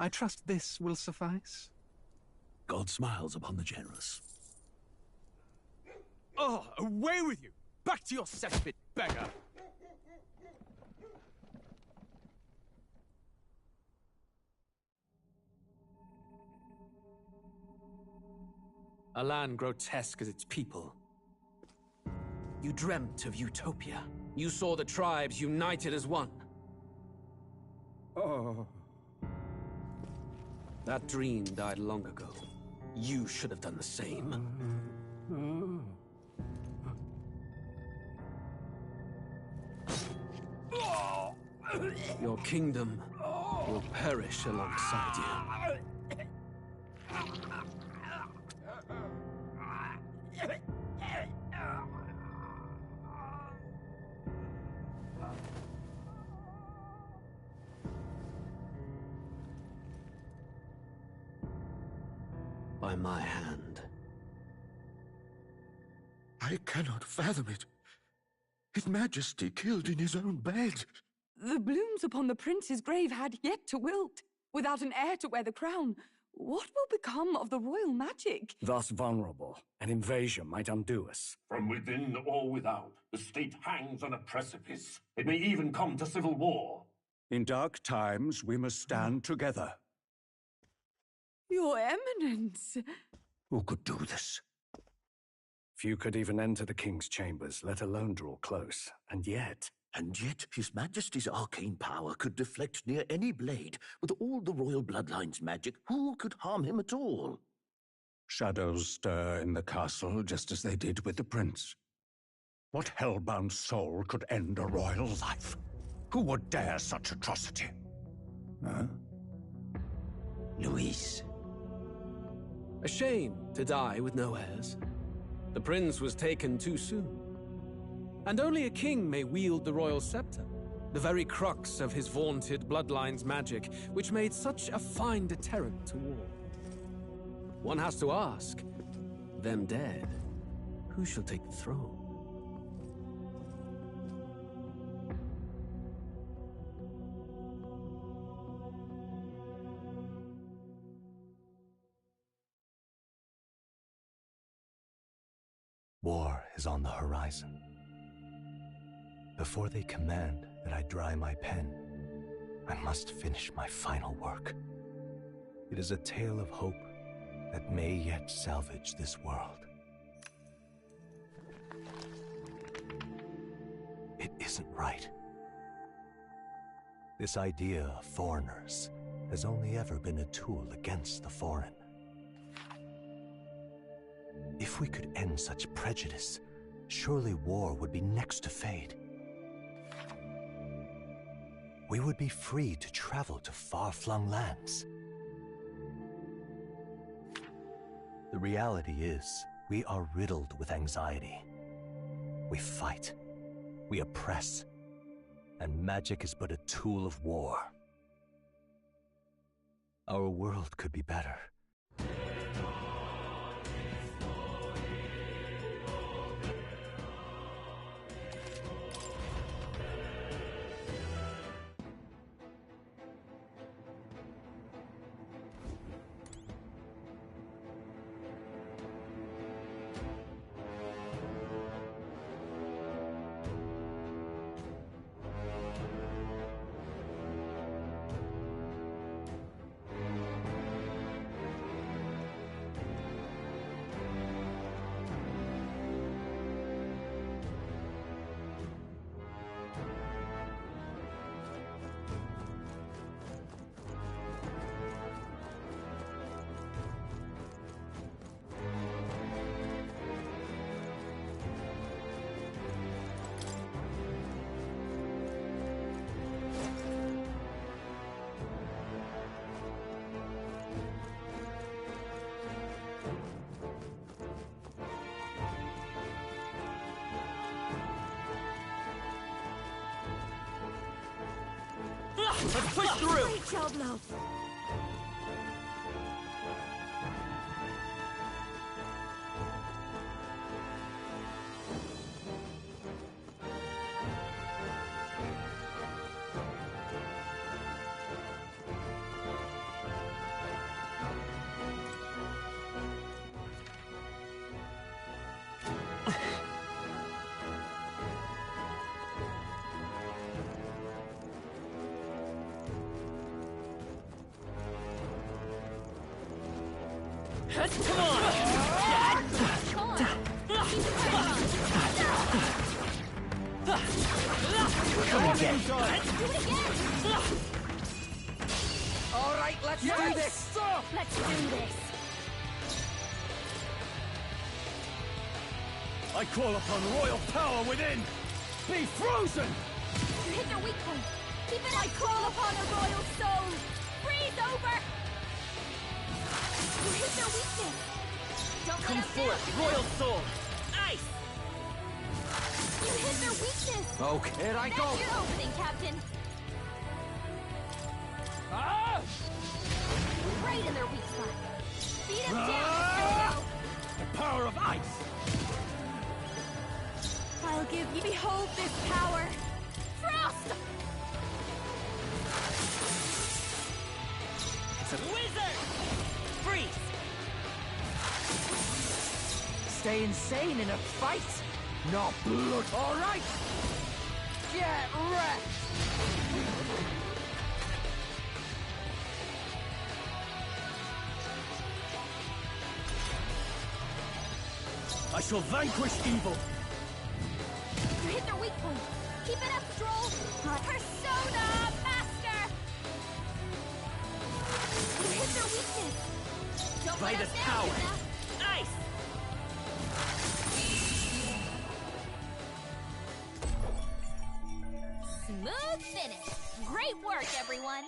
I trust this will suffice. God smiles upon the generous. Oh, away with you! Back to your cesspit, beggar! A land grotesque as its people. You dreamt of utopia. You saw the tribes united as one. Oh. That dream died long ago. You should have done the same. Your kingdom will perish alongside you. By my hand. I cannot fathom it. His Majesty killed in his own bed. The blooms upon the prince's grave had yet to wilt. Without an heir to wear the crown, what will become of the royal magic? Thus vulnerable, an invasion might undo us. From within or without, the state hangs on a precipice. It may even come to civil war. In dark times, we must stand together. Your Eminence! Who could do this? Few could even enter the king's chambers, let alone draw close. And yet His Majesty's arcane power could deflect near any blade. With all the royal bloodline's magic, who could harm him at all? Shadows stir in the castle just as they did with the prince. What hellbound soul could end a royal life? Who would dare such atrocity? Huh? Luis. A shame to die with no heirs. The prince was taken too soon. And only a king may wield the royal scepter, the very crux of his vaunted bloodline's magic, which made such a fine deterrent to war. One has to ask, them dead, who shall take the throne? War is on the horizon. Before they command that I dry my pen, I must finish my final work. It is a tale of hope that may yet salvage this world. It isn't right. This idea of foreigners has only ever been a tool against the foreign. If we could end such prejudice, surely war would be next to fade. We would be free to travel to far-flung lands. The reality is, we are riddled with anxiety. We fight, we oppress, and magic is but a tool of war. Our world could be better. Let's push through! Great job, love! Come on! Come again. Do it again! Alright, let's do this! Stop! Let's do this! I call upon royal power within! Be frozen! You hit their weak point! Keep it up! I call upon a royal soul! Freeze over! You hit their weakness! Don't Come let them forth, down! royal soul! Ice! You hit their weakness! Okay, here I go! That's your opening, Captain! Ah! Right in their weak spot! Beat them Ah! down! The power of ice! I'll give you... Behold this power! Frost! It's a wizard! Freeze! Stay insane in a fight? Not blood! Alright! Get wrecked! I shall vanquish evil! You hit their weak point! Keep it up, Stroll! Persona Master! You hit their weakness! Don't By let the us down, power. Luna. Ice! Smooth finish! Great work, everyone!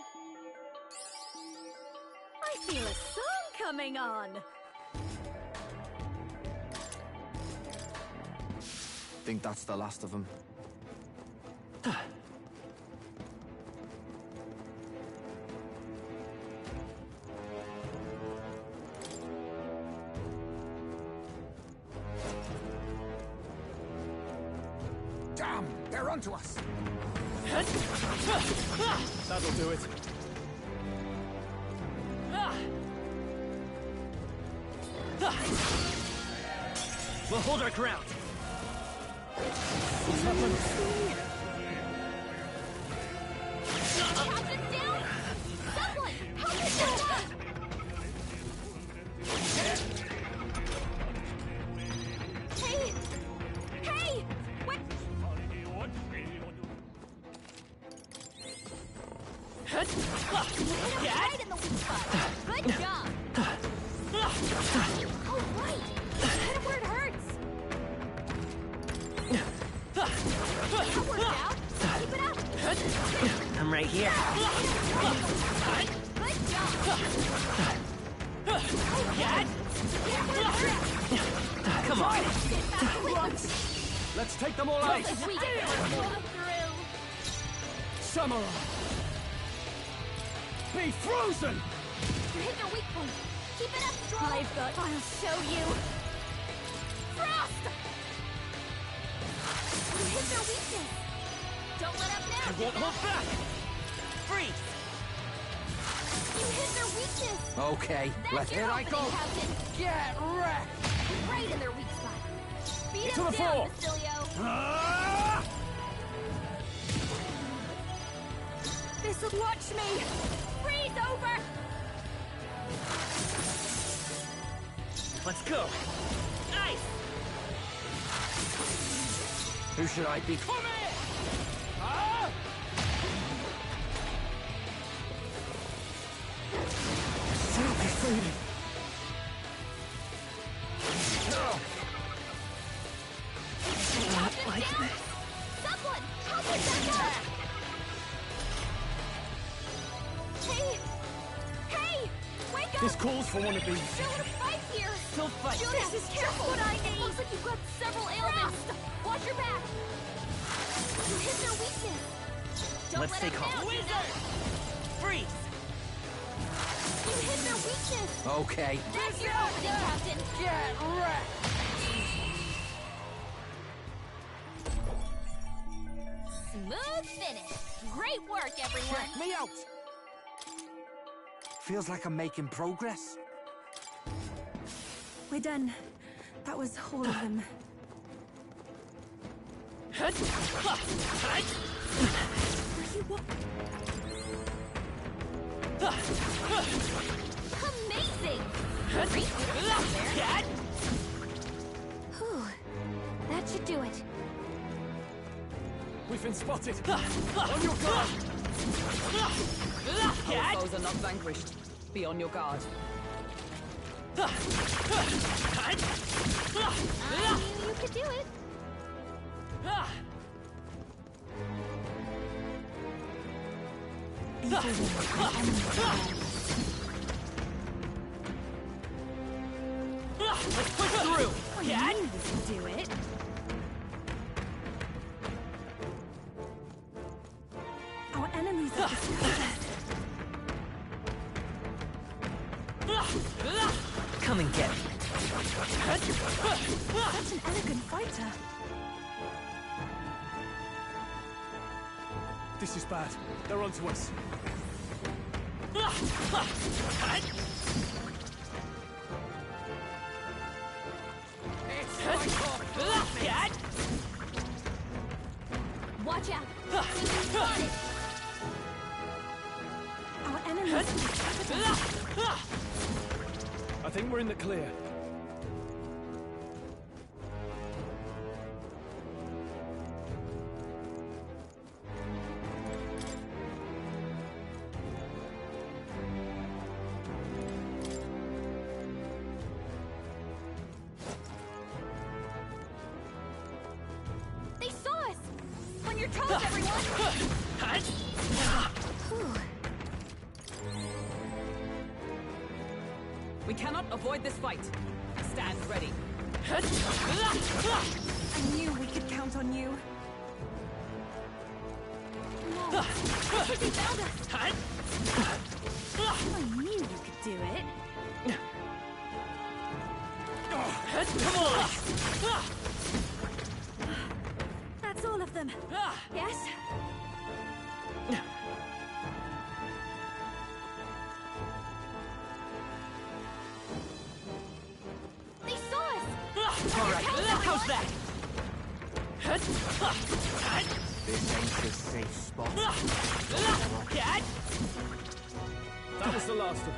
I feel a song coming on! Think that's the last of them. Damn! They're onto us! That'll do it. We'll hold our ground. What's happened? Captain down! Someone! Help me get up! Hey! Hey! Wait! Right in the weak spot! Good job! Oh, right! Hit it where it hurts! That worked out! Keep it up! I'm right here. Good job! Come on. Let's take them all out! Samurai! Be frozen! You hit their weak point. Keep it up, Stroll. I'll show you. Frost! You hit their weakness. Don't let up now. I won't hold back. Freeze. You hit their weakness. Okay, That's your here I go. opening, Captain. Get wrecked. Right in their weak spot. Beat Into them the down, fore. Bastilio. Ah! This'll watch me. Freeze over. Let's go. Nice. Who should I be? Come here! Ah! Self-defeated. Not like down. this. Someone, help me back up. Hey! Hey! Wake up! This calls for one of these. Still in a fight here! Still fight. Judas, this is careful! What I need! Looks like you've got several ailments! Watch your back! You hit their weakness! Don't Let's let take them off. down, Wizard! Freeze. You hit their weakness! Okay. That's your opening, Captain! Get wrecked. Smooth finish! Great work, everyone! Check me out. Feels like I'm making progress. We're done. That was all of them. Amazing! Whew. That should do it. We've been spotted! On your guard! Our foes are not vanquished. Be on your guard. I knew you could do it. Let's push through! I knew you could do it. Our enemies are discovered. Come and get me. Such an elegant fighter. This is bad. They're onto us. Watch out. Spotted. Our enemies are discovered. I think we're in the clear. They saw us! On your toes, everyone! Whew. We cannot avoid this fight. Stand ready. I knew we could count on you. No. They found us! I knew you could do it. Come on! That's all of them. Yes? They saw us! All right, how's that? This ain't the safe spot. That was the last of them.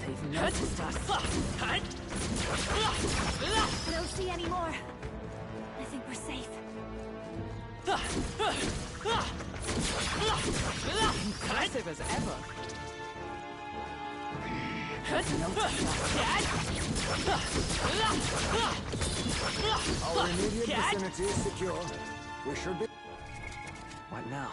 They've noticed us. I don't see any more. I think we're safe. Impressive as ever. Our immediate vicinity is secure. We should be... What now?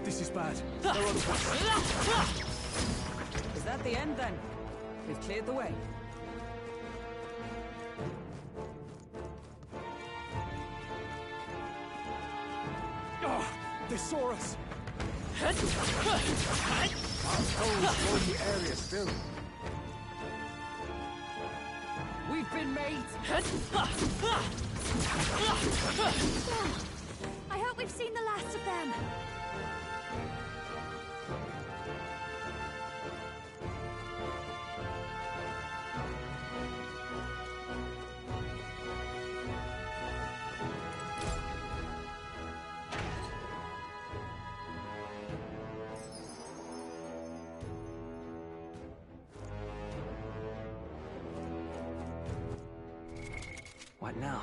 This is bad. They're on to us. Is that the end then? We've cleared the way. Oh, they saw us. Our foes hold the area still. We've been made. I hope we've seen the last of them. What now?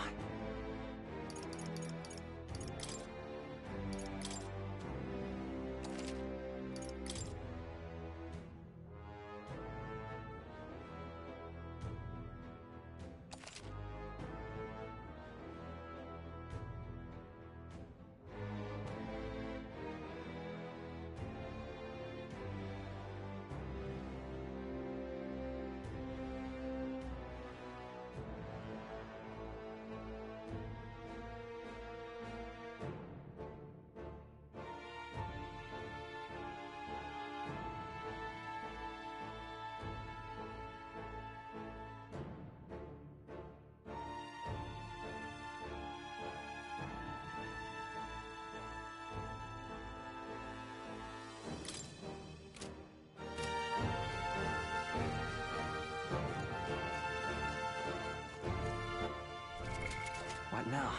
What now?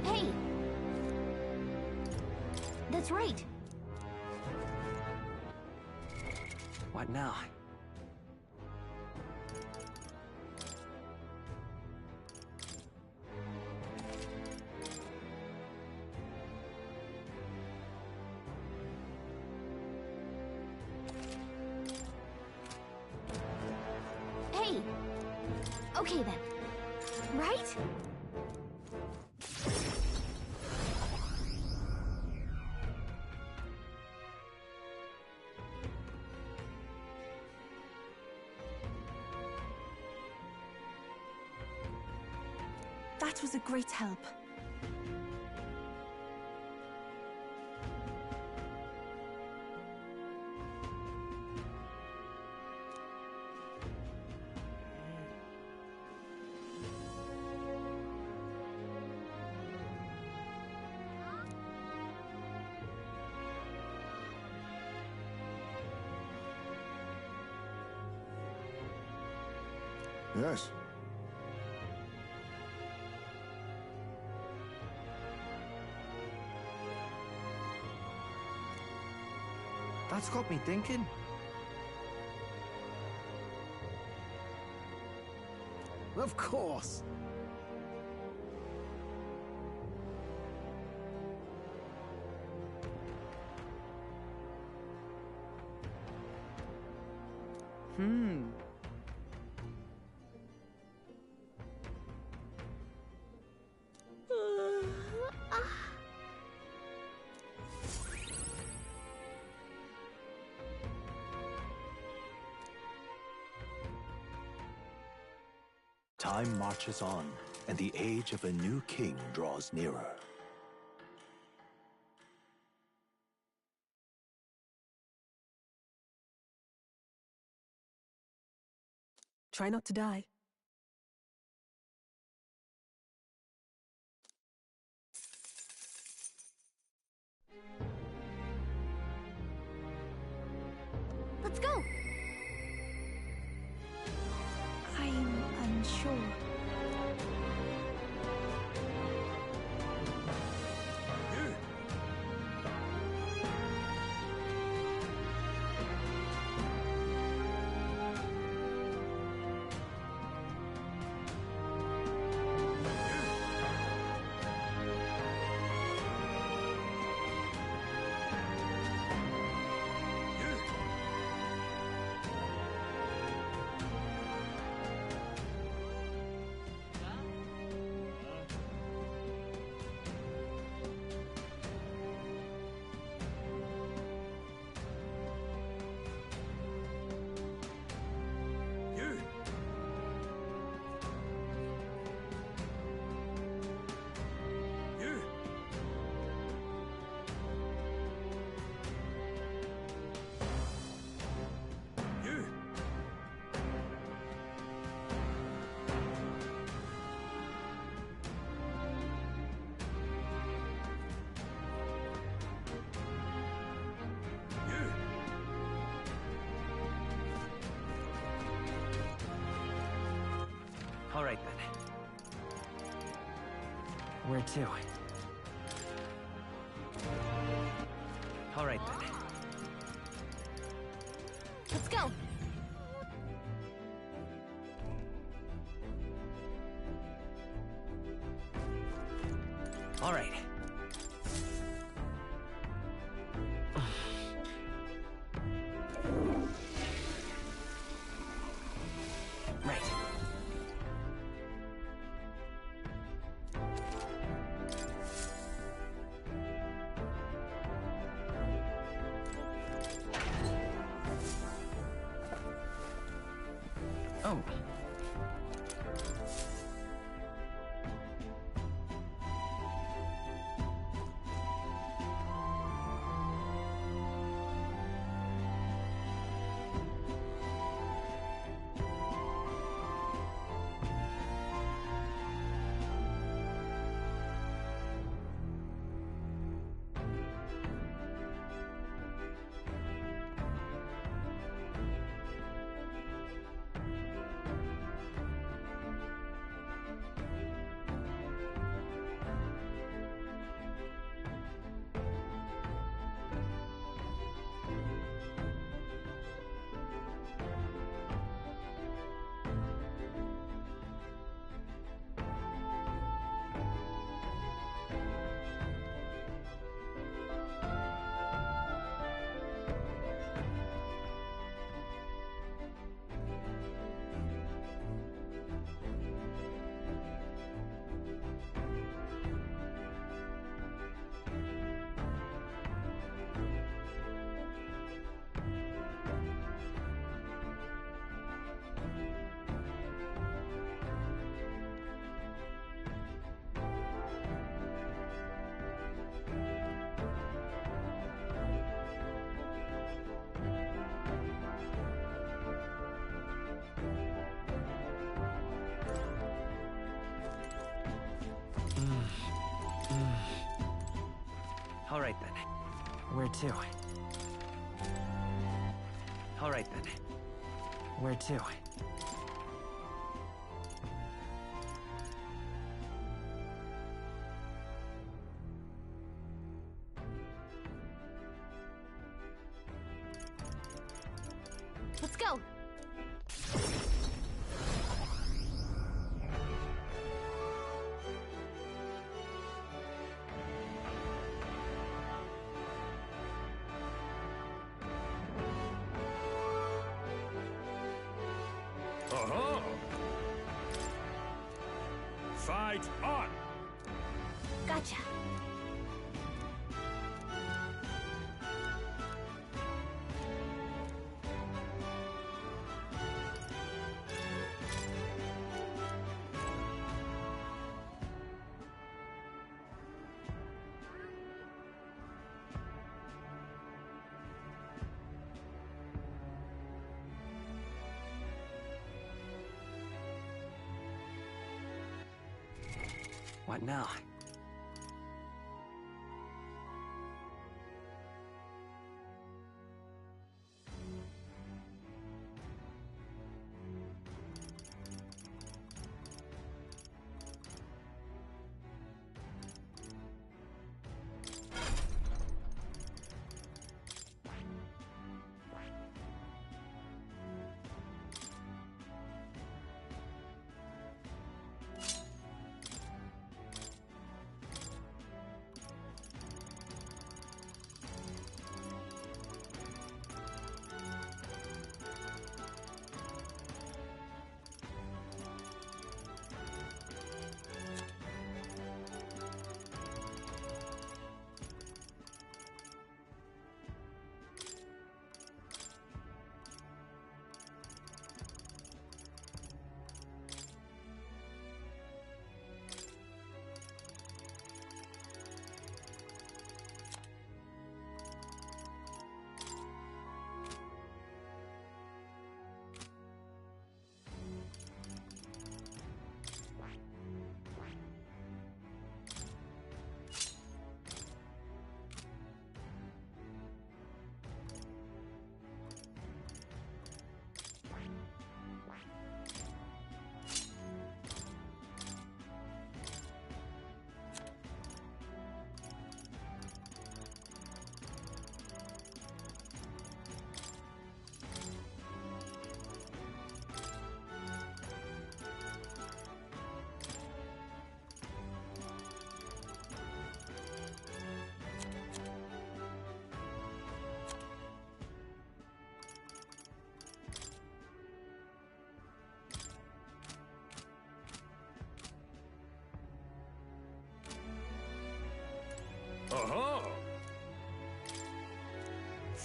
Hey! That's right. What now? Hey! Okay then. Right? That was a great help. Yes. That's got me thinking. Of course. Time marches on, and the age of a new king draws nearer. Try not to die. Let's go! I'm unsure. Where to? All right, then. Let's go! All right. Right. Oh. All right, then. Where to? All right, then. Where to? Let's go! Aha! Fight on! Gotcha. What now?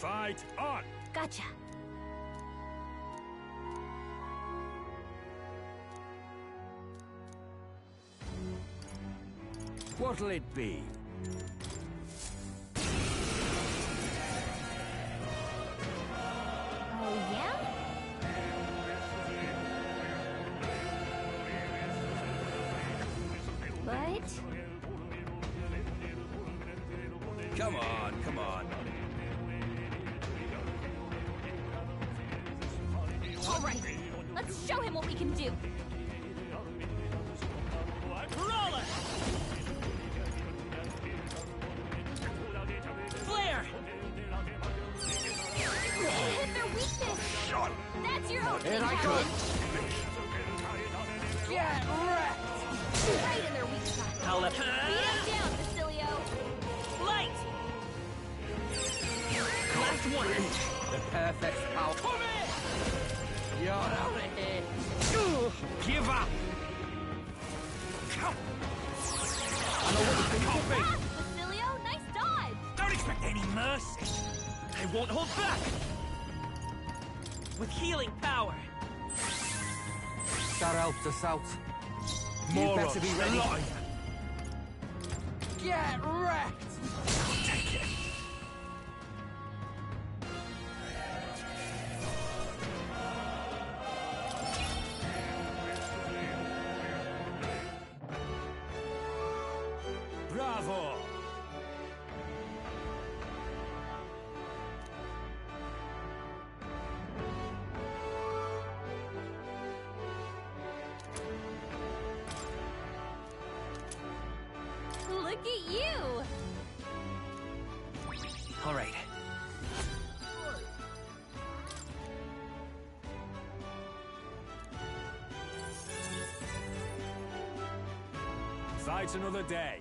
Fight on! Gotcha. What'll it be? Oh, yeah? But... Come on, come on. All right, let's show him what we can do. Roller! Flare! Hit their weakness! That's your own Here I come! Get wrecked! Right in their weak spot. I'll let... Beat him down, Facilio! Light! Last one! The perfect power. Come in! You're out of here! Give up! Fast, Facilio! Nice dodge! Don't expect any mercy! I won't hold back! With healing power! That helped us out. More You better be ready. Get wrecked! Take it! Bravo! Look at you! All right. Fight another day.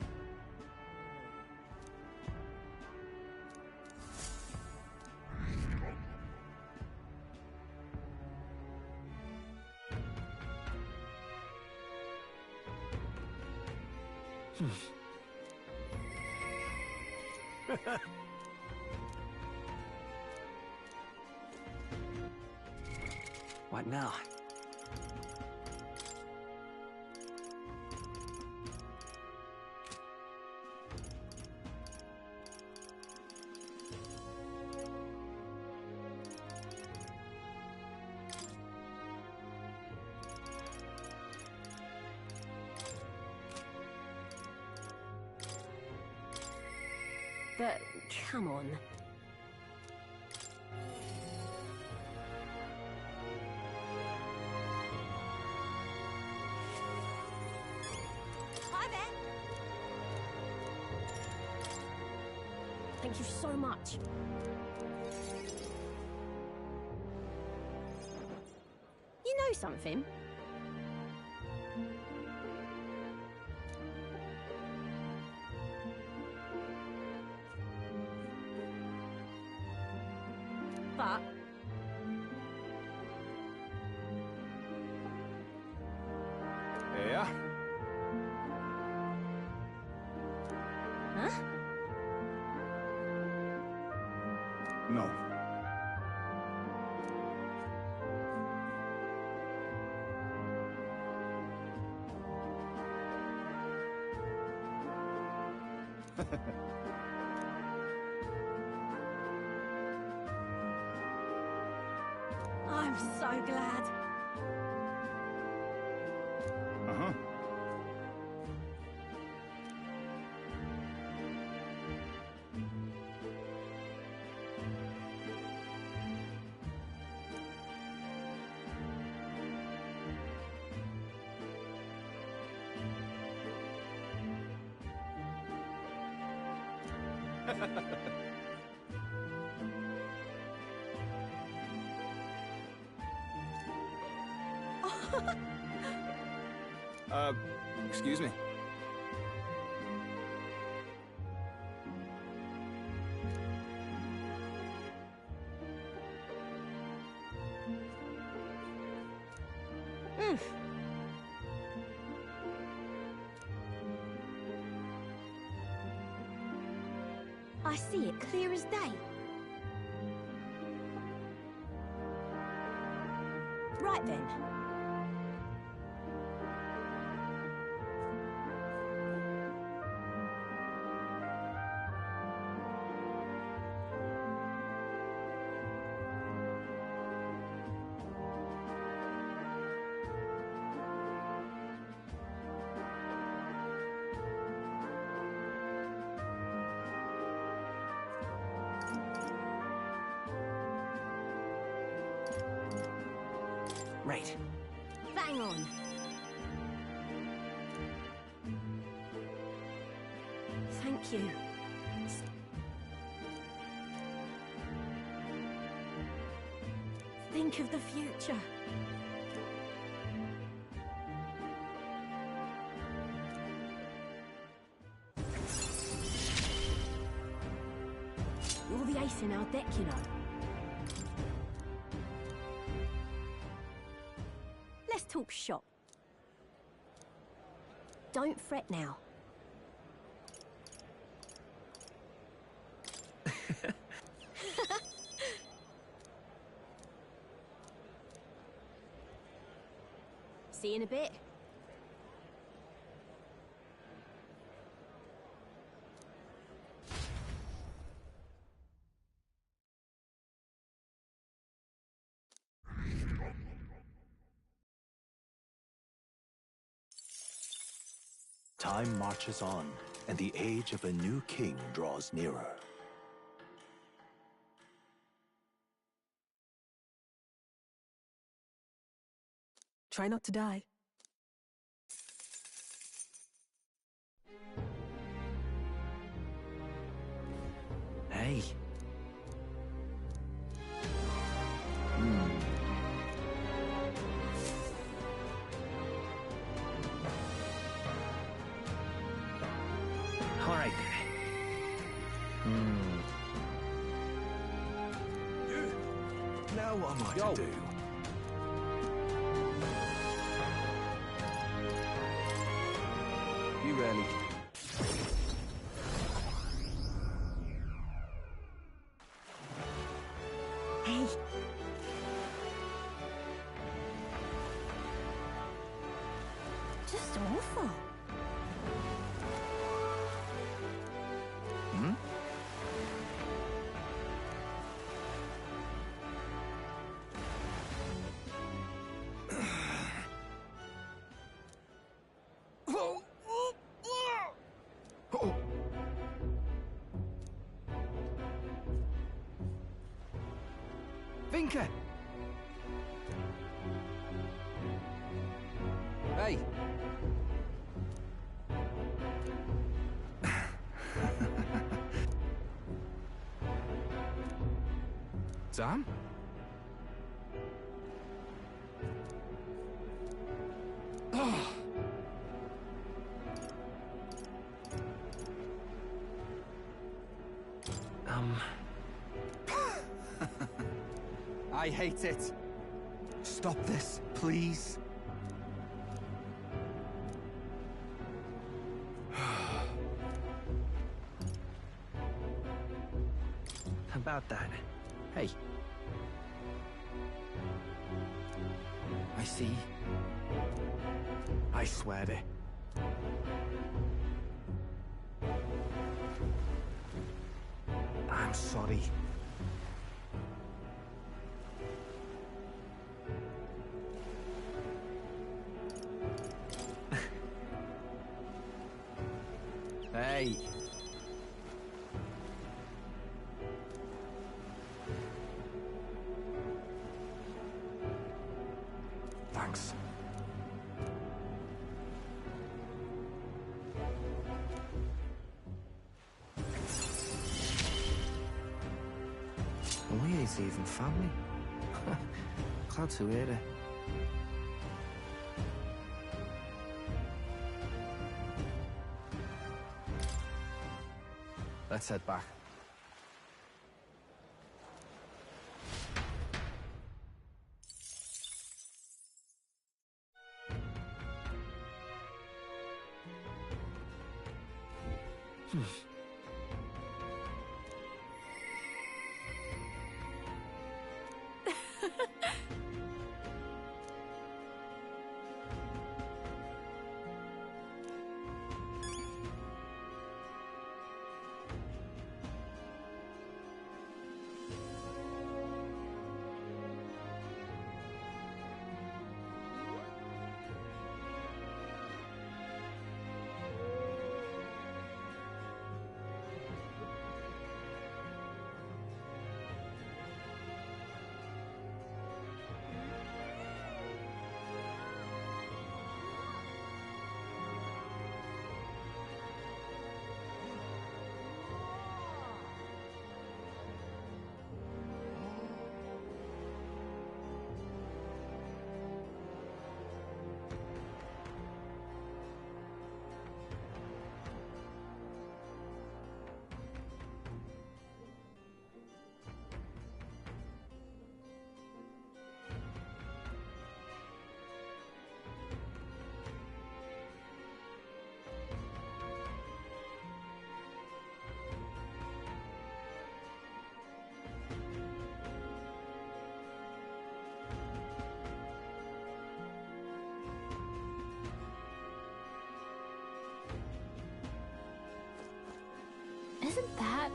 What now? But, come on. Hi there! Thank you so much. You know something? But... Yeah? Huh? No. I'm so glad. Uh-huh. Excuse me. I see it clear as day. Right then. Right. Bang on. Thank you. Think of the future. You're the ace in our deck, you know. Let's talk shop. Don't fret now. See you in a bit. Time marches on, and the age of a new king draws nearer. Try not to die. Hey. All right then. Now what am I Yo. to do? You really. Hey. Just awful. Vinker! Hey! Sam? Oh. I hate it. Stop this, please. About that. Hey. I see. I swear it. I'm sorry. Hey. Thanks. We ain't even family. Glad to hear it. Let's head back. Isn't that...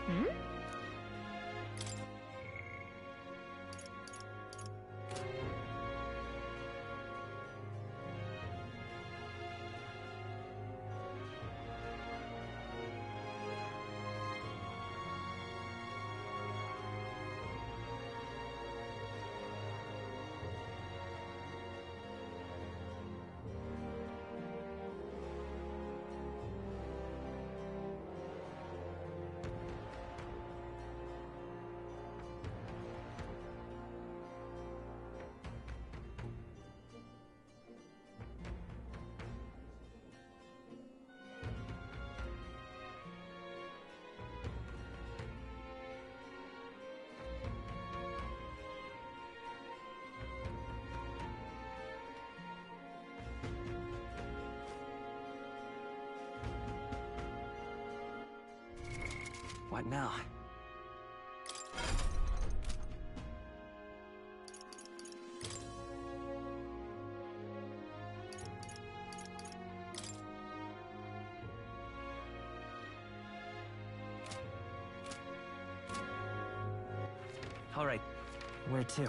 Hmm? What now? All right. Where to?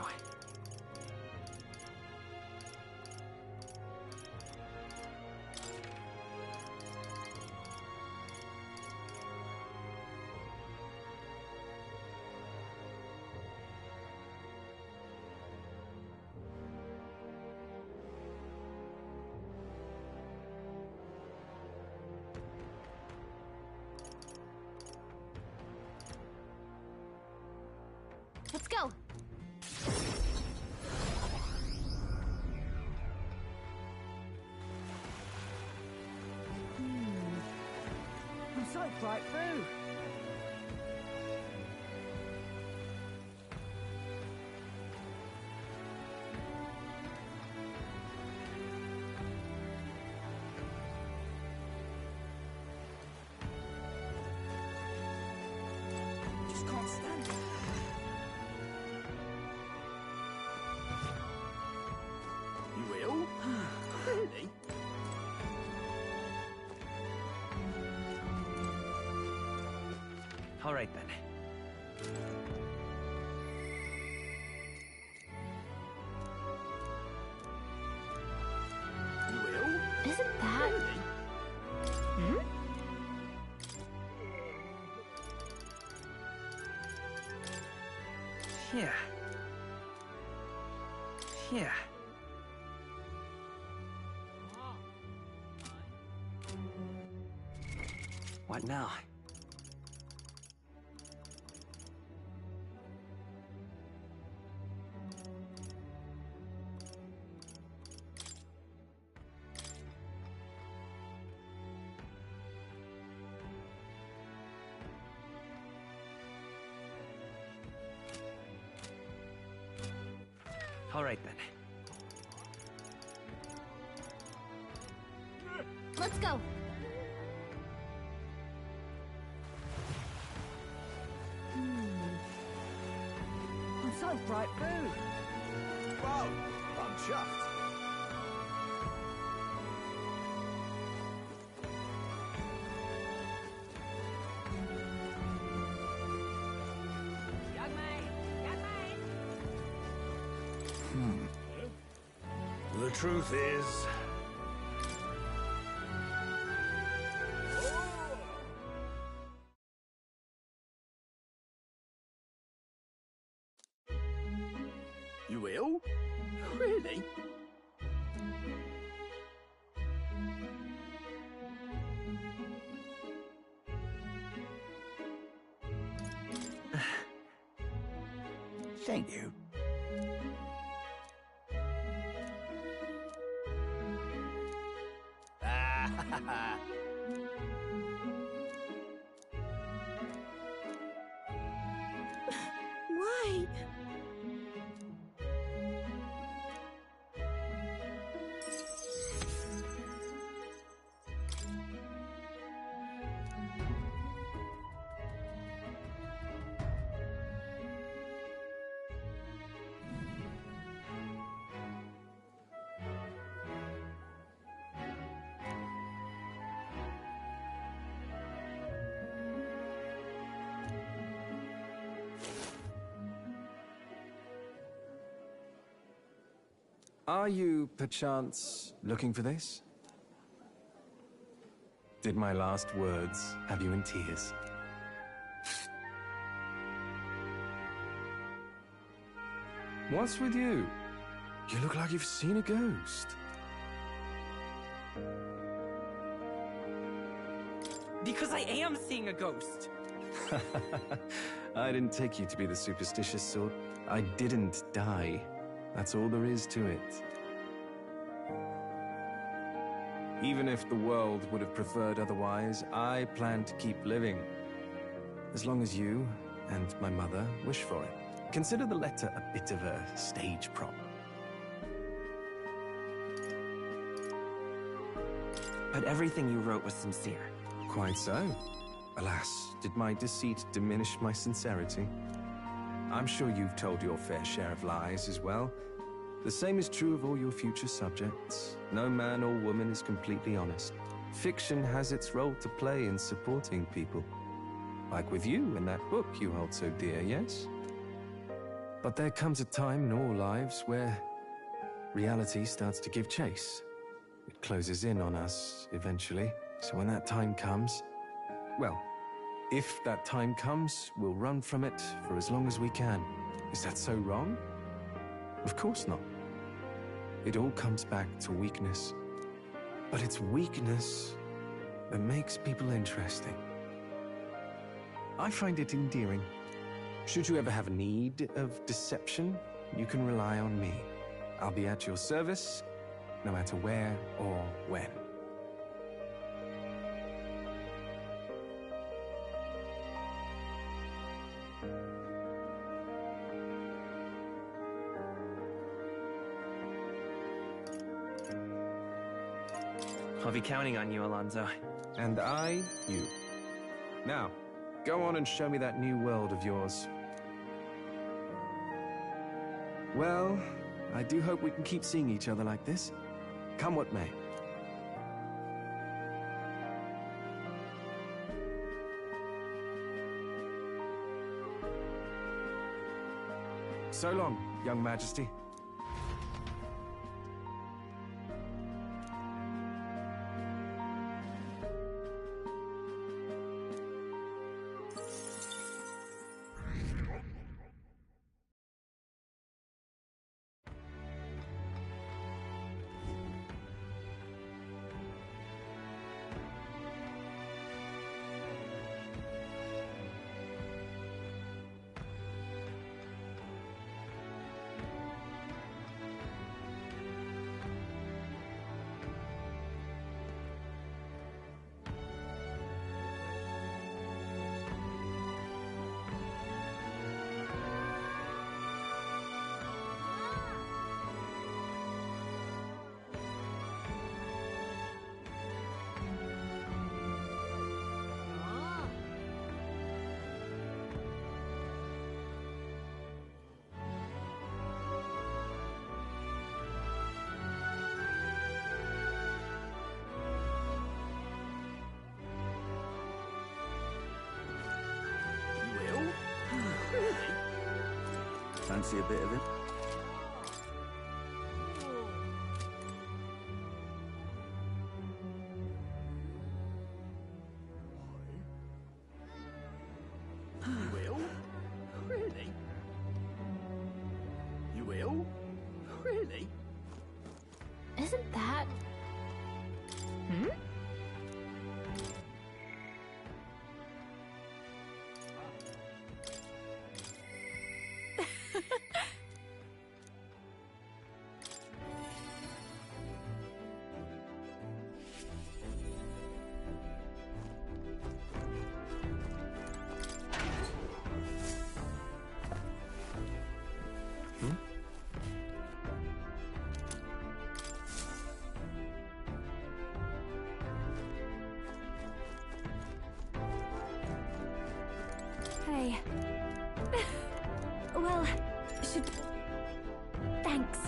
Let's go! I'm sight right through. Just can't stand it. You will? Really? All right then. You will? Isn't that... Really? Hmm? Yeah. Yeah. What now? All right then. Let's go! I'm so bright through. Whoa! I'm chuffed. Young man! Young man! The truth is... You will? Really? Thank you. Why? Are you, perchance, looking for this? Did my last words have you in tears? What's with you? You look like you've seen a ghost. Because I am seeing a ghost. I didn't take you to be the superstitious sort. I didn't die. That's all there is to it. Even if the world would have preferred otherwise, I plan to keep living. As long as you and my mother wish for it. Consider the letter a bit of a stage prop. But everything you wrote was sincere. Quite so. Alas, did my deceit diminish my sincerity? I'm sure you've told your fair share of lies as well. The same is true of all your future subjects. No man or woman is completely honest. Fiction has its role to play in supporting people. Like with you in that book you hold so dear, yes? But there comes a time in all lives where reality starts to give chase. It closes in on us eventually. So when that time comes, well, if that time comes, we'll run from it for as long as we can. Is that so wrong? Of course not. It all comes back to weakness. But it's weakness that makes people interesting. I find it endearing. Should you ever have a need of deception, you can rely on me. I'll be at your service, no matter where or when. I'll be counting on you, Alonso. And I, you. Now, go on and show me that new world of yours. Well, I do hope we can keep seeing each other like this. Come what may. So long, young majesty. Fancy a bit of it? You will? Really? You will? Really? Isn't that... Hmm? Hey. Well, should... Thanks.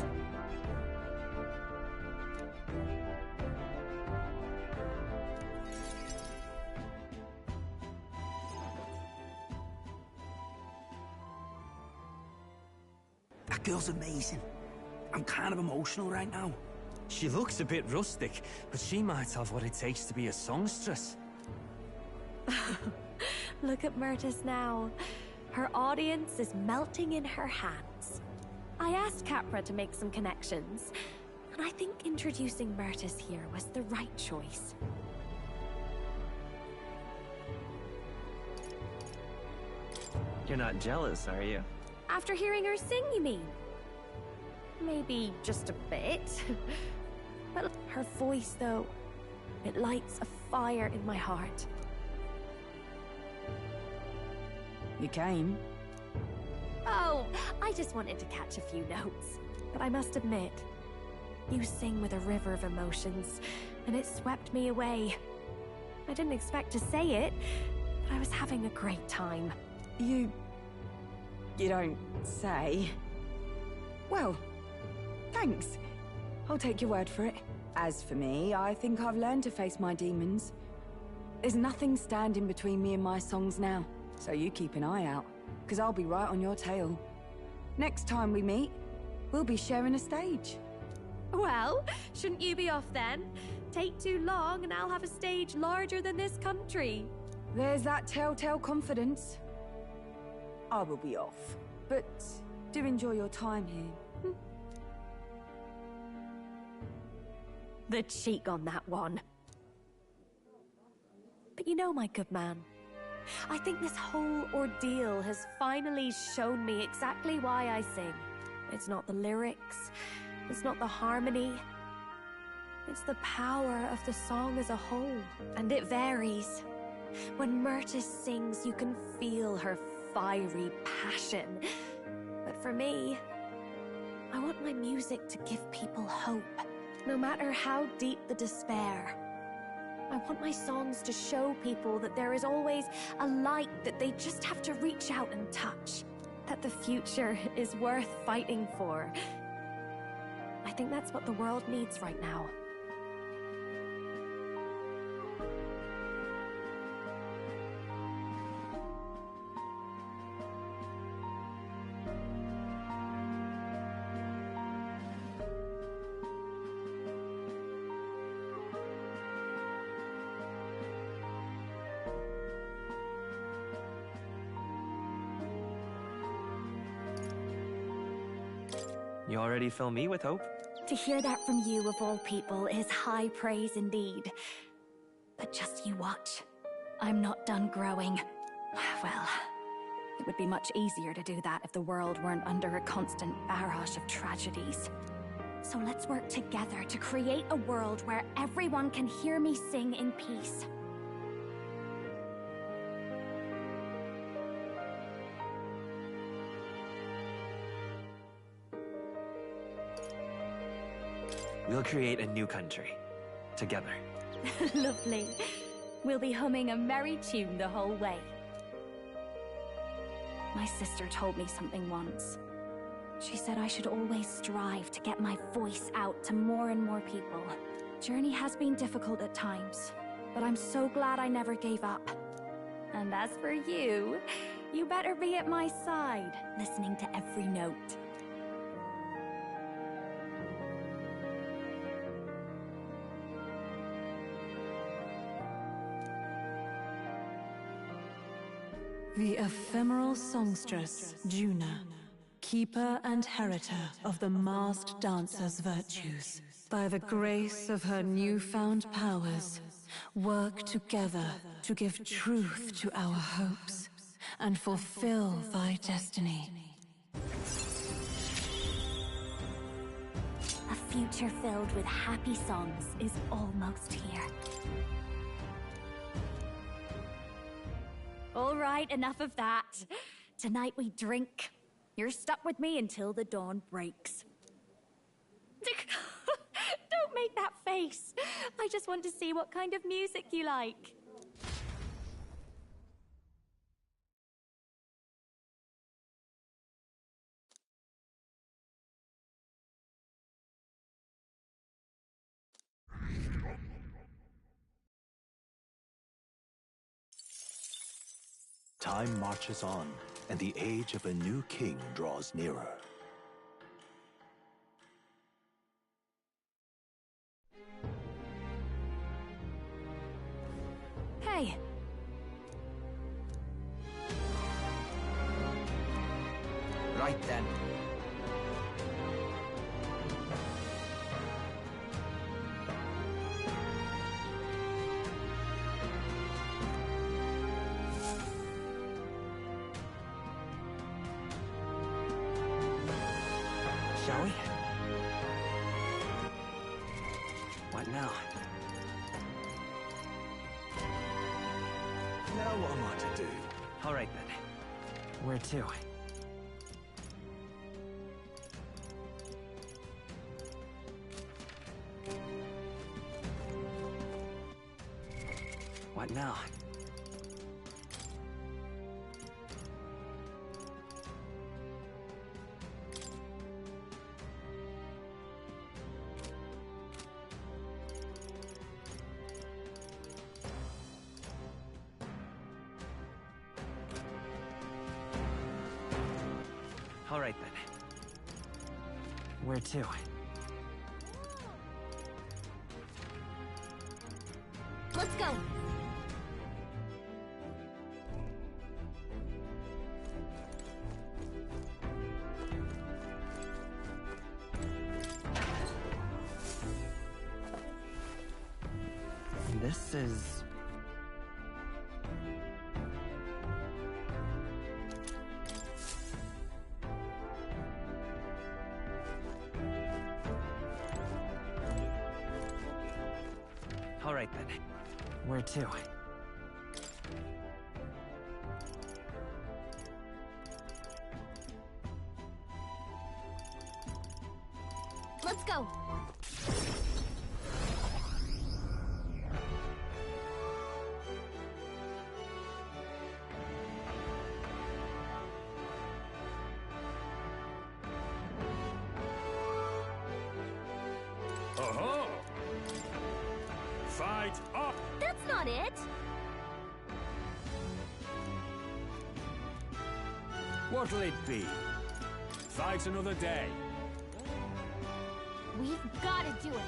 That girl's amazing. I'm kind of emotional right now. She looks a bit rustic, but she might have what it takes to be a songstress. Look at Myrtis now. Her audience is melting in her hands. I asked Capra to make some connections, and I think introducing Myrtis here was the right choice. You're not jealous, are you? After hearing her sing, you mean? Maybe just a bit. But her voice, though, it lights a fire in my heart. You came? Oh, I just wanted to catch a few notes. But I must admit, you sing with a river of emotions, and it swept me away. I didn't expect to say it, but I was having a great time. You don't say. Well, thanks. I'll take your word for it. As for me, I think I've learned to face my demons. There's nothing standing between me and my songs now, so you keep an eye out, because I'll be right on your tail. Next time we meet, we'll be sharing a stage. Well, shouldn't you be off then? Take too long and I'll have a stage larger than this country. There's that telltale confidence. I will be off, but do enjoy your time here. The cheek on that one. But you know, my good man, I think this whole ordeal has finally shown me exactly why I sing. It's not the lyrics, it's not the harmony, it's the power of the song as a whole. And it varies. When Myrtis sings, you can feel her fiery passion. But for me, I want my music to give people hope, no matter how deep the despair. I want my songs to show people that there is always a light that they just have to reach out and touch. That the future is worth fighting for. I think that's what the world needs right now. You already fill me with hope. To hear that from you of all people is high praise indeed. But just you watch. I'm not done growing. Well, it would be much easier to do that if the world weren't under a constant barrage of tragedies. So let's work together to create a world where everyone can hear me sing in peace. We'll create a new country. Together. Lovely. We'll be humming a merry tune the whole way. My sister told me something once. She said I should always strive to get my voice out to more and more people. Journey has been difficult at times, but I'm so glad I never gave up. And as for you, you better be at my side, listening to every note. The ephemeral songstress, Juna, keeper and heritor of the masked dancer's virtues. By the grace of her newfound powers, work together to give truth to our hopes and fulfill thy destiny. A future filled with happy songs is almost here. All right, enough of that. Tonight we drink. You're stuck with me until the dawn breaks. Don't make that face. I just want to see what kind of music you like. Time marches on, and the age of a new king draws nearer. Right then. Shall we? What now? Now what am I to do? All right then. Where to? What now? All right then. Where to? Let's go. This is... All right then. Where to? Let's go. Uh-huh. Fight up! That's not it. What'll it be? Fight another day. We've got to do it.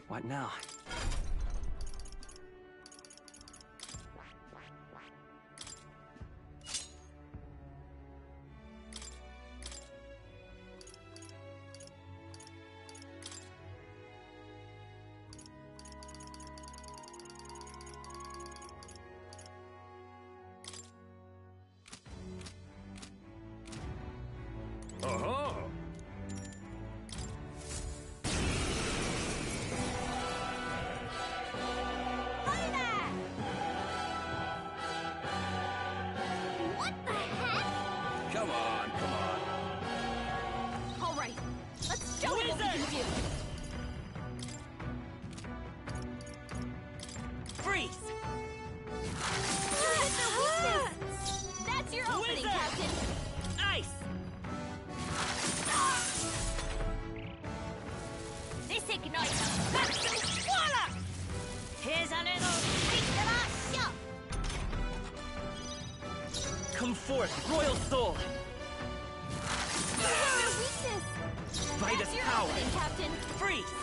What now? Uh-huh. What the heck? Come on, come on. All right, let's show them what we can do. Freeze! Hit their weakness. That's your opening, Wizard! Captain. Ice! This ignites a maximum swallow. Here's a little taste of our shop. Come forth, Royal Soul! You hit their weakness. By That's the your power! opening, Captain. Freeze!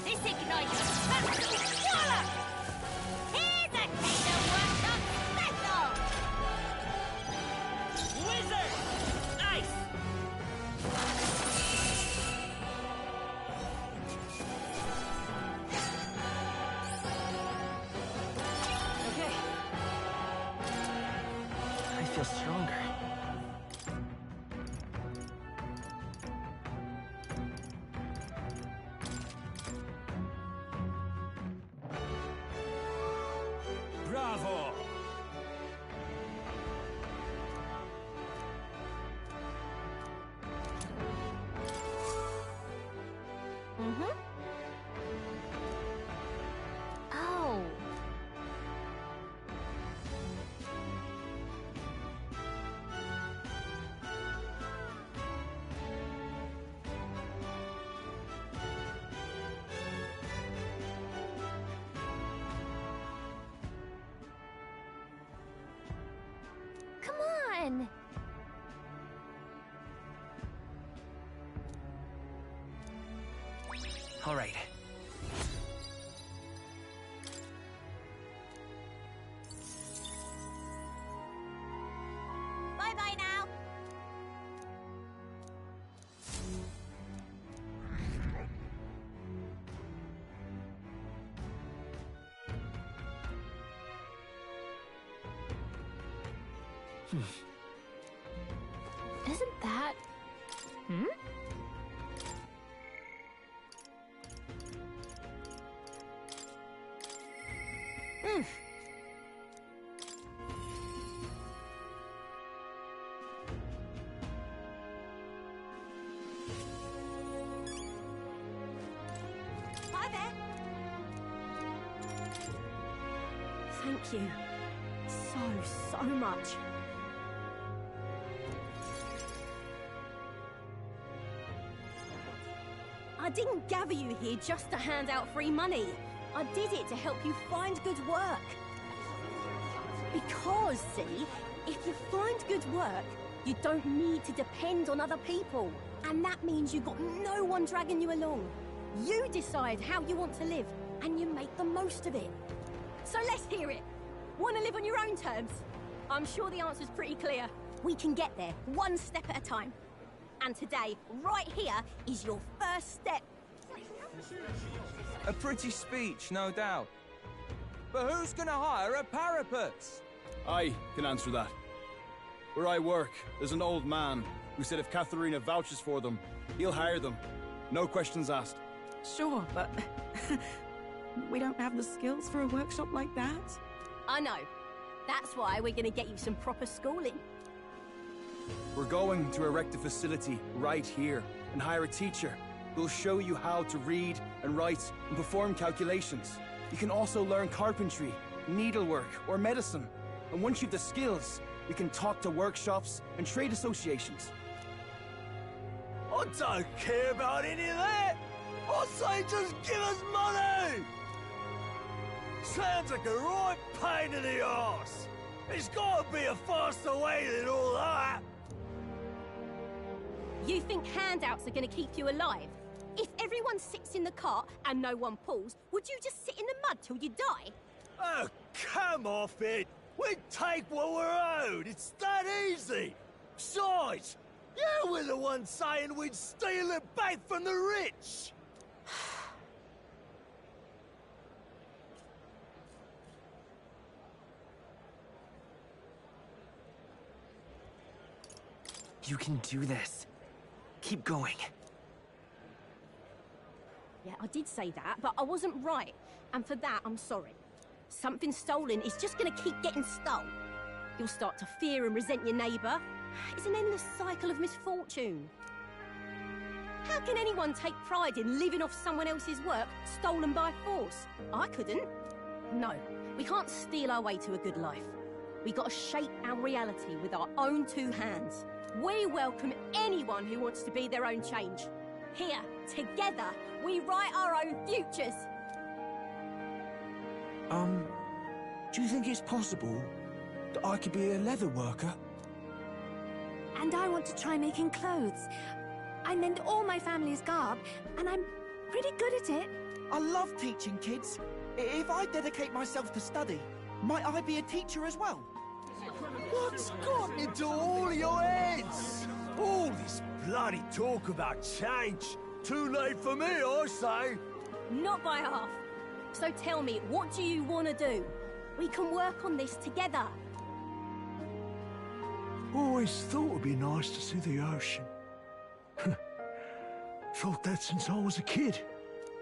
This ignites a maximum swallow. Here's a taste of workshop special. Wizard! Ice! Okay. I feel stronger. Bravo! Mm-hmm. Oh. Come on. All right. Isn't that... Hmm? Hi there. Thank you. So much. I didn't gather you here just to hand out free money. I did it to help you find good work. Because, see, if you find good work, you don't need to depend on other people. And that means you've got no one dragging you along. You decide how you want to live, and you make the most of it. So let's hear it. Want to live on your own terms? I'm sure the answer's pretty clear. We can get there, one step at a time. And today, right here, is your first step. A pretty speech, no doubt. But who's gonna hire a parapets? I can answer that. Where I work, there's an old man who said if Katharina vouches for them, he'll hire them. No questions asked. Sure, but we don't have the skills for a workshop like that. I know. That's why we're going to get you some proper schooling. We're going to erect a facility right here and hire a teacher who'll show you how to read and write and perform calculations. You can also learn carpentry, needlework, or medicine. And once you've the skills, we can talk to workshops and trade associations. I don't care about any of that! I say just give us money! Sounds like a right pain in the arse. There's gotta be a faster way than all that. You think handouts are going to keep you alive? If everyone sits in the cart and no one pulls, would you just sit in the mud till you die? Oh, come off it! We take what we're owed! It's that easy! Besides, you were the one saying we'd steal it back from the rich! You can do this. Keep going. Yeah, I did say that, but I wasn't right. And for that, I'm sorry. Something stolen is just gonna keep getting stole. You'll start to fear and resent your neighbour. It's an endless cycle of misfortune. How can anyone take pride in living off someone else's work stolen by force? I couldn't. No, we can't steal our way to a good life. We gotta shape our reality with our own two hands. We welcome anyone who wants to be their own change. Here, together, we write our own futures. Do you think it's possible that I could be a leather worker? And I want to try making clothes. I mend all my family's garb, and I'm pretty good at it. I love teaching kids. If I dedicate myself to study, might I be a teacher as well? What's gotten into all your heads? All this bloody talk about change. Too late for me, I say. Not by half. So tell me, what do you want to do? We can work on this together. Always thought it'd be nice to see the ocean. Thought that since I was a kid.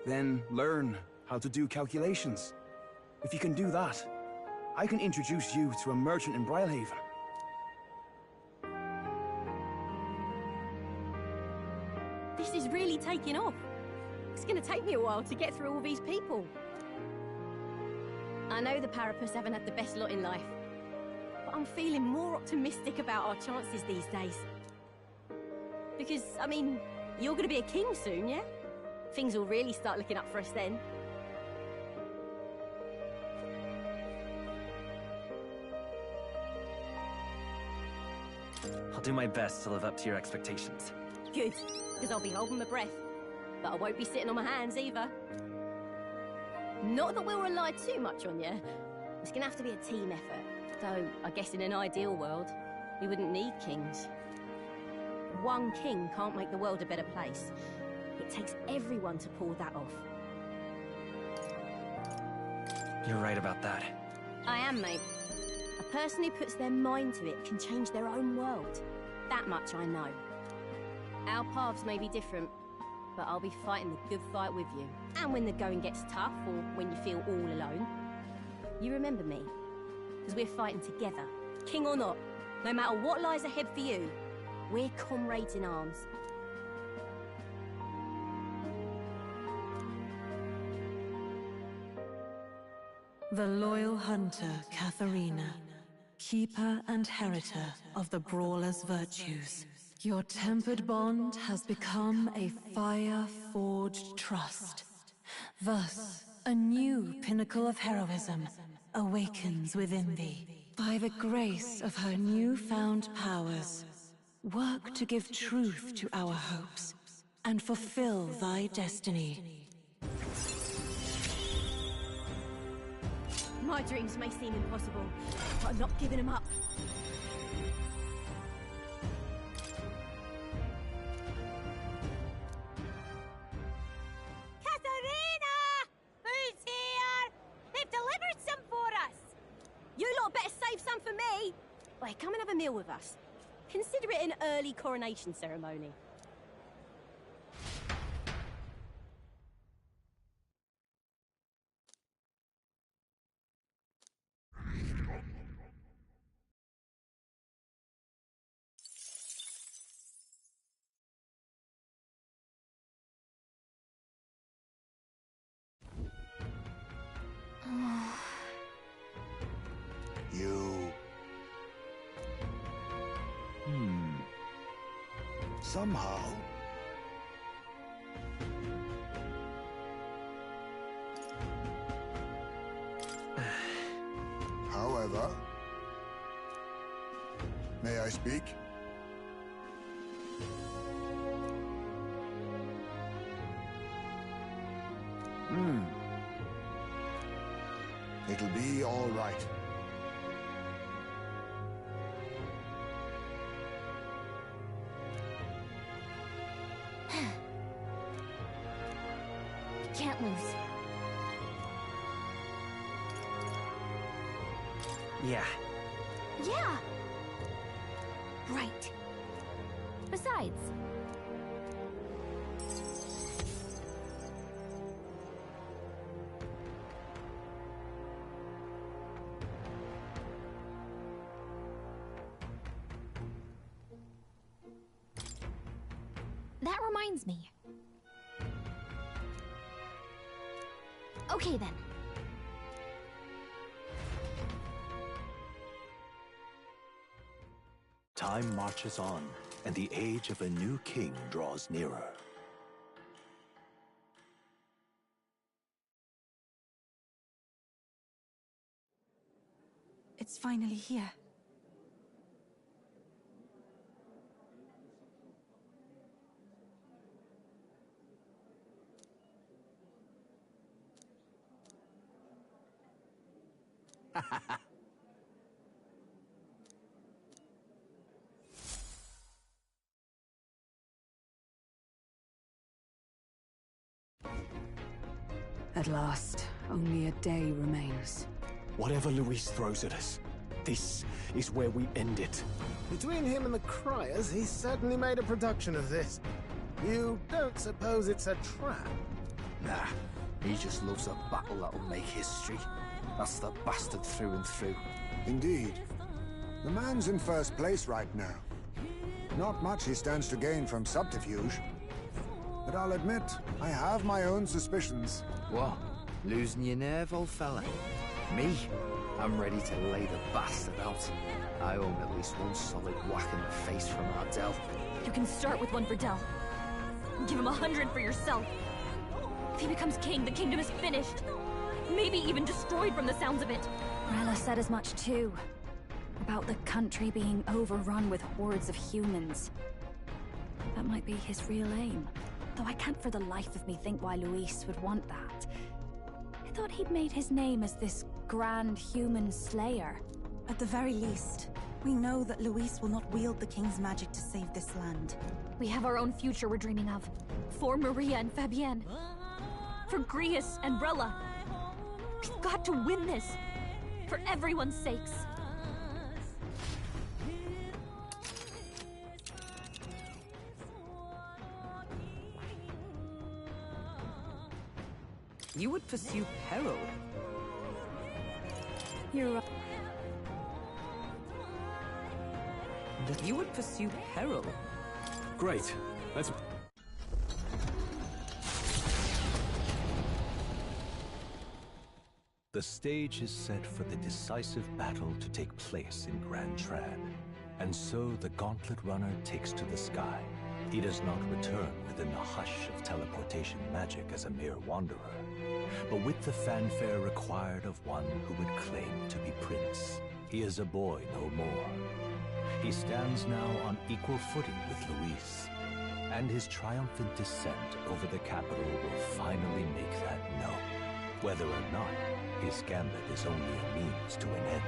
Then learn how to do calculations. If you can do that, I can introduce you to a merchant in Brylehaven. This is really taking off. It's going to take me a while to get through all these people. I know the Parapus haven't had the best lot in life, but I'm feeling more optimistic about our chances these days. Because, I mean, you're going to be a king soon, yeah? Things will really start looking up for us then. I'll do my best to live up to your expectations. Good, because I'll be holding my breath. But I won't be sitting on my hands either. Not that we'll rely too much on you. It's gonna have to be a team effort. Though, I guess in an ideal world, we wouldn't need kings. One king can't make the world a better place. It takes everyone to pull that off. You're right about that. I am, mate. A person who puts their mind to it can change their own world. That much I know. Our paths may be different, but I'll be fighting the good fight with you. And when the going gets tough, or when you feel all alone, you remember me. Because we're fighting together, king or not. No matter what lies ahead for you, we're comrades in arms. The loyal hunter, Katharina, keeper and heritor of the brawler's virtues. Your tempered bond has become a fire-forged trust. Thus, a new pinnacle of heroism awakens within thee. By the grace of her newfound powers, work to give truth to our hopes and fulfill thy destiny. My dreams may seem impossible, but I'm not giving them up. Katharina! Who's here? They've delivered some for us! You lot better save some for me! Wait, come and have a meal with us. Consider it an early coronation ceremony. You... Somehow... However... May I speak? It'll be all right. Can't lose. Yeah. Yeah! Right. Besides... That reminds me. Okay then. Time marches on, and the age of a new king draws nearer. It's finally here. At last, only a day remains. Whatever Luis throws at us, this is where we end it. Between him and the Criers, he certainly made a production of this. You don't suppose it's a trap? Nah, he just loves a battle that'll make history. That's the bastard through and through. Indeed. The man's in first place right now. Not much he stands to gain from subterfuge. But I'll admit, I have my own suspicions. What? Losing your nerve, old fella? Me? I'm ready to lay the bastard out. I owe him at least one solid whack in the face from Ardell. You can start with one for Dell. Give him 100 for yourself. If he becomes king, the kingdom is finished. Maybe even destroyed from the sounds of it. Rella said as much too. About the country being overrun with hordes of humans. That might be his real aim. Though I can't for the life of me think why Luis would want that. I thought he'd made his name as this grand human slayer. At the very least, we know that Luis will not wield the king's magic to save this land. We have our own future we're dreaming of. For Maria and Fabienne. For Grius and Rella. We've got to win this. For everyone's sakes. You would pursue peril. You're right. You would pursue peril. Great. Let's... The stage is set for the decisive battle to take place in Grand Trad. And so the Gauntlet Runner takes to the sky. He does not return within the hush of teleportation magic as a mere wanderer, but with the fanfare required of one who would claim to be prince. He is a boy no more. He stands now on equal footing with Luis, and his triumphant descent over the capital will finally make that known, whether or not his gambit is only a means to an end.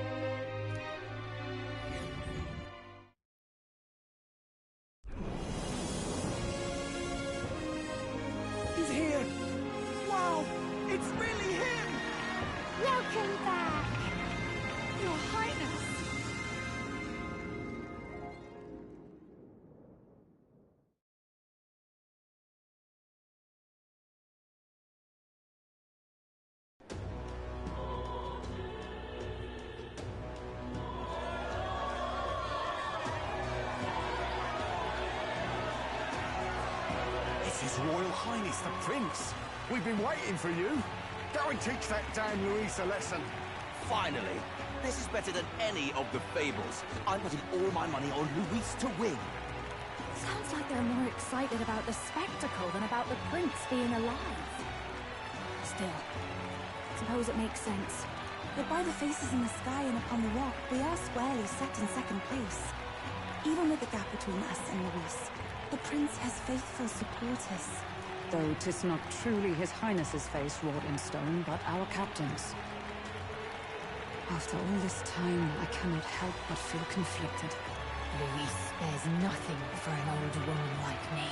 He's here! Wow! It's really him! Welcome back! Your Highness! It's His Royal Highness the Prince! We've been waiting for you! Go and teach that damn Luis a lesson! Finally! This is better than any of the fables. I'm putting all my money on Luis to win. Sounds like they're more excited about the spectacle than about the prince being alive. Still, suppose it makes sense. But by the faces in the sky and upon the rock, we are squarely set in second place. Even with the gap between us and Luis, the prince has faithful supporters. Though 'tis not truly His Highness's face wrought in stone, but our captain's. After all this time, I cannot help but feel conflicted. Luis spares nothing for an old woman like me.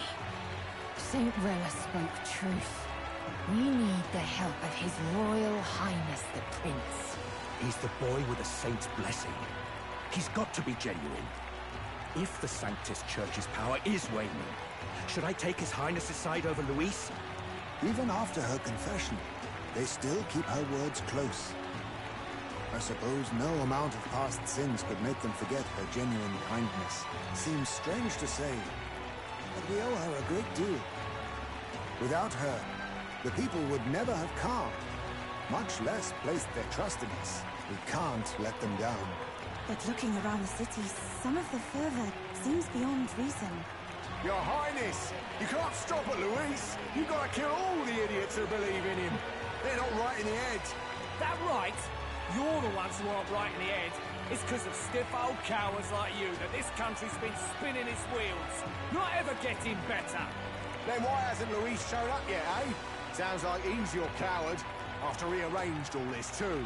Saint Rella spoke truth. We need the help of His Royal Highness the Prince. He's the boy with a saint's blessing. He's got to be genuine. If the Sanctus Church's power is waning, should I take His Highness's side over Luis? Even after her confession, they still keep her words close. I suppose no amount of past sins could make them forget her genuine kindness. Seems strange to say, but we owe her a great deal. Without her, the people would never have calmed, much less placed their trust in us. We can't let them down. But looking around the city, some of the fervor seems beyond reason. Your Highness! You can't stop at Luis! You've got to kill all the idiots who believe in him! They're not right in the head! That right? You're the ones who aren't right in the head. It's because of stiff old cowards like you that this country's been spinning its wheels. Not ever getting better. Then why hasn't Luis shown up yet, eh? Sounds like he's your coward, after he arranged all this too.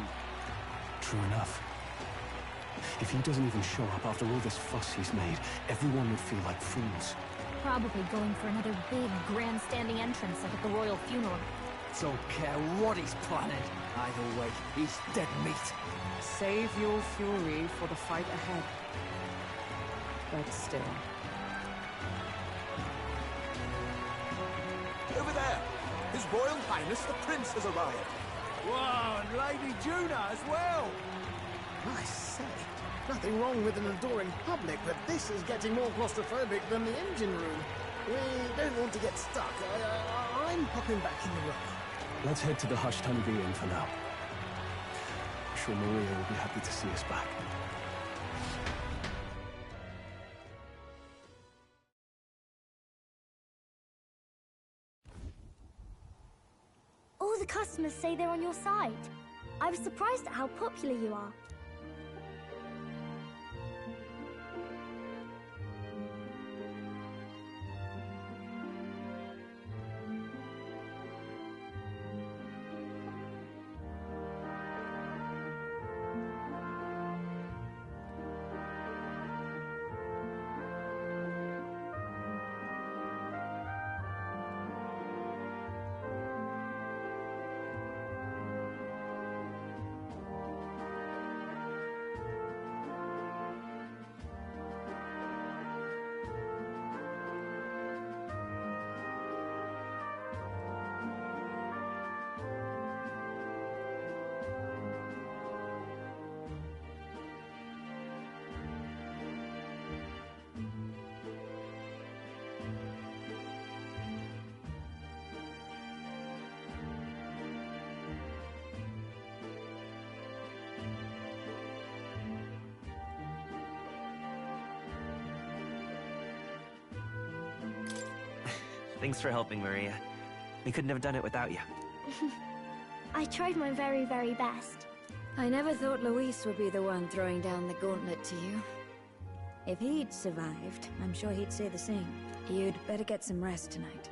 True enough. If he doesn't even show up after all this fuss he's made, everyone would feel like fools. Probably going for another big, grandstanding entrance like at the royal funeral. Don't care what he's planning. Either way, he's dead meat. Save your fury for the fight ahead. But still. Over there! His Royal Highness the Prince has arrived! Whoa, and Lady Juna as well! I say, nothing wrong with an adoring public, but this is getting more claustrophobic than the engine room. We don't want to get stuck. I'm popping back in the room. Let's head to the hushed honeybee inn for now. I'm sure Maria will be happy to see us back. All the customers say they're on your side. I was surprised at how popular you are. Thanks for helping, Maria. We couldn't have done it without you. I tried my very, very best. I never thought Luis would be the one throwing down the gauntlet to you. If he'd survived, I'm sure he'd say the same. You'd better get some rest tonight.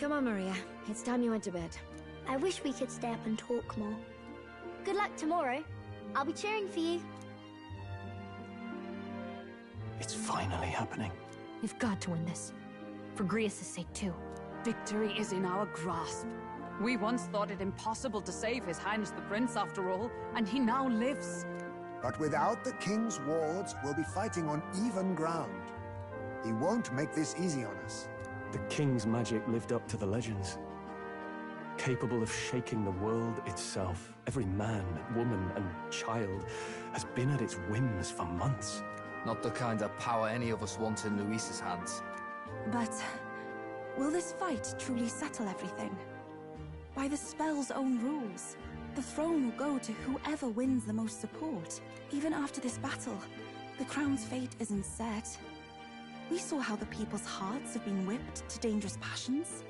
Come on, Maria. It's time you went to bed. I wish we could stay up and talk more. Good luck tomorrow. I'll be cheering for you. It's finally happening. We've got to win this. For Grius' sake, too. Victory is in our grasp. We once thought it impossible to save His Highness the Prince, after all, and he now lives. But without the king's wards, we'll be fighting on even ground. He won't make this easy on us. The king's magic lived up to the legends. Capable of shaking the world itself. Every man, woman, and child has been at its whims for months. Not the kind of power any of us want in Luis's hands. But will this fight truly settle everything? By the spell's own rules, the throne will go to whoever wins the most support. Even after this battle, the crown's fate isn't set. We saw how the people's hearts have been whipped to dangerous passions.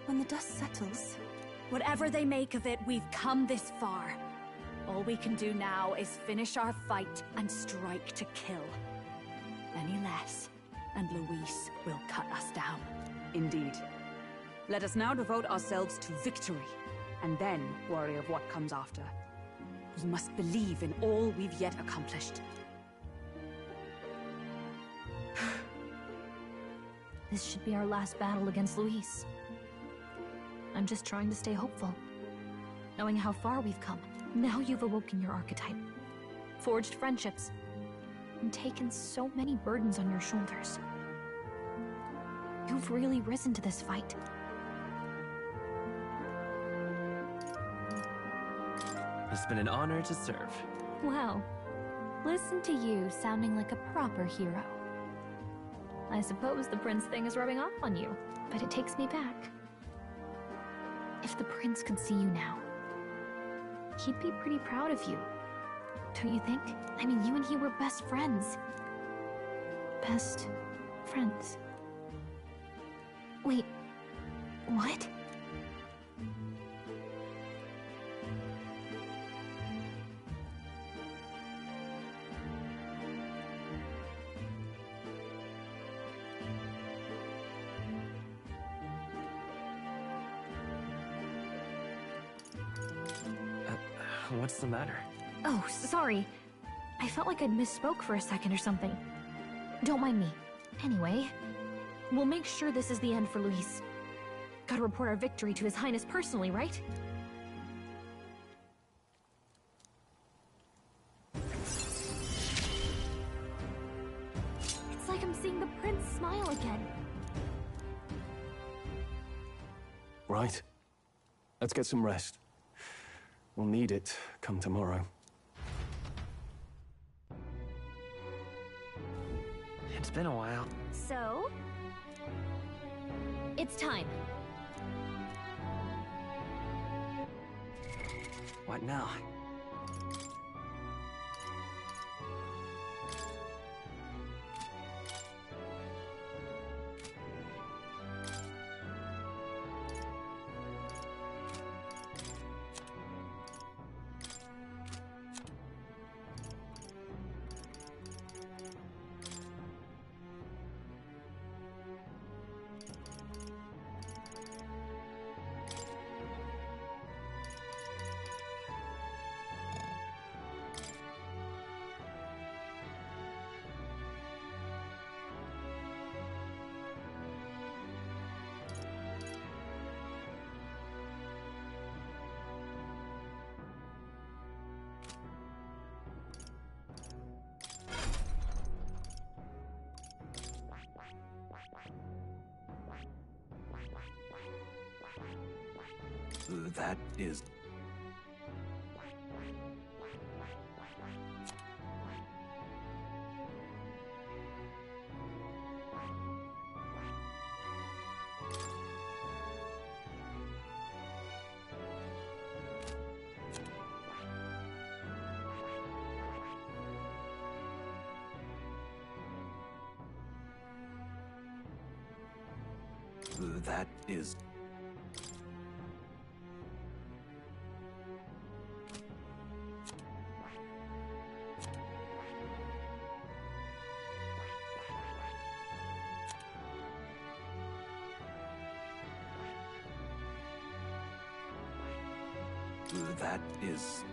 When the dust settles... Whatever they make of it, we've come this far. All we can do now is finish our fight and strike to kill. Any less, and Luis will cut us down. Indeed. Let us now devote ourselves to victory, and then worry of what comes after. We must believe in all we've yet accomplished. This should be our last battle against Luis. I'm just trying to stay hopeful. Knowing how far we've come. Now you've awoken your archetype. Forged friendships. And taken so many burdens on your shoulders. You've really risen to this fight. It's been an honor to serve. Wow. Listen to you sounding like a proper hero. I suppose the prince thing is rubbing off on you, but it takes me back. If the prince could see you now, he'd be pretty proud of you. Don't you think? I mean, you and he were best friends. Best friends. Wait, what? What's the matter? Oh, sorry. I felt like I'd misspoke for a second or something. Don't mind me. Anyway, we'll make sure this is the end for Luis. Gotta report our victory to His Highness personally, right? It's like I'm seeing the prince smile again. Right. Let's get some rest. We'll need it come tomorrow. It's been a while. So? It's time. What now? That is... That is... That is...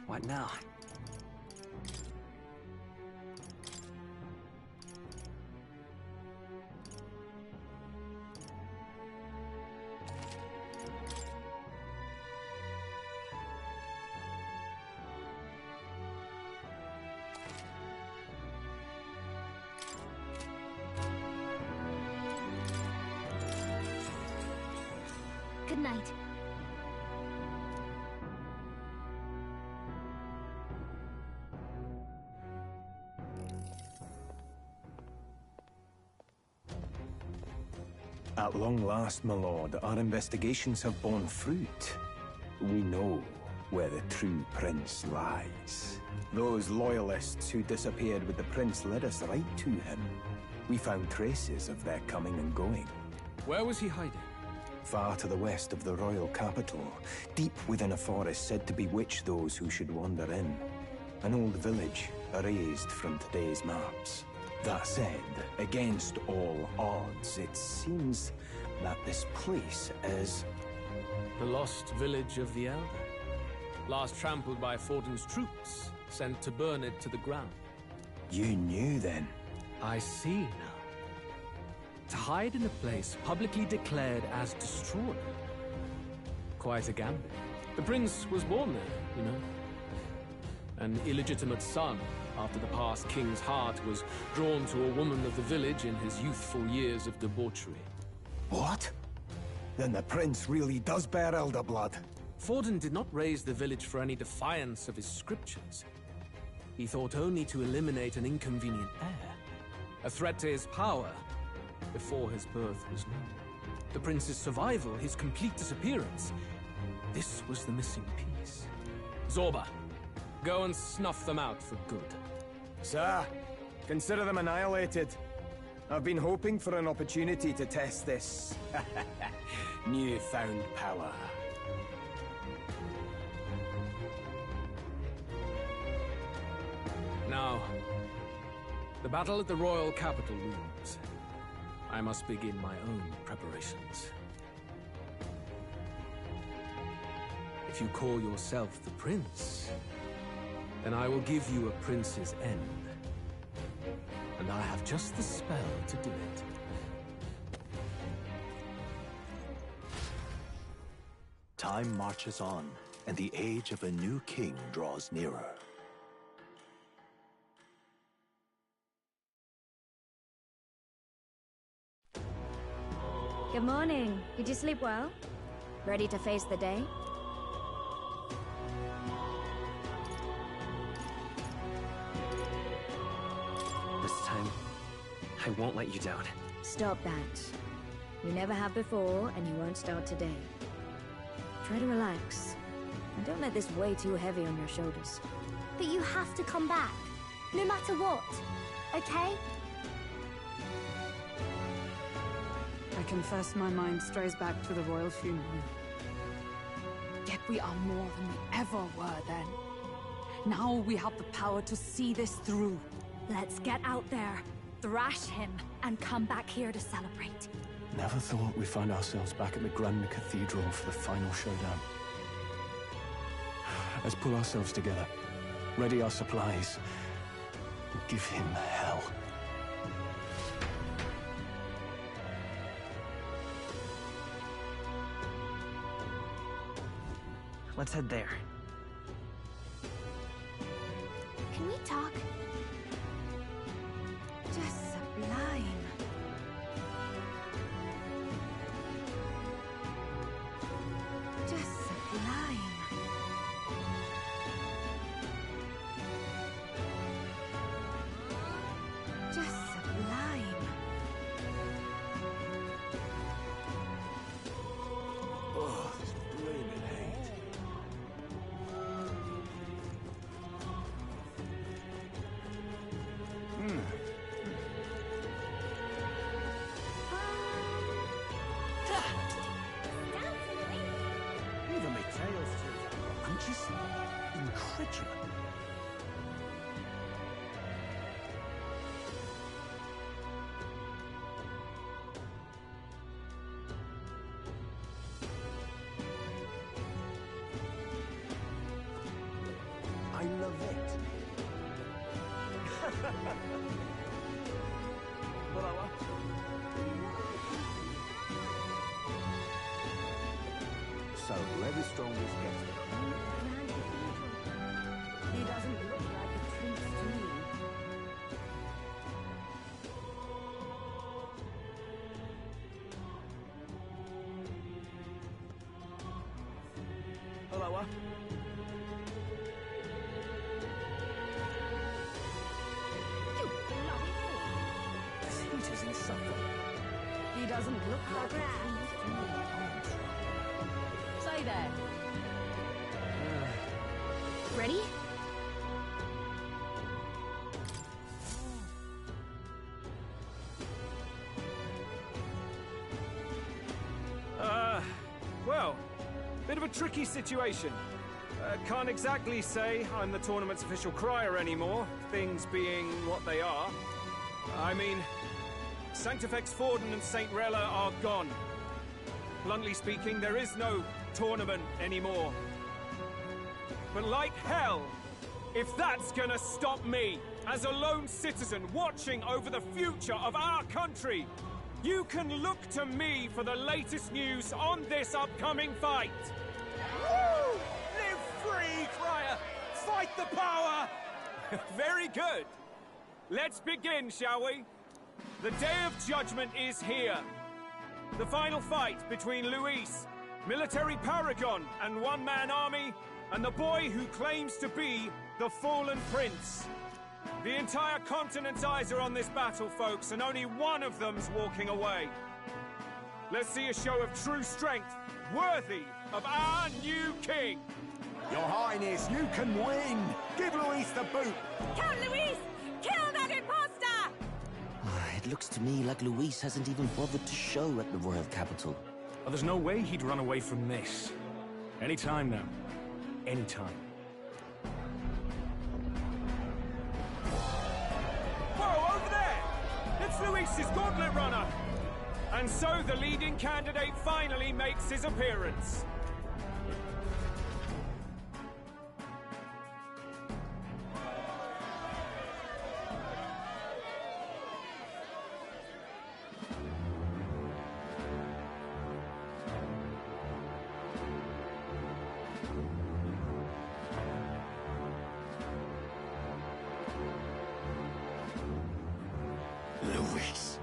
What now? Good night. At long last, my lord, our investigations have borne fruit. We know where the true prince lies. Those loyalists who disappeared with the prince led us right to him. We found traces of their coming and going. Where was he hiding? Far to the west of the royal capital, deep within a forest said to bewitch those who should wander in. An old village, erased from today's maps. That said, against all odds, it seems that this place is... The lost village of the Elder. Last trampled by Fortin's troops, sent to burn it to the ground. You knew then? I see now. To hide in a place publicly declared as destroyed. Quite a gambit. The prince was born there, you know. An illegitimate son, after the past king's heart was drawn to a woman of the village in his youthful years of debauchery. What? Then the prince really does bear elder blood. Forden did not raise the village for any defiance of his scriptures. He thought only to eliminate an inconvenient heir, a threat to his power, before his birth was known. The prince's survival, his complete disappearance. This was the missing piece. Zorba, go and snuff them out for good. Sir, consider them annihilated. I've been hoping for an opportunity to test this newfound power. Now, the battle at the royal capital looms. I must begin my own preparations. If you call yourself the prince, then I will give you a prince's end. And I have just the spell to do it. Time marches on, and the age of a new king draws nearer. Good morning. Did you sleep well? Ready to face the day? This time, I won't let you down. Stop that. You never have before, and you won't start today. Try to relax. And don't let this weigh too heavy on your shoulders. But you have to come back, no matter what, okay? I confess my mind strays back to the royal funeral. Yet we are more than we ever were then. Now we have the power to see this through. Let's get out there, thrash him, and come back here to celebrate. Never thought we'd find ourselves back at the Grand Cathedral for the final showdown. Let's pull ourselves together, ready our supplies, and give him hell. Let's head there. Can we talk? Just sublime. Just sublime. Just sublime. Oh, this blooming heat. Even my tails too. I'm just incredulous. I love it. So, whoever's strongest gets the crown. He doesn't look like a prince to me. Hello, This heat is insufferable. He doesn't look like a prince to me. Say there. Ready? Well, bit of a tricky situation. Can't exactly say I'm the tournament's official crier anymore, things being what they are. I mean, Sanctifex Forden and St. Rella are gone. Bluntly speaking, there is no tournament anymore. But like hell, if that's gonna stop me, as a lone citizen watching over the future of our country, you can look to me for the latest news on this upcoming fight. Woo! Live free, crier! Fight the power! Very good. Let's begin, shall we? The Day of Judgment is here. The final fight between Luis military paragon and one-man army, and the boy who claims to be the fallen prince. The entire continent's eyes are on this battle, folks, and only one of them's walking away. Let's see a show of true strength, worthy of our new king. Your Highness, you can win! Give Luis the boot! Count Luis! Kill that imposter! It looks to me like Luis hasn't even bothered to show at the royal capital. Well, there's no way he'd run away from this. Anytime now. Anytime. Whoa, over there! It's Luis's gauntlet runner! And so the leading candidate finally makes his appearance. Luis.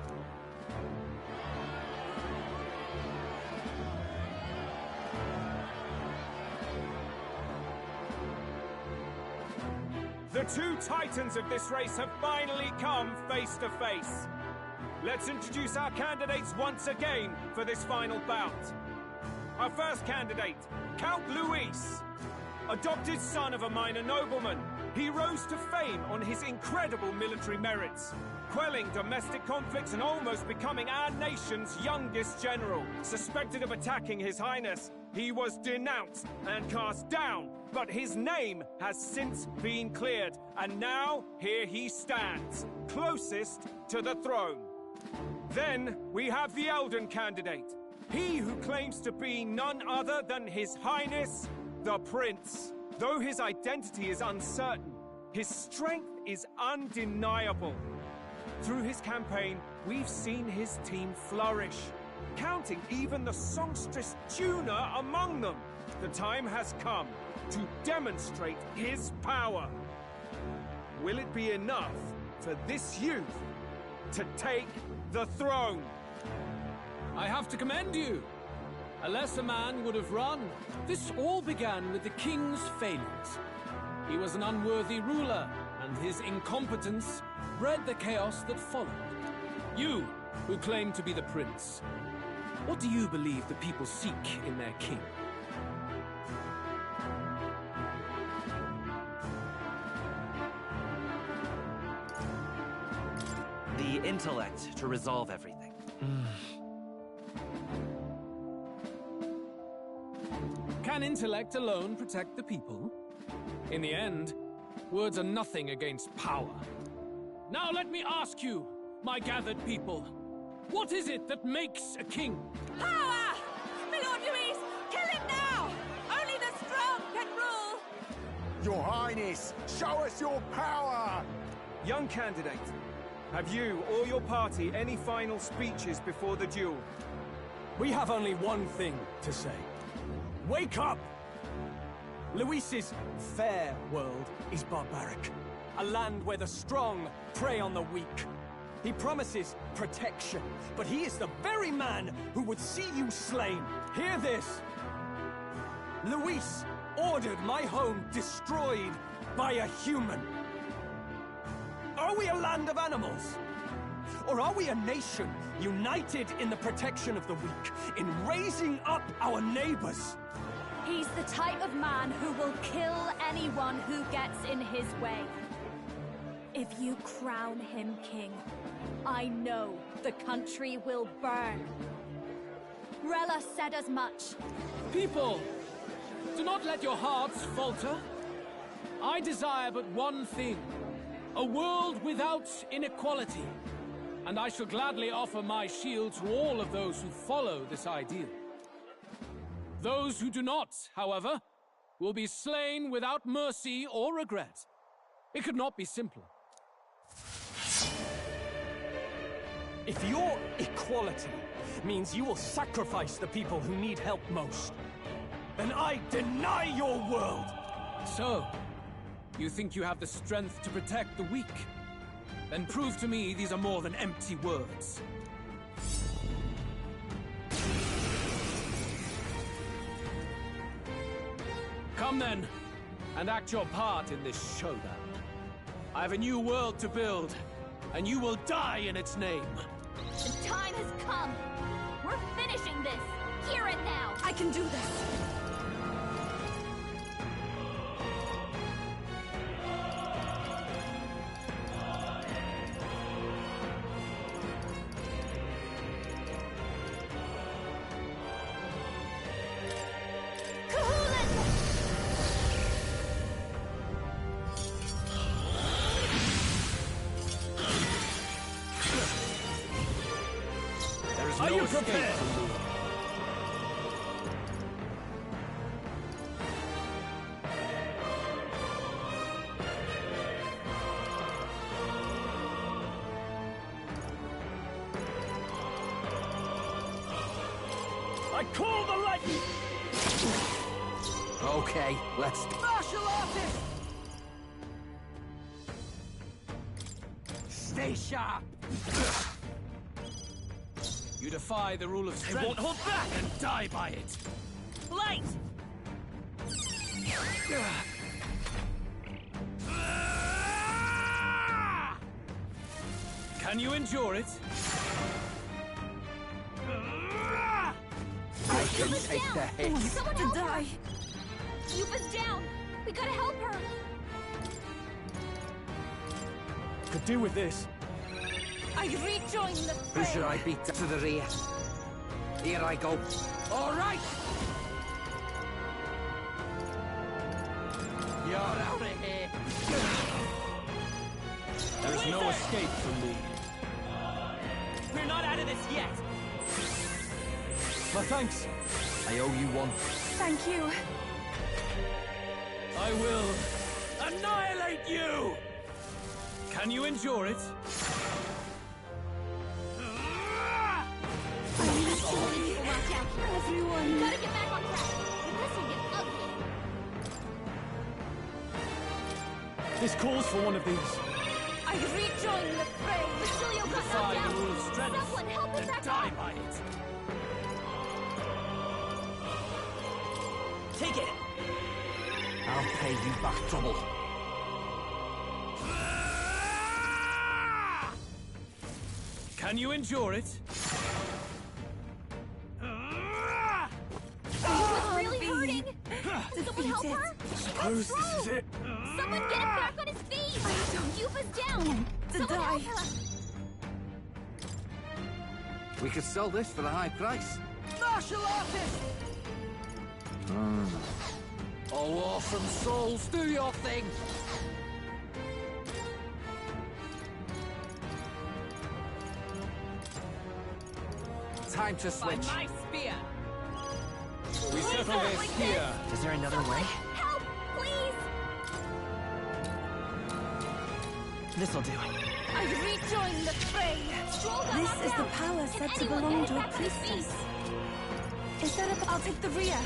The two titans of this race have finally come face to face. Let's introduce our candidates once again for this final bout. Our first candidate, Count Luis. Adopted son of a minor nobleman, he rose to fame on his incredible military merits, quelling domestic conflicts and almost becoming our nation's youngest general. Suspected of attacking His Highness, he was denounced and cast down, but his name has since been cleared, and now here he stands, closest to the throne. Then we have the Elden candidate, he who claims to be none other than His Highness, the Prince. Though his identity is uncertain, his strength is undeniable. Through his campaign, we've seen his team flourish, counting even the songstress Juna among them. The time has come to demonstrate his power. Will it be enough for this youth to take the throne? I have to commend you. A lesser man would have run. This all began with the king's failings. He was an unworthy ruler, and his incompetence bred the chaos that followed. You, who claim to be the prince, what do you believe the people seek in their king? The intellect to resolve everything. Can intellect alone protect the people? In the end, words are nothing against power. Now let me ask you, my gathered people, what is it that makes a king? Power! My Lord Luis, kill him now! Only the strong can rule! Your Highness, show us your power! Young candidate, have you or your party any final speeches before the duel? We have only one thing to say. Wake up! Luis's fair world is barbaric. A land where the strong prey on the weak. He promises protection, but he is the very man who would see you slain. Hear this! Luis ordered my home destroyed by a human. Are we a land of animals? Or are we a nation united in the protection of the weak, in raising up our neighbors? He's the type of man who will kill anyone who gets in his way. If you crown him king, I know the country will burn. Rella said as much. People, do not let your hearts falter. I desire but one thing, a world without inequality. And I shall gladly offer my shield to all of those who follow this ideal. Those who do not, however, will be slain without mercy or regret. It could not be simpler. If your equality means you will sacrifice the people who need help most, then I deny your world! So, you think you have the strength to protect the weak? Then prove to me these are more than empty words. Come then, and act your part in this showdown. I have a new world to build, and you will die in its name. The time has come. We're finishing this, here and now. I can do this. Are you prepared? I call the lightning! Okay, let's... Martial artist! Stay sharp! You defy the rule of strength. I won't hold back! And die by it! Light! Can you endure it? I can take the hits. Someone help her! Yuba's down! We gotta help her! Could do with this. I rejoin the Who fray! should I beat to the rear? Here I go. All right! You're out of here. There is no escape from me. We're not out of this yet! My thanks. I owe you one. Thank you. I will annihilate you! Can you endure it? Everyone! You gotta get back on track! This will get ugly! This calls for one of these. I rejoin the fray! Basilio got Defy knocked the rule of out! strength Someone help us and back die up! by it. Take it! I'll pay you back trouble. Can you endure it? Yuba's really hurting! Someone help her! She got Suppose this is through! it. Someone get him back on his feet! Yuba's down! Someone help her! We could sell this for a high price. Martial artist! Oh, awesome souls, do your thing! Time to switch. By my spear! We settle this here. Is there another way? Help! Please! This'll do. I rejoin the fray! This is the power said to belong to a priestess. Instead of... I'll take the rear.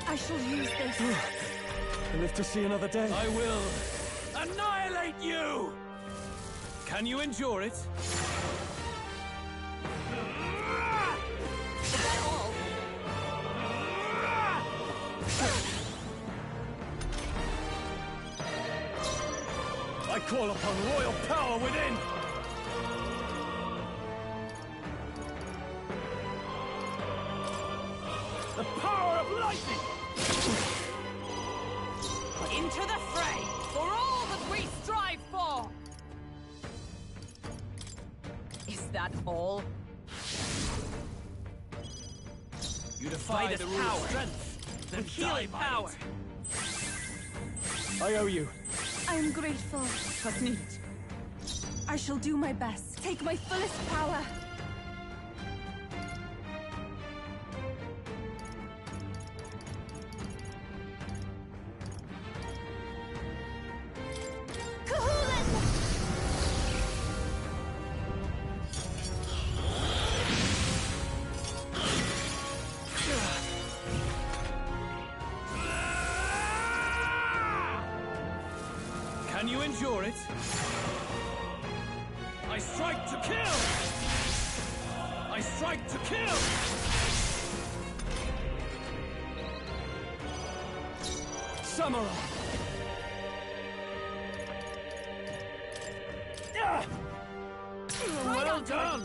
I shall use this. I live to see another day. I will annihilate you! Can you endure it? Is that all? I call upon royal power within! The power of lightning! Into the fray! For all that we strive for! Is that all? You defy By the this rule power, of strength, then with die healing by power! it. I owe you. I am grateful. What's needed? I shall do my best. Take my fullest power. Can you endure it? I strike to kill! I strike to kill! samurai! Well done!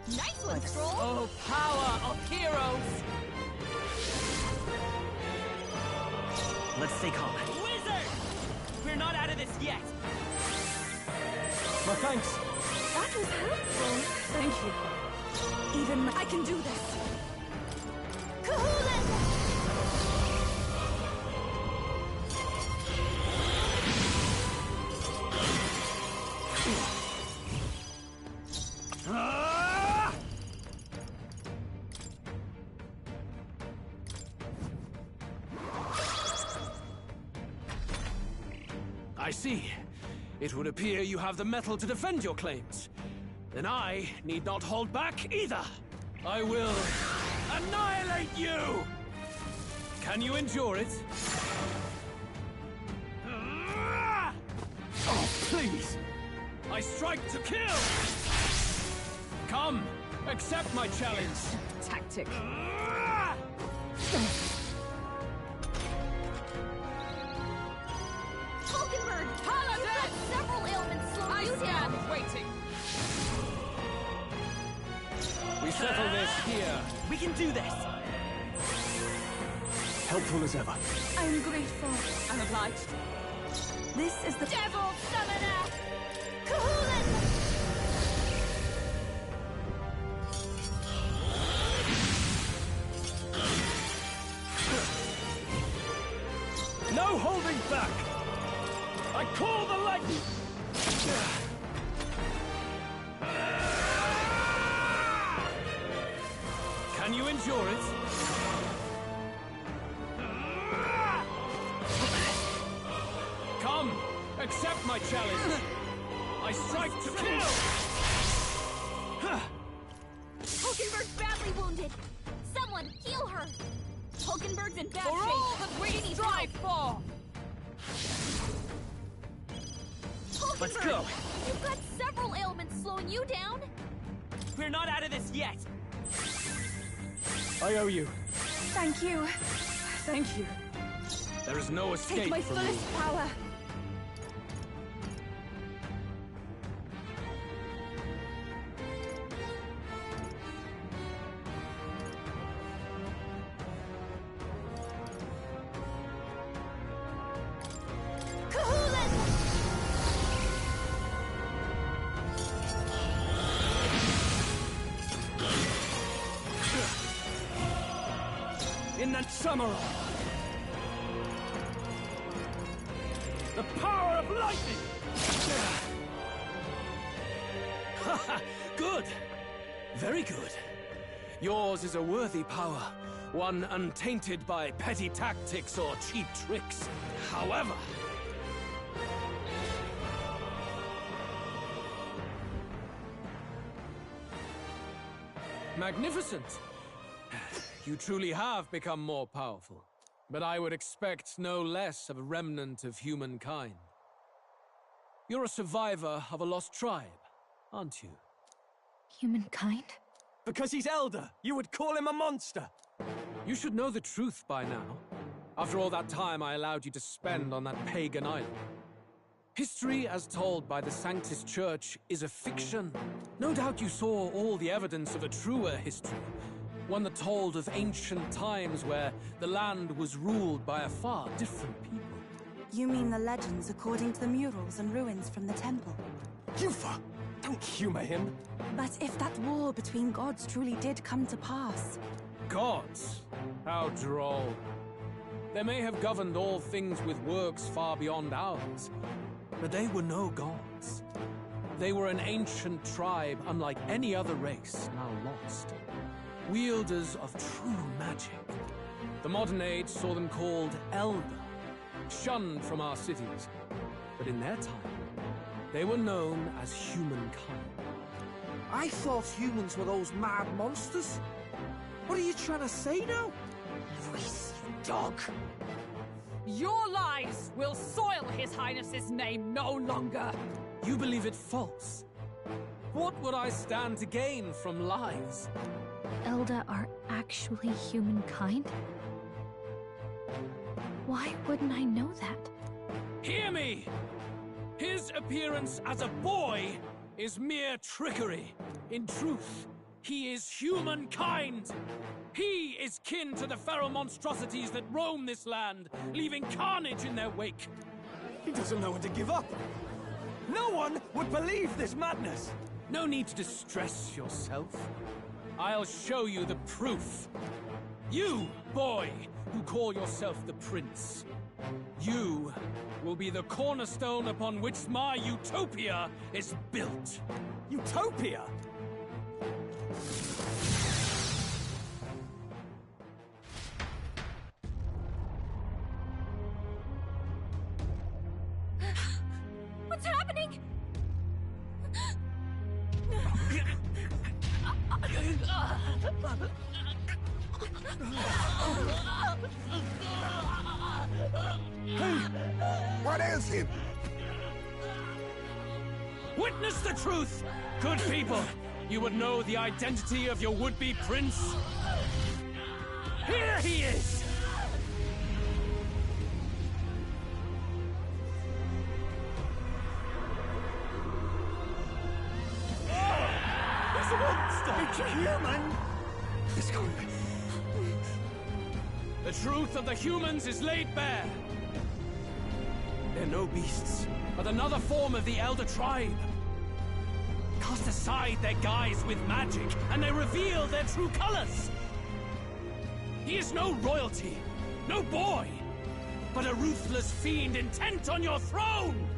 Nice one, Stroll! Oh, power of heroes! Let's stay calm. Wizard! We're not out of this yet! My thanks. That was helpful. Thank you. Even I can do this. I see. It would appear you have the metal to defend your claims. Then I need not hold back either. I will annihilate you! Can you endure it? Oh, please! I strike to kill! Come, accept my challenge. Tactic. Falkenberg! You've got several ailments slowing you down! Waiting. We settle this here. We can do this! Helpful as ever. I'm grateful. I'm obliged. This is the Devil Summoner! Kahulin! No holding back! I call the lightning! Can you endure it? Come, accept my challenge. I strike to kill! Hulkenberg's badly wounded! Someone heal her! Hulkenberg's in bad For shape! all that we strive for! Hulkenberg! Let's go! You've got several ailments slowing you down! We're not out of this yet! I owe you. Thank you. Thank you. There is no escape Take my from me. fullest power. In that samurai! The power of lightning! Good! Very good. Yours is a worthy power, one untainted by petty tactics or cheap tricks. However... Magnificent! You truly have become more powerful. But I would expect no less of a remnant of humankind. You're a survivor of a lost tribe, aren't you? Humankind? Because he's elder, you would call him a monster! You should know the truth by now. After all that time I allowed you to spend on that pagan island. History, as told by the Sanctus Church, is a fiction. No doubt you saw all the evidence of a truer history. One that told of ancient times where the land was ruled by a far different people. You mean the legends according to the murals and ruins from the temple? Yufa! Don't humor him! But if that war between gods truly did come to pass... Gods? How droll. They may have governed all things with works far beyond ours, but they were no gods. They were an ancient tribe unlike any other race now lost. Wielders of true magic. The modern age saw them called Elder, shunned from our cities. But in their time, they were known as humankind. I thought humans were those mad monsters. What are you trying to say now? Reese, you dog! Your lies will soil His Highness's name no longer! You believe it false? What would I stand to gain from lies? Elda are actually humankind? Why wouldn't I know that? Hear me! His appearance as a boy is mere trickery. In truth, he is humankind. He is kin to the feral monstrosities that roam this land, leaving carnage in their wake. He doesn't know when to give up. No one would believe this madness. No need to distress yourself. I'll show you the proof. You, boy, who call yourself the Prince. You will be the cornerstone upon which my utopia is built. Utopia? What's happening? What ails him? Witness the truth, good people. You would know the identity of your would-be prince. Here he is! He's a monster! It's a human! It's gone. The truth of the humans is laid bare. They're no beasts, but another form of the Elder Tribe. Cast aside their guise with magic, and they reveal their true colors. He is no royalty, no boy, but a ruthless fiend intent on your throne!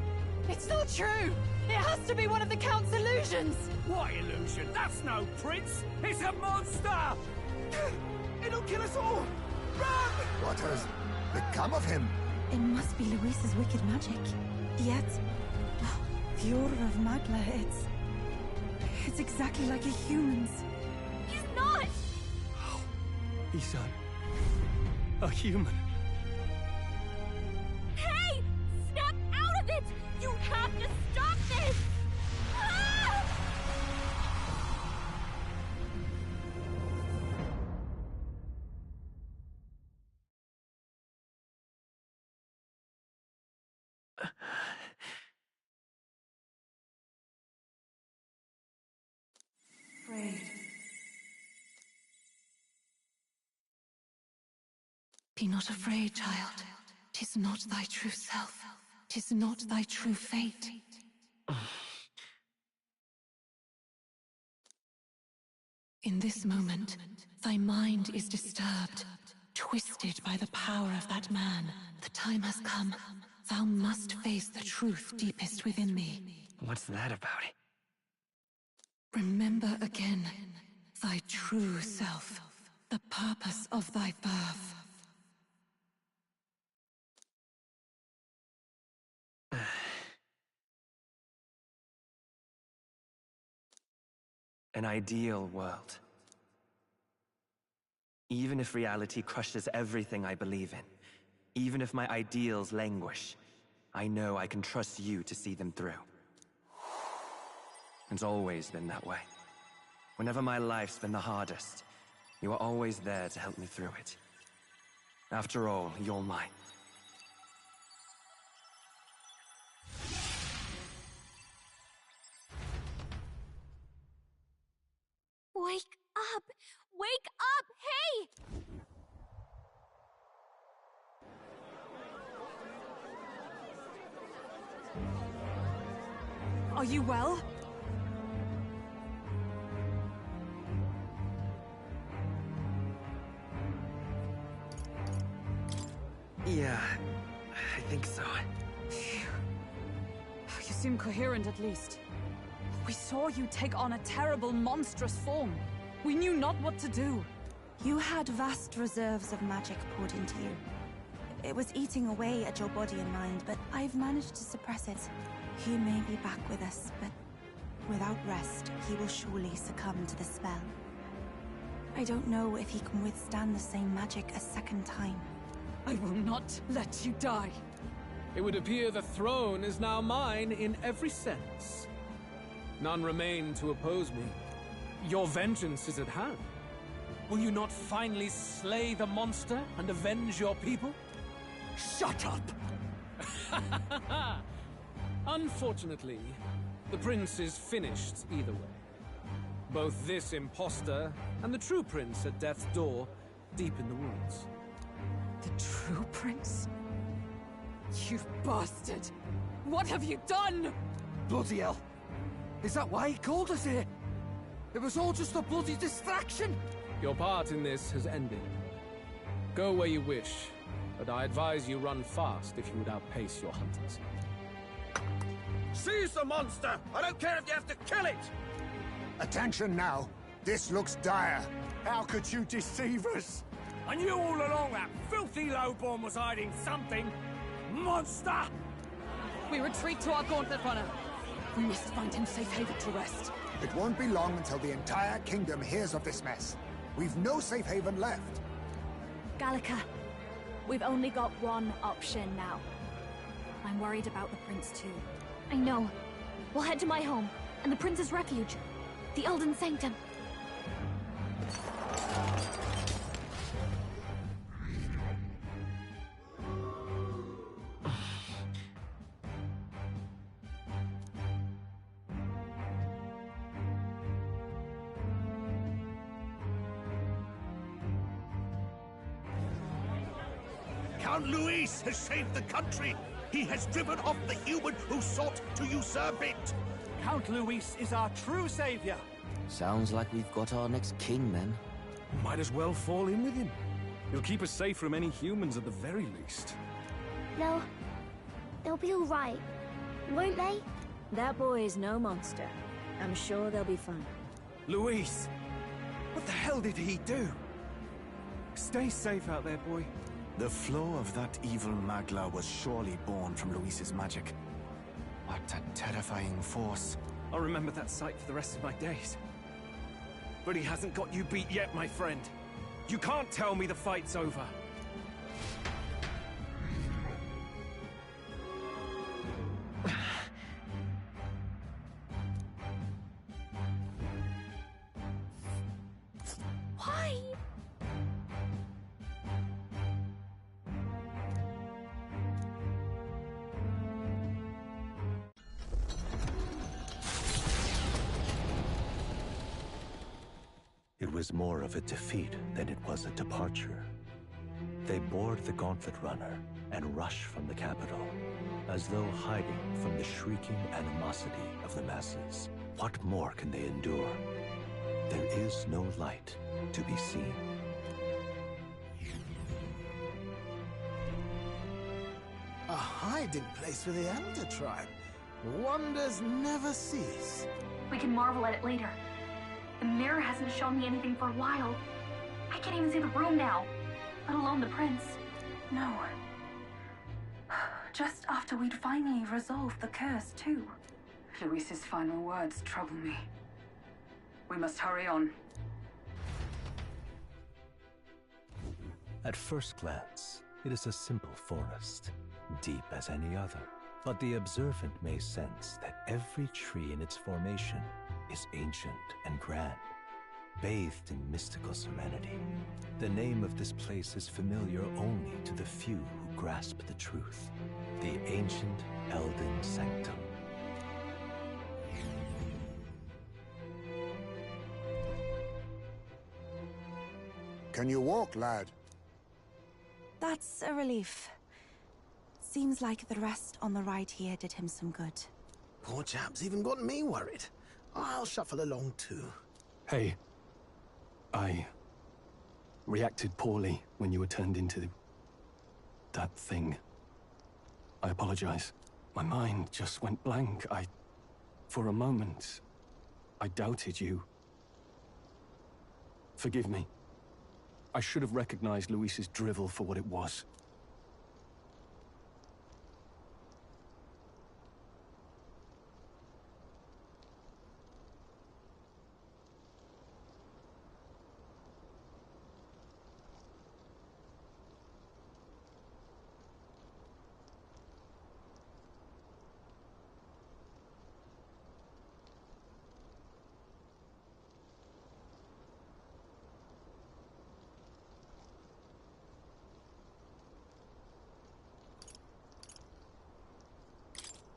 It's not true! It has to be one of the Count's illusions! What illusion? That's no prince! It's a monster! It'll kill us all! Run! What has become of him? It must be Luis's wicked magic. Yet, the aura of Magla, it's exactly like a human's. He's not! He's a human. Hey! Snap out of it! You have to stop this! Ah! Afraid. Be not afraid, child. 'Tis not thy true self. 'Tis not thy true fate. In this moment, thy mind is disturbed, twisted by the power of that man. The time has come. Thou must face the truth deepest within thee. What's that about? Remember again thy true self, the purpose of thy birth. An ideal world. Even if reality crushes everything I believe in, even if my ideals languish, I know I can trust you to see them through. It's always been that way. Whenever my life's been the hardest, you are always there to help me through it. After all, you're mine. Wake up! Wake up! Hey! Are you well? Yeah, I think so. You seem coherent at least. We saw you take on a terrible, monstrous form. We knew not what to do. You had vast reserves of magic poured into you. It was eating away at your body and mind, but I've managed to suppress it. He may be back with us, but without rest, he will surely succumb to the spell. I don't know if he can withstand the same magic a second time. I will not let you die. It would appear the throne is now mine in every sense. None remain to oppose me. Your vengeance is at hand. Will you not finally slay the monster and avenge your people? Shut up! Unfortunately, the prince is finished either way. Both this imposter and the true prince at death's door, deep in the woods. The true prince? You bastard! What have you done? Bloody hell! Is that why he called us here? It was all just a bloody distraction! Your part in this has ended. Go where you wish, but I advise you run fast if you would outpace your hunters. Seize the monster! I don't care if you have to kill it! Attention now. This looks dire. How could you deceive us? I knew all along that filthy lowborn was hiding something! Monster! We retreat to our gauntlet runner. We must find him safe haven to rest. It won't be long until the entire kingdom hears of this mess. We've no safe haven left. Gallica, we've only got one option now. I'm worried about the prince too. I know. We'll head to my home, and the prince's refuge. The Elden Sanctum. Count Luis has saved the country! He has driven off the human who sought to usurp it! Count Luis is our true savior! Sounds like we've got our next king, then. Might as well fall in with him. He'll keep us safe from any humans at the very least. They'll be all right, won't they? That boy is no monster. I'm sure they'll be fine. Luis! What the hell did he do? Stay safe out there, boy. The flow of that evil Magla was surely born from Luis's magic. What a terrifying force. I'll remember that sight for the rest of my days. But he hasn't got you beat yet, my friend. You can't tell me the fight's over. Why? It was more of a defeat than it was a departure. They board the gauntlet runner and rush from the capital, as though hiding from the shrieking animosity of the masses. What more can they endure? There is no light to be seen. A hiding place for the Elder Tribe. Wonders never cease. We can marvel at it later. The mirror hasn't shown me anything for a while. I can't even see the room now, let alone the prince. No. Just after we'd finally resolved the curse, too. Luis's final words trouble me. We must hurry on. At first glance, it is a simple forest, deep as any other. But the observant may sense that every tree in its formation is ancient and grand, bathed in mystical serenity. The name of this place is familiar only to the few who grasp the truth. The ancient Elden Sanctum. Can you walk, lad? That's a relief. Seems like the rest on the ride here did him some good. Poor chap's even got me worried. I'll shuffle along too. Hey. I reacted poorly when you were turned into that thing. I apologize. My mind just went blank. For a moment, I doubted you. Forgive me. I should have recognized Luis's drivel for what it was.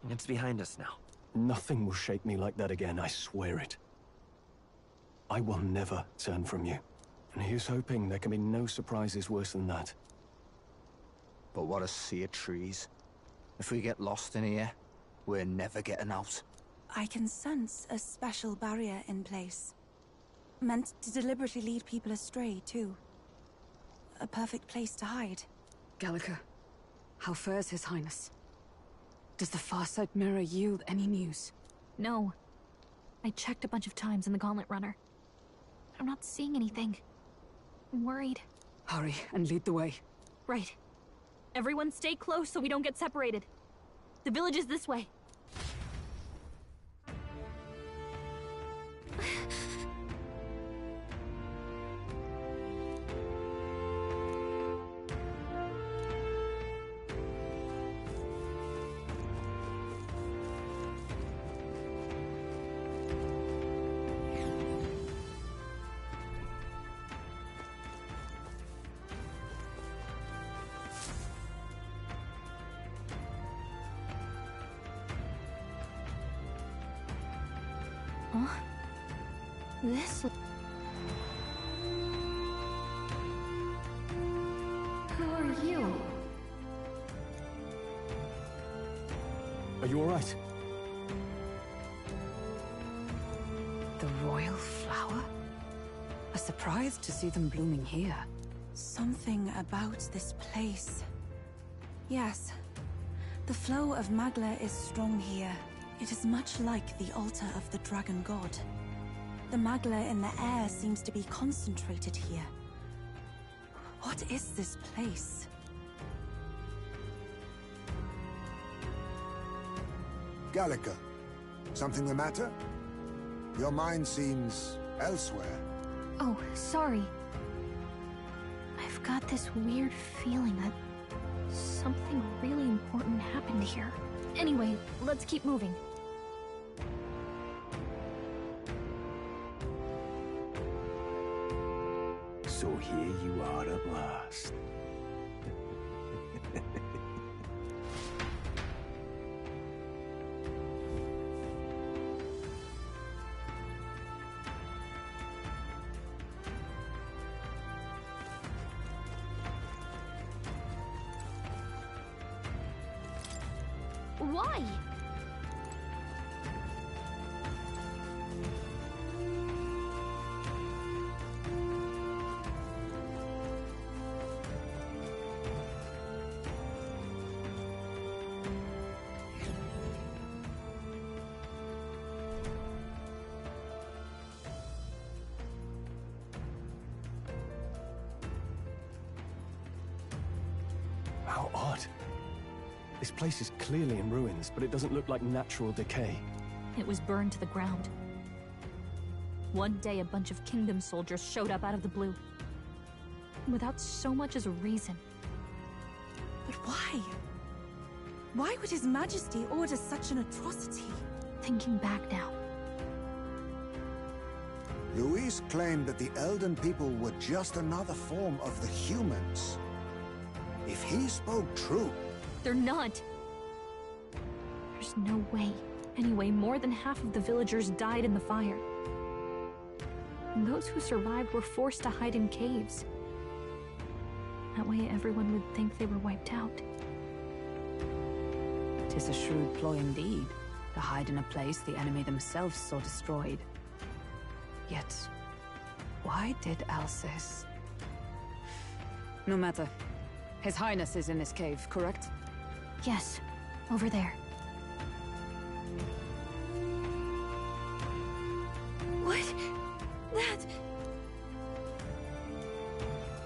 It's behind us now. Nothing will shake me like that again, I swear it. I will never turn from you. And here's hoping there can be no surprises worse than that. But what a sea of trees. If we get lost in here, we're never getting out. I can sense a special barrier in place. Meant to deliberately lead people astray, too. A perfect place to hide. Gallica, how fares His Highness? Does the Farsight Mirror yield any news? No. I checked a bunch of times in the Gauntlet Runner. I'm not seeing anything. I'm worried. Hurry and lead the way. Right. Everyone stay close so we don't get separated. The village is this way. Huh? This... Who are you? Are you all right? The royal flower? A surprise to see them blooming here. Something about this place. Yes. The flow of Magla is strong here. It is much like the altar of the dragon god. The Magla in the air seems to be concentrated here. What is this place? Gallica, something the matter? Your mind seems elsewhere. Oh, sorry. I've got this weird feeling that something really important happened here. Anyway, let's keep moving. So here you are at last. Why? How odd. This place is clearly in ruins, but it doesn't look like natural decay. It was burned to the ground. One day, a bunch of Kingdom soldiers showed up out of the blue. Without so much as a reason. But why? Why would His Majesty order such an atrocity? Thinking back now. Luis claimed that the Elden people were just another form of the humans. If he spoke true... They're not. There's no way. Anyway, more than half of the villagers died in the fire. And those who survived were forced to hide in caves. That way everyone would think they were wiped out. 'Tis a shrewd ploy indeed, to hide in a place the enemy themselves saw destroyed. Yet, why did Alcest... No matter. His Highness is in this cave, correct? Yes, over there. What? That...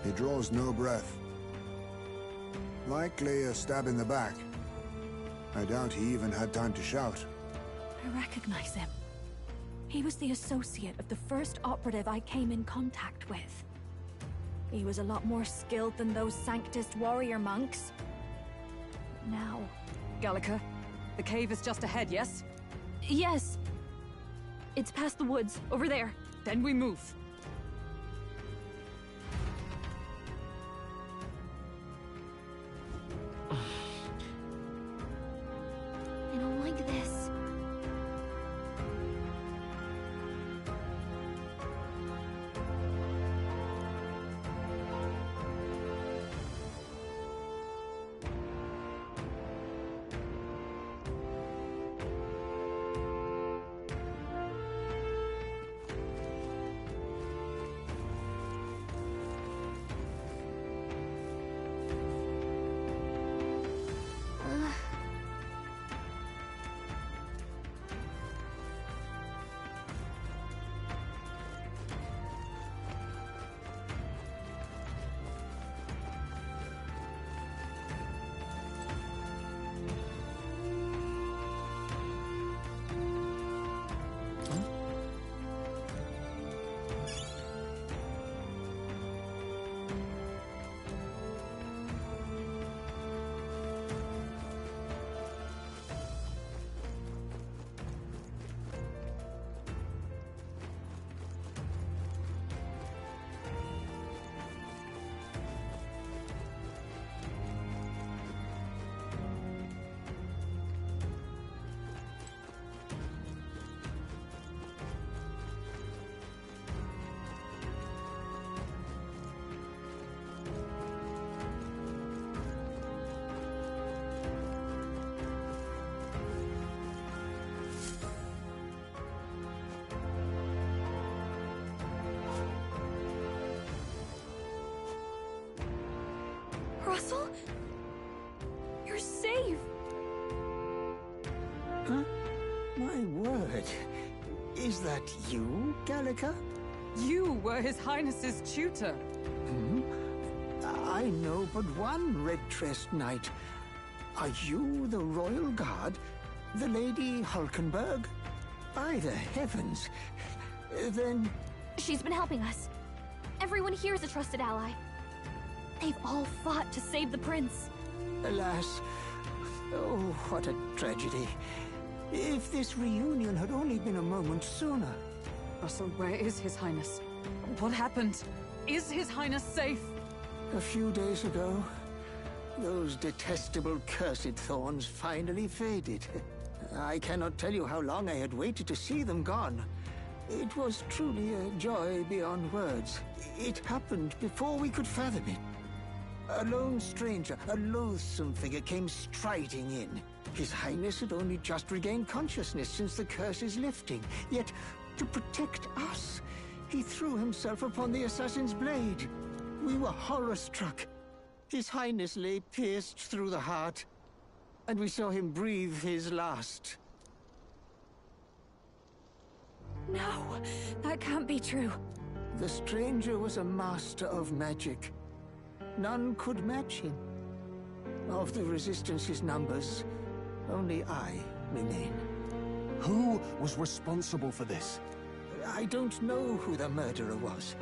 He draws no breath. Likely a stab in the back. I doubt he even had time to shout. I recognize him. He was the associate of the first operative I came in contact with. He was a lot more skilled than those Sanctist warrior monks. Now... Gallica, the cave is just ahead, yes? Yes. It's past the woods, over there. Then we move. I don't like Russell? You're safe! Huh? My word. Is that you, Gallica? You were His Highness's tutor. Hmm? I know but one red-dressed knight. Are you the Royal Guard? The Lady Hulkenberg? By the heavens. Then... She's been helping us. Everyone here is a trusted ally. They've all fought to save the prince. Alas. Oh, what a tragedy. If this reunion had only been a moment sooner. Russell, where is His Highness? What happened? Is His Highness safe? A few days ago, those detestable cursed thorns finally faded. I cannot tell you how long I had waited to see them gone. It was truly a joy beyond words. It happened before we could fathom it. A lone stranger, a loathsome figure, came striding in. His Highness had only just regained consciousness since the curse's lifting. Yet, to protect us, he threw himself upon the assassin's blade. We were horror-struck. His Highness lay pierced through the heart, and we saw him breathe his last. No, that can't be true. The stranger was a master of magic. None could match him. Of the Resistance's numbers, only I remain. Who was responsible for this? I don't know who the murderer was,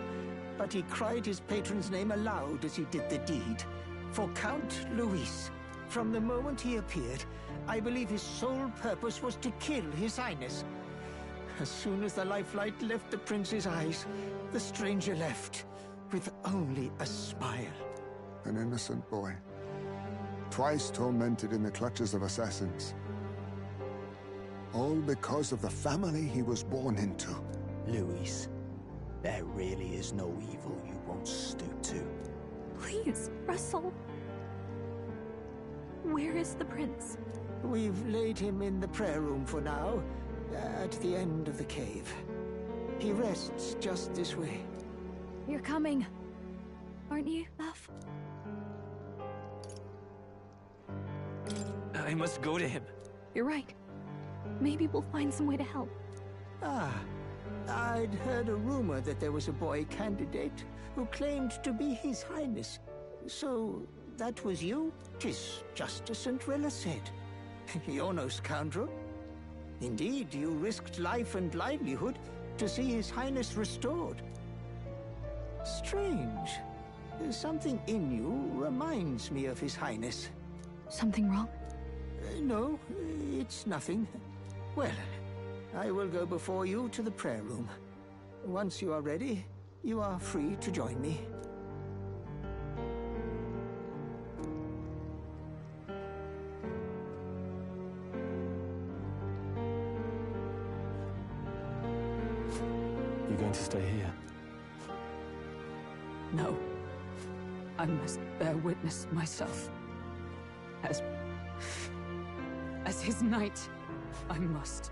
but he cried his patron's name aloud as he did the deed. For Count Luis. From the moment he appeared, I believe his sole purpose was to kill His Highness. As soon as the lifelight left the prince's eyes, the stranger left, with only a smile. An innocent boy. Twice tormented in the clutches of assassins. All because of the family he was born into. Luis, there really is no evil you won't stoop to. Please, Russell. Where is the prince? We've laid him in the prayer room for now, at the end of the cave. He rests just this way. You're coming, aren't you, love? I must go to him. You're right. Maybe we'll find some way to help. Ah, I'd heard a rumor that there was a boy candidate who claimed to be His Highness. So, that was you? 'Tis just as St. Rilla said. You're no scoundrel. Indeed, you risked life and livelihood to see His Highness restored. Strange. Something in you reminds me of His Highness. Something wrong? No, it's nothing. Well, I will go before you to the prayer room. Once you are ready, you are free to join me. You're going to stay here? No. I must bear witness myself. As his knight, I must.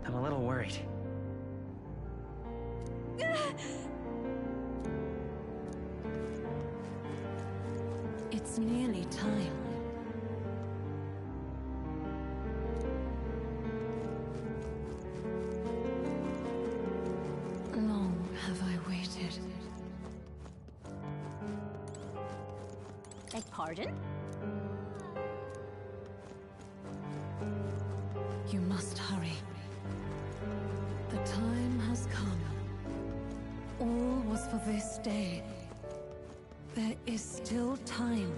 I'm a little worried. It's nearly time. Long have I waited. Beg pardon? You must hurry. The time has come. All was for this day. There is still time.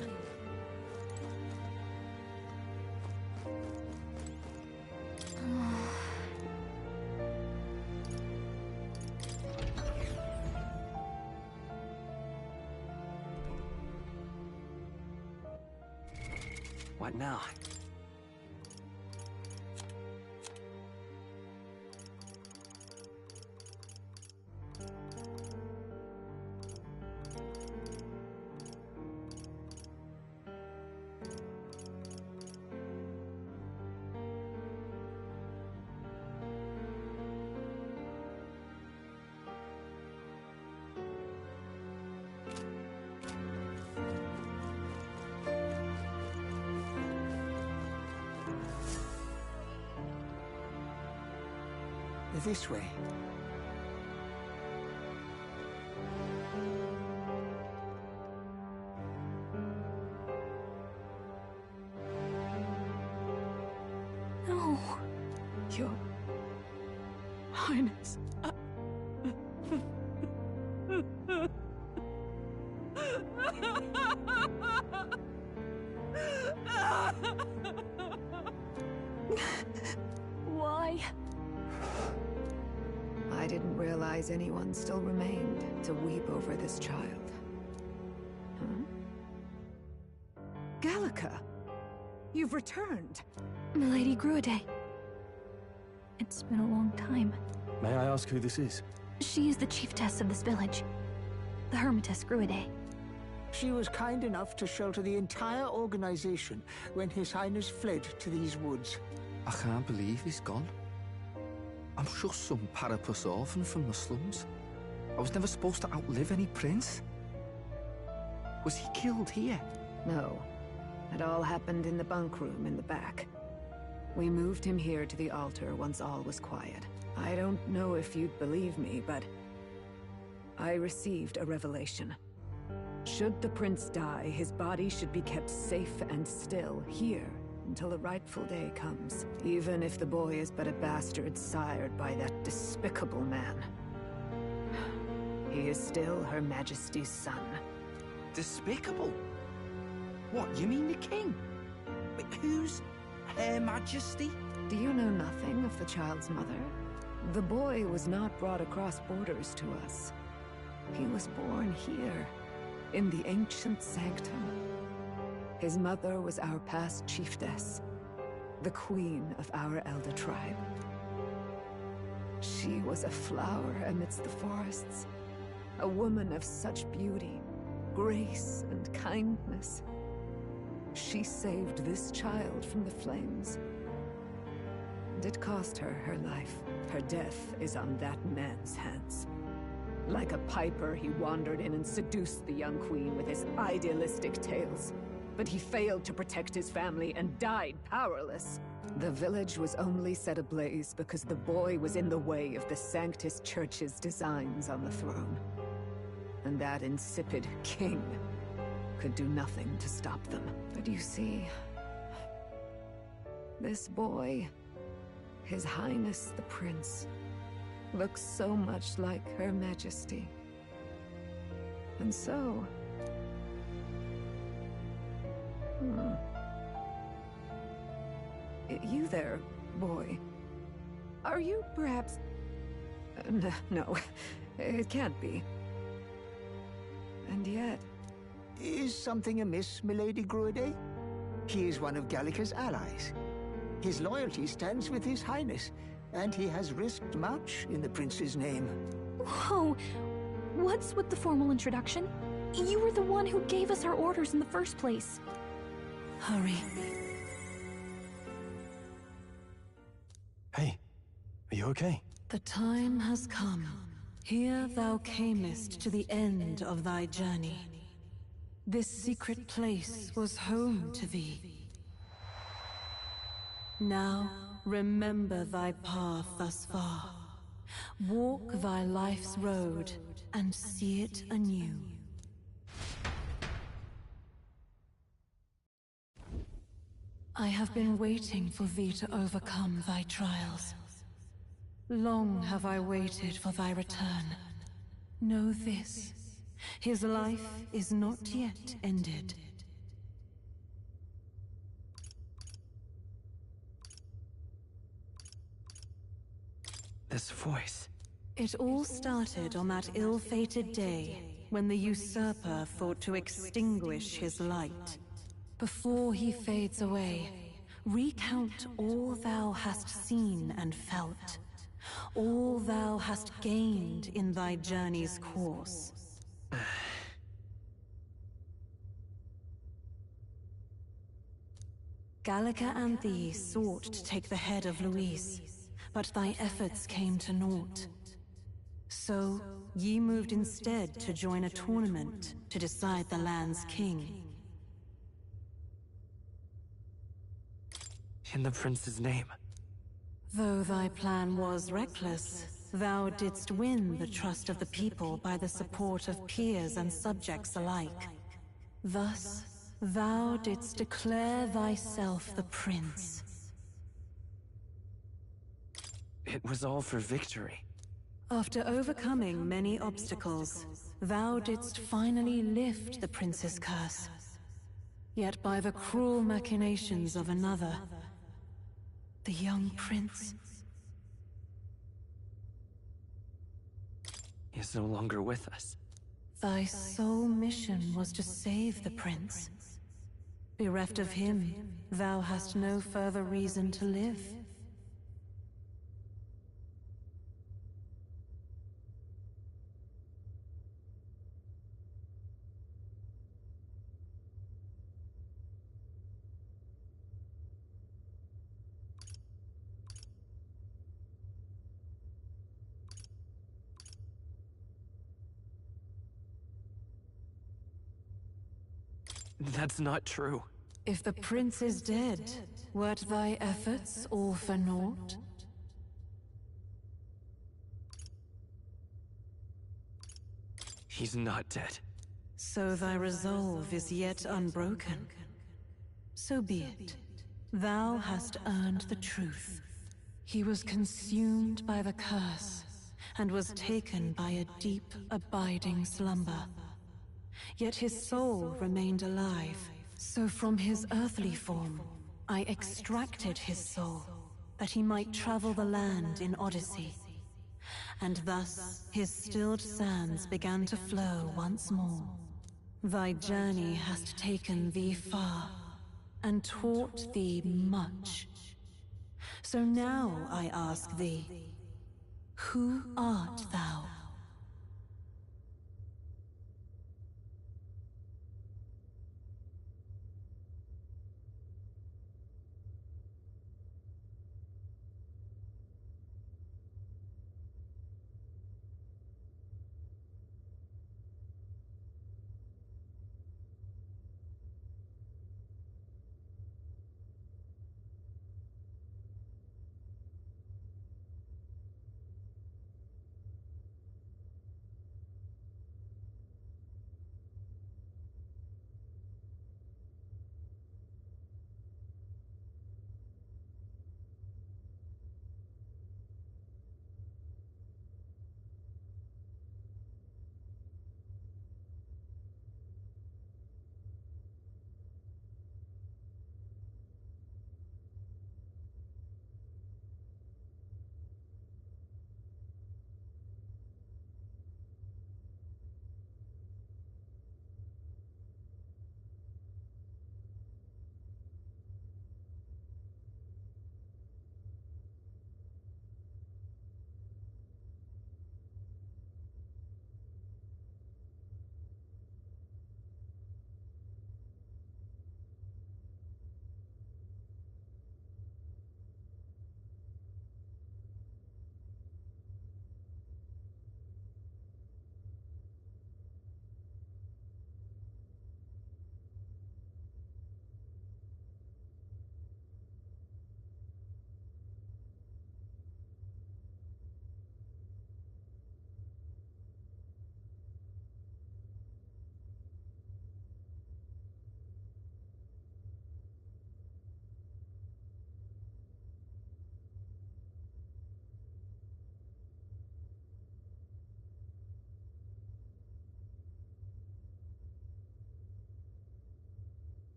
What now? This way. No. Your Highness. Why? I didn't realize anyone still remained to weep over this child. Huh? Gallica! You've returned! Milady Gruide. It's been a long time. May I ask who this is? She is the chiefess of this village. The Hermitess Gruide. She was kind enough to shelter the entire organization when His Highness fled to these woods. I can't believe he's gone. I'm just some parapus orphan from the slums. I was never supposed to outlive any prince. Was he killed here? No. It all happened in the bunk room in the back. We moved him here to the altar once all was quiet. I don't know if you'd believe me, but I received a revelation. Should the prince die, his body should be kept safe and still here until the rightful day comes, even if the boy is but a bastard sired by that despicable man. He is still Her Majesty's son. Despicable? What, you mean the king? But who's Her Majesty? Do you know nothing of the child's mother? The boy was not brought across borders to us. He was born here, in the ancient sanctum. His mother was our past chiefess, the queen of our elder tribe. She was a flower amidst the forests, a woman of such beauty, grace, and kindness. She saved this child from the flames. And it cost her her life. Her death is on that man's hands. Like a piper, he wandered in and seduced the young queen with his idealistic tales. But he failed to protect his family and died powerless. The village was only set ablaze because the boy was in the way of the Sanctus Church's designs on the throne. And that insipid king could do nothing to stop them. But you see, this boy, His Highness the Prince, looks so much like Her Majesty. And so... You there, boy. Are you perhaps... No, it can't be. And yet... Is something amiss, Milady Gruide? He is one of Gallica's allies. His loyalty stands with His Highness, and he has risked much in the prince's name. Whoa! What's with the formal introduction? You were the one who gave us our orders in the first place. Hurry. Hey, are you okay? The time has come. Here thou camest to the end of thy journey. This secret place was home to thee. Now, remember thy path thus far. Walk thy life's road and see it anew. I have been waiting for thee to overcome thy trials. Long have I waited for thy return. Know this, his life is not yet ended. This voice... It all started on that ill-fated day when the usurper thought to extinguish his light. Before he fades away, recount all thou hast seen and felt, all thou hast gained in thy journey's course. Gallica and thee sought to take the head of Luis, but thy efforts came to naught. So, ye moved instead to join a tournament to decide the land's king. In the prince's name. Though thy plan was reckless, thou didst win the trust of the people by the support of peers and subjects alike. Thus, thou didst declare thyself the prince. It was all for victory. After overcoming many obstacles, thou didst finally lift the prince's curse. Yet by the cruel machinations of another, the young prince... He is no longer with us. Thy sole mission was to save the prince. Bereft of him, thou hast no further reason to live. That's not true. If the prince is dead, wert thy efforts all for naught? He's not dead. So thy resolve is yet unbroken. So be it. Thou hast earned the truth. He was consumed by the curse, and was taken by a deep, abiding slumber. Yet his soul remained alive, so from his earthly form, I extracted his soul, that he might travel the land in Odyssey. And thus, his stilled sands began to flow once more. Thy journey hast taken thee far, and taught thee much. So now I ask thee, who art thou?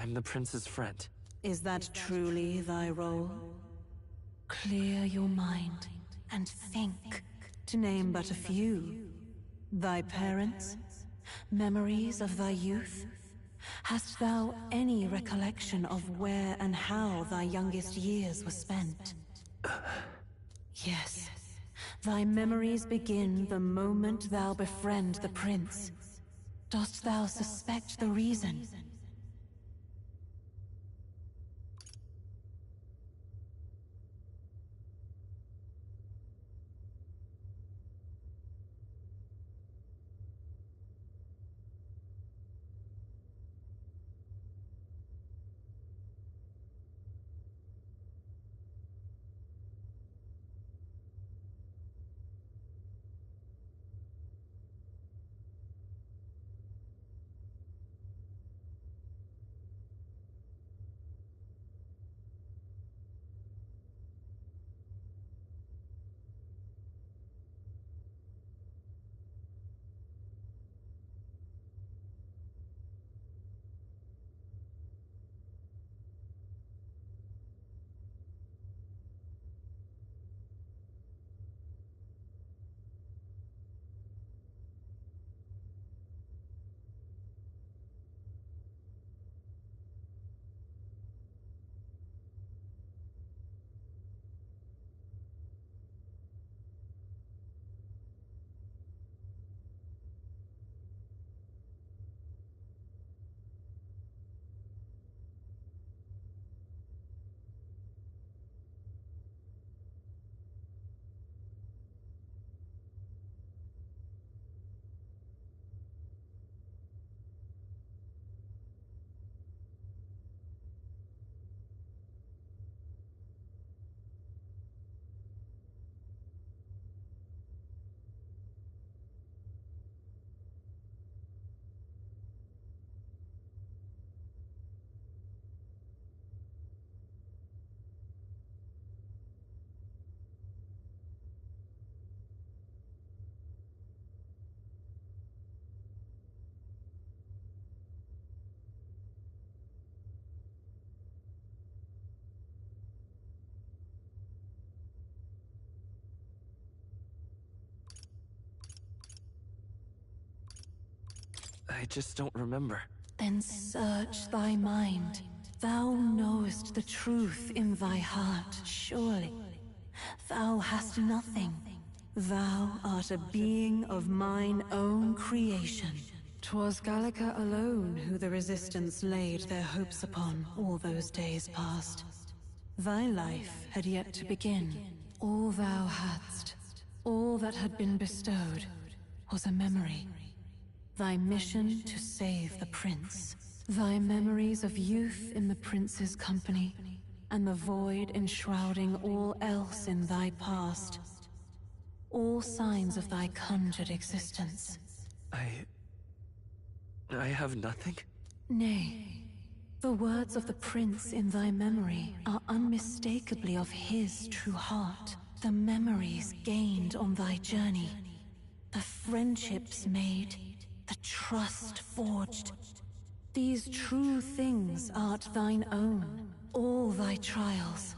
I'm the prince's friend. Is that truly thy role? Clear your mind and think, to name but a few. Thy parents? Memories of thy youth? Hast thou any recollection of where and how thy youngest years were spent? Yes. Thy memories begin the moment thou befriend the prince. Dost thou suspect the reason? I just don't remember. Then search thy mind. Thou knowest the truth in thy heart, surely. Thou hast nothing. Thou art a being of mine own creation. 'Twas Gallica alone who the Resistance laid their hopes upon all those days past. Thy life had yet to begin. All thou hadst, all that had been bestowed, was a memory. Thy mission to save the prince. Thy memories of youth in the prince's company, and the void enshrouding all else in thy past. All signs of thy conjured existence. I have nothing? Nay. The words of the prince in thy memory are unmistakably of his true heart. The memories gained on thy journey. The friendships made. The trust forged. These true things art thine own. All thy trials,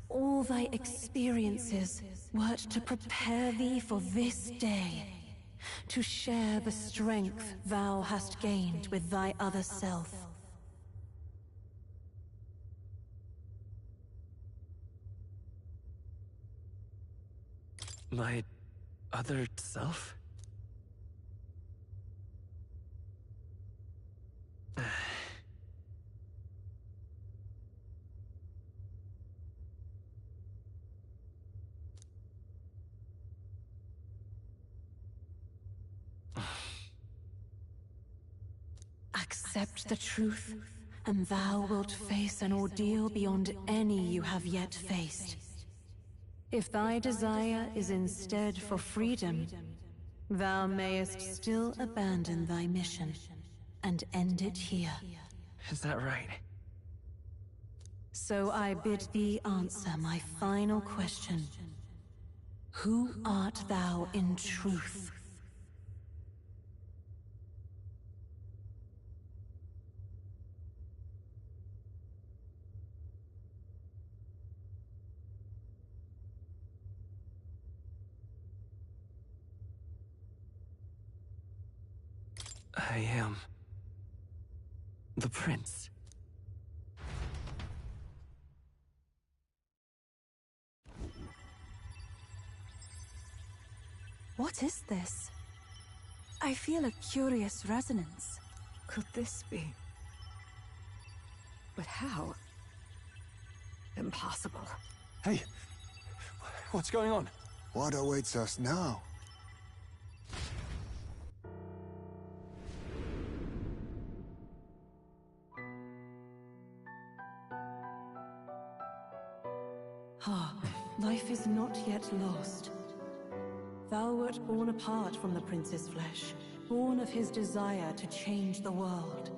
all thy experiences, wert to prepare thee for this day. To share the strength thou hast gained with thy other self. My other self? Accept the truth, and thou wilt face an ordeal beyond any you have yet faced. If thy desire is instead for freedom, thou mayest still abandon thy mission and end it here. Is that right? So I bid thee answer my final question. Who art thou in truth? I am the prince. What is this? I feel a curious resonance. Could this be? But how? Impossible. Hey, what's going on? What awaits us now? Ah, life is not yet lost. Thou wert born apart from the prince's flesh, born of his desire to change the world.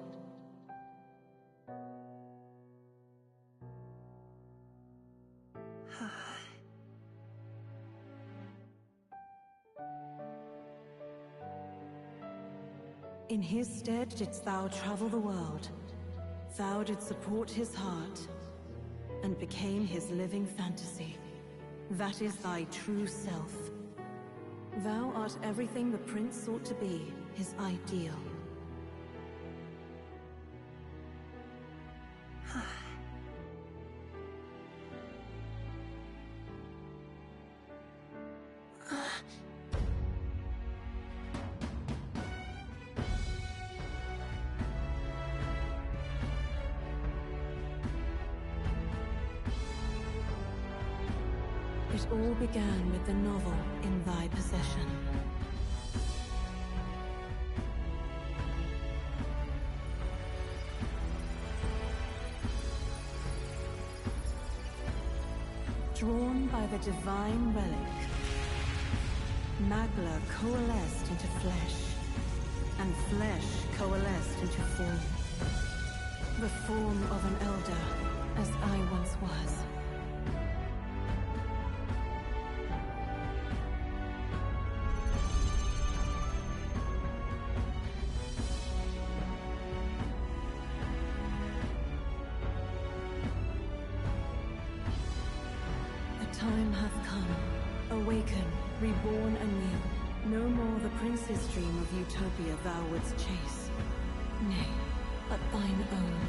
In his stead didst thou travel the world. Thou didst support his heart, and became his living fantasy. That is thy true self. Thou art everything the prince sought to be, his ideal. It all began with the novel in thy possession. Drawn by the divine relic, Magla coalesced into flesh, and flesh coalesced into form. The form of an elder, as I once was. Time hath come. Awaken, reborn anew. No more the prince's dream of utopia thou wouldst chase. Nay, but thine own.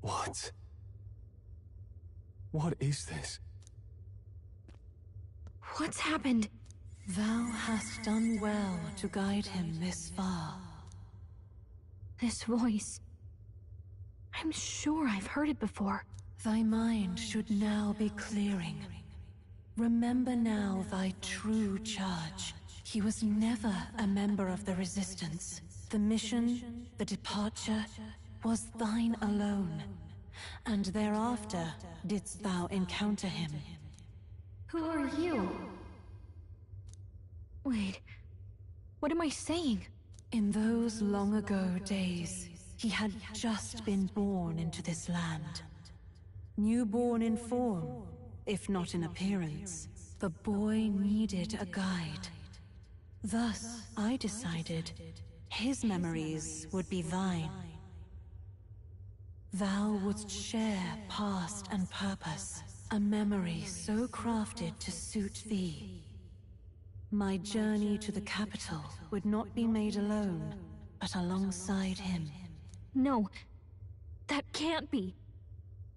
What? What is this? What's happened? Thou hast done well to guide him this far. This voice... I'm sure I've heard it before. Thy mind should now be clearing. Remember now thy true charge. He was never a member of the Resistance. The mission, the departure, was thine alone. And thereafter didst thou encounter him. Who are you? Wait, what am I saying? In those long ago days, he had just been born into this land. Newborn in form, if not in appearance, the boy needed a guide. Thus, I decided his memories would be thine. Thou wouldst share past and purpose, a memory so crafted to suit thee. My journey to the capital would not be made alone, but alongside him. No, that can't be.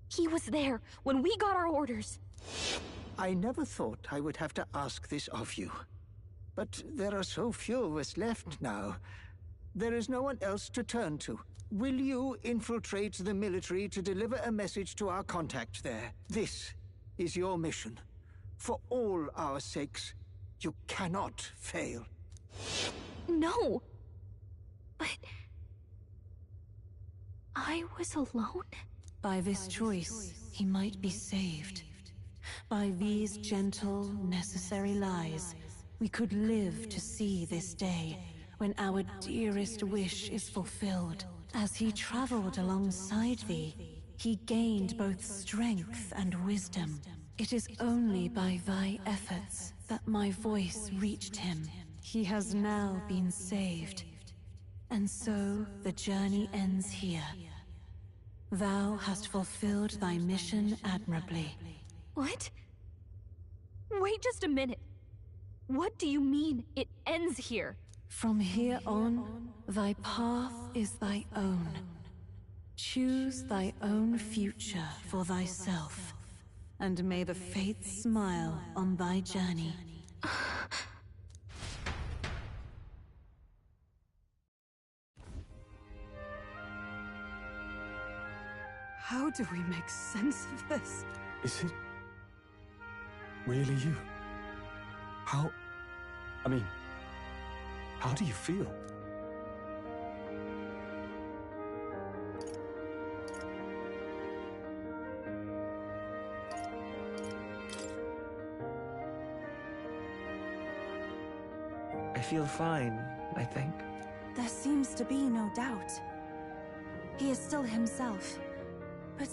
He was there when we got our orders. I never thought I would have to ask this of you. But there are so few of us left now. There is no one else to turn to. Will you infiltrate the military to deliver a message to our contact there? This is your mission. For all our sakes, you cannot fail. No! But... I was alone? By this choice, he might be saved. By these gentle, necessary lies, we could live to see this day, when our dearest wish is fulfilled. As he traveled alongside thee, he gained both strength and wisdom. It is only by thy efforts that my voice reached him. He has now been saved. And so the journey ends here. Thou hast fulfilled thy mission admirably. What? Wait just a minute. What do you mean, it ends here? From here on, thy path is thy own. Choose thy own future for thyself, and may the fates smile on thy journey. How do we make sense of this? Is it really you? How do you feel? I feel fine, I think. There seems to be no doubt. He is still himself. But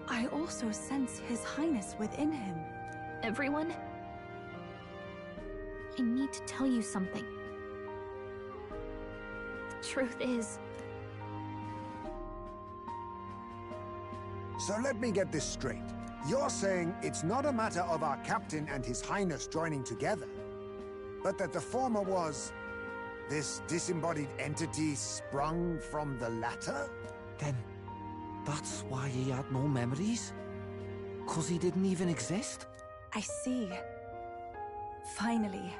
I also sense His Highness within him. Everyone? I need to tell you something. The truth is... So let me get this straight. You're saying it's not a matter of our captain and His Highness joining together, but that the former was this disembodied entity sprung from the latter? Then that's why he had no memories? 'Cause he didn't even exist? I see. Finally,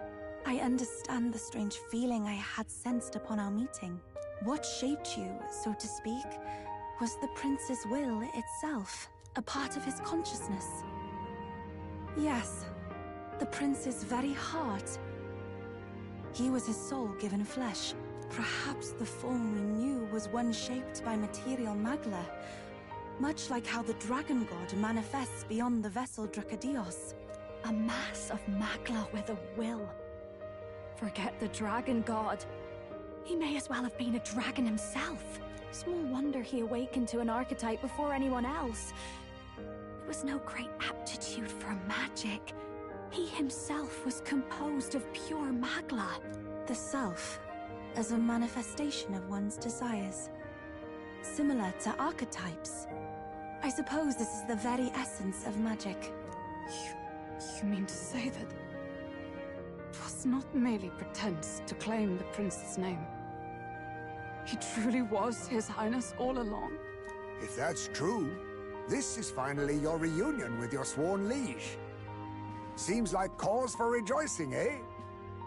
I understand the strange feeling I had sensed upon our meeting. What shaped you, so to speak, was the prince's will itself, a part of his consciousness. Yes, the prince's very heart. He was his soul given flesh. Perhaps the form we knew was one shaped by material magla, much like how the dragon god manifests beyond the vessel Dracadios. A mass of Magla with a will. Forget the dragon god. He may as well have been a dragon himself. Small wonder he awakened to an archetype before anyone else. It was no great aptitude for magic. He himself was composed of pure Magla. The self, as a manifestation of one's desires. Similar to archetypes. I suppose this is the very essence of magic. You mean to say that it was not merely pretense to claim the prince's name? He truly was His Highness all along? If that's true, this is finally your reunion with your sworn liege. Seems like cause for rejoicing, eh?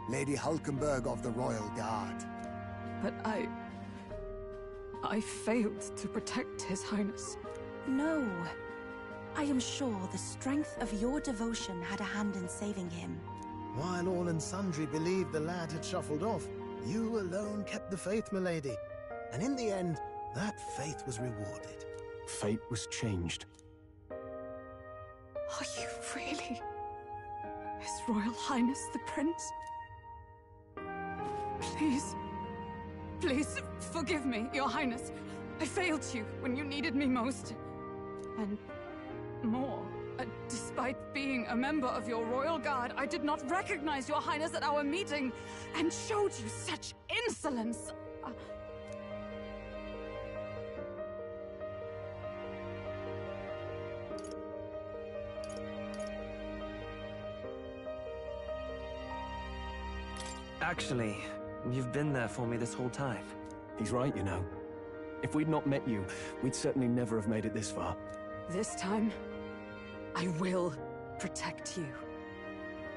Lady Hulkenberg of the Royal Guard. But I failed to protect His Highness. No. I am sure the strength of your devotion had a hand in saving him. While all and sundry believed the lad had shuffled off, you alone kept the faith, milady. And in the end, that faith was rewarded. Fate was changed. Are you really His Royal Highness the Prince? Please, please forgive me, Your Highness. I failed you when you needed me most. And more, despite being a member of your Royal Guard, I did not recognize Your Highness at our meeting and showed you such insolence. Actually, you've been there for me this whole time. He's right, you know. If we'd not met you, we'd certainly never have made it this far. This time, I will protect you.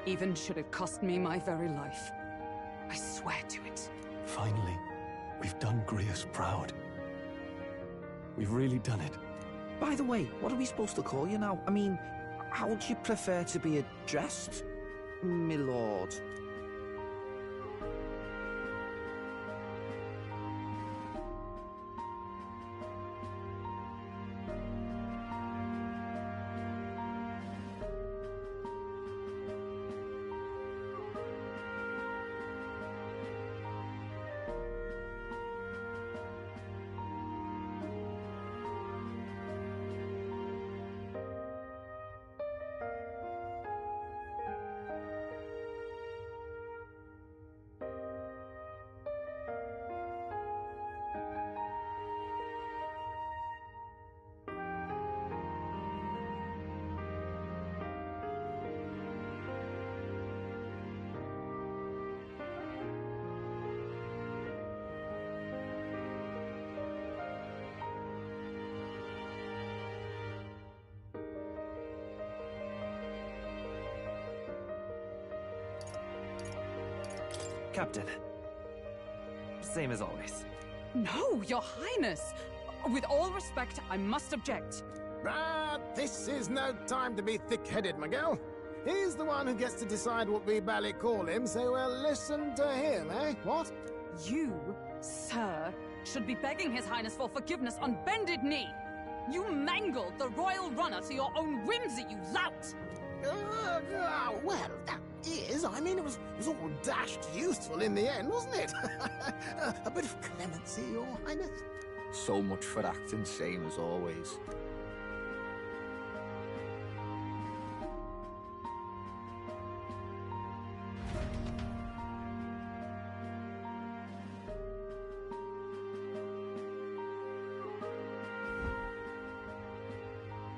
Even should it cost me my very life. I swear to it. Finally, we've done Grius proud. We've really done it. By the way, what are we supposed to call you now? I mean, how would you prefer to be addressed, my lord? Captain. Same as always. No, Your Highness! With all respect, I must object. But this is no time to be thick-headed, Miguel. He's the one who gets to decide what we bally call him, so we'll listen to him, eh? What? You, sir, should be begging His Highness for forgiveness on bended knee. You mangled the royal runner to your own whimsy, you lout! Well, that is, I mean, it was all dashed useful in the end, wasn't it? A bit of clemency, Your Highness. So much for acting same as always.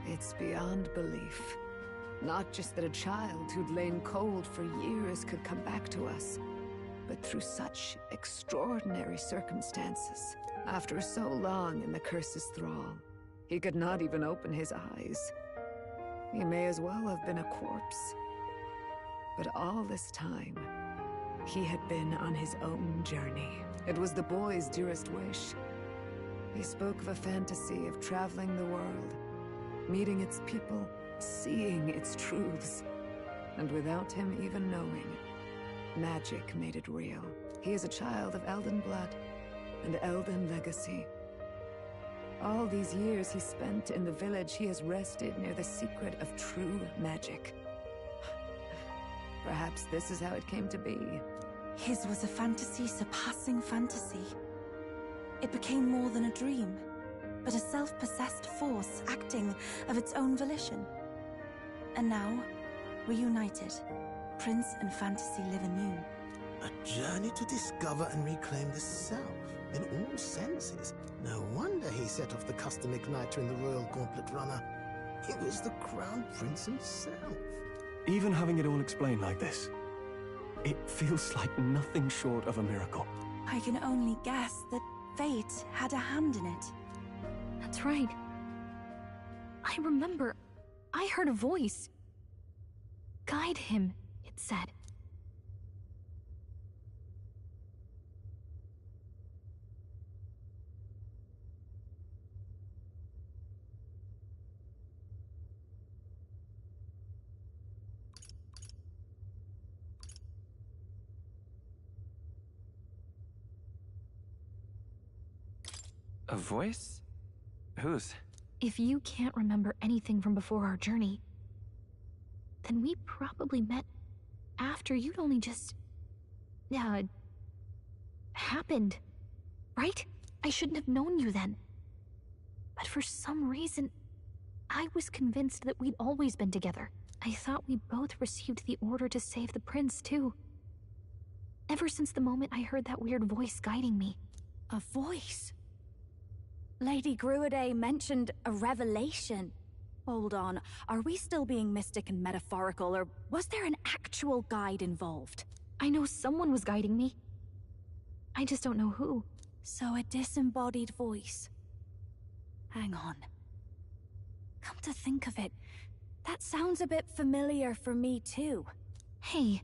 It's beyond belief. Not just that a child who'd lain cold for years could come back to us, but through such extraordinary circumstances. After so long in the curse's thrall, he could not even open his eyes. He may as well have been a corpse. But all this time, he had been on his own journey. It was the boy's dearest wish. He spoke of a fantasy of traveling the world, meeting its people, seeing its truths. And without him even knowing, magic made it real. He is a child of Elden blood and Elden legacy. All these years he spent in the village, he has rested near the secret of true magic. Perhaps this is how it came to be. His was a fantasy surpassing fantasy. It became more than a dream, but a self-possessed force acting of its own volition. And now, reunited, Prince and fantasy live anew. A journey to discover and reclaim the self, in all senses. No wonder he set off the custom igniter in the Royal Gauntlet Runner. He was the Crown Prince himself. Even having it all explained like this, it feels like nothing short of a miracle. I can only guess that fate had a hand in it. That's right. I remember, I heard a voice. Guide him, it said. A voice? Whose? If you can't remember anything from before our journey, then we probably met after you'd only just... happened, right? I shouldn't have known you then. But for some reason, I was convinced that we'd always been together. I thought we both received the order to save the prince, too. Ever since the moment I heard that weird voice guiding me. A voice? Lady Gruidae mentioned a revelation. Hold on, are we still being mystic and metaphorical, or was there an actual guide involved? I know someone was guiding me. I just don't know who. So a disembodied voice. Hang on. Come to think of it, that sounds a bit familiar for me too. Hey,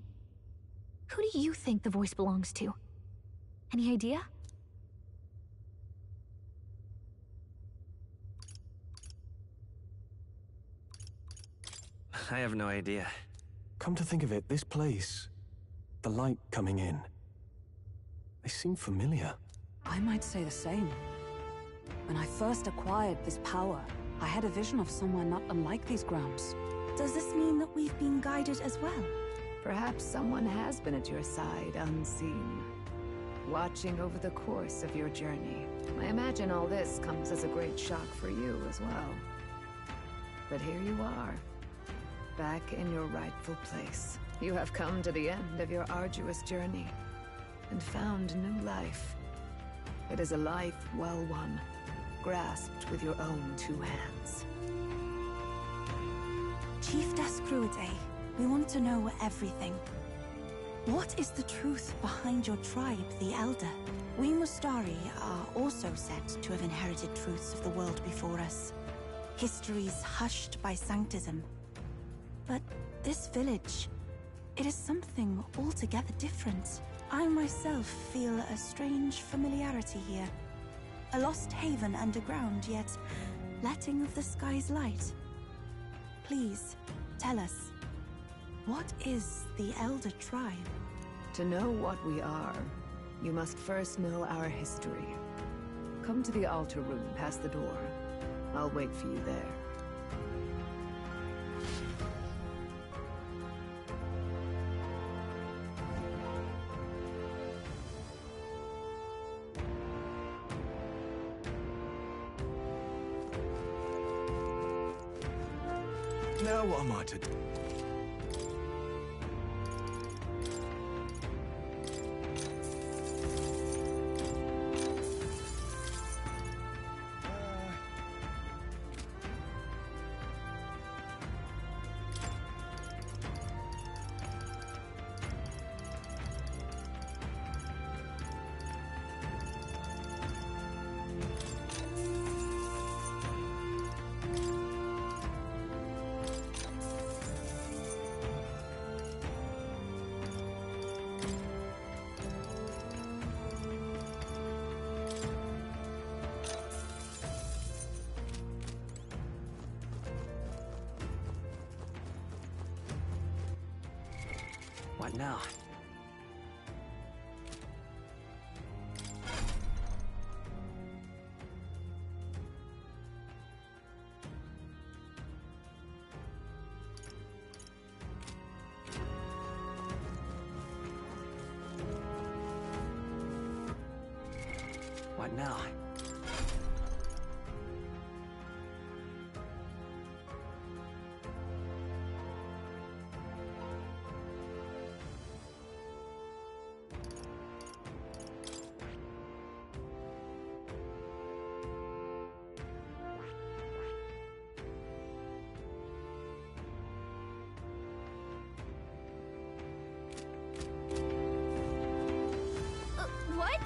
who do you think the voice belongs to? Any idea? I have no idea. Come to think of it, this place, the light coming in, they seem familiar. I might say the same. When I first acquired this power, I had a vision of somewhere not unlike these grounds. Does this mean that we've been guided as well? Perhaps someone has been at your side unseen, watching over the course of your journey. I imagine all this comes as a great shock for you as well. But here you are, back in your rightful place. You have come to the end of your arduous journey and found new life. It is a life well won, grasped with your own two hands. Chiefess Gruidae, we want to know everything. What is the truth behind your tribe, the Elder? We Mustari are also said to have inherited truths of the world before us. Histories hushed by sanctism. But this village, it is something altogether different. I myself feel a strange familiarity here. A lost haven underground, yet letting of the sky's light. Please, tell us, what is the Elder Tribe? To know what we are, you must first know our history. Come to the altar room past the door. I'll wait for you there. Now what am I to do? What now? right now. What?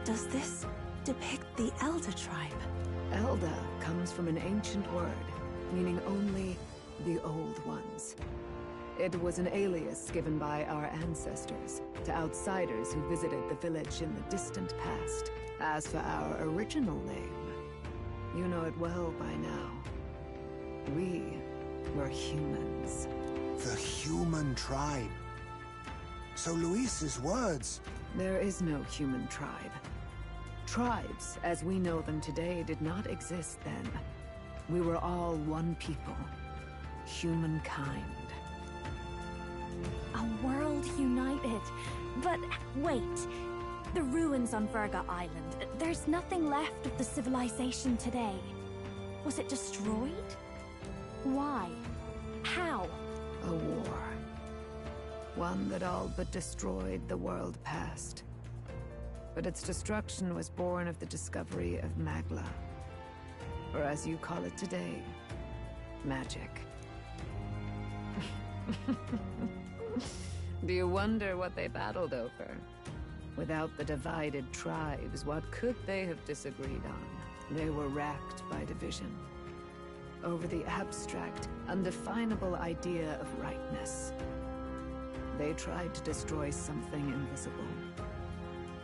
Does this depict the Elder tribe? Elder comes from an ancient word, meaning only the Old Ones. It was an alias given by our ancestors to outsiders who visited the village in the distant past. As for our original name, you know it well by now. We were humans. The human tribe. So Luis's words... There is no human tribe. Tribes, as we know them today, did not exist then. We were all one people. Humankind. A world united. But wait. The ruins on Virga Island. There's nothing left of the civilization today. Was it destroyed? Why? How? A war. One that all but destroyed the world past. But its destruction was born of the discovery of Magla. Or as you call it today, magic. Do you wonder what they battled over? Without the divided tribes, what could they have disagreed on? They were racked by division. Over the abstract, undefinable idea of rightness. They tried to destroy something invisible,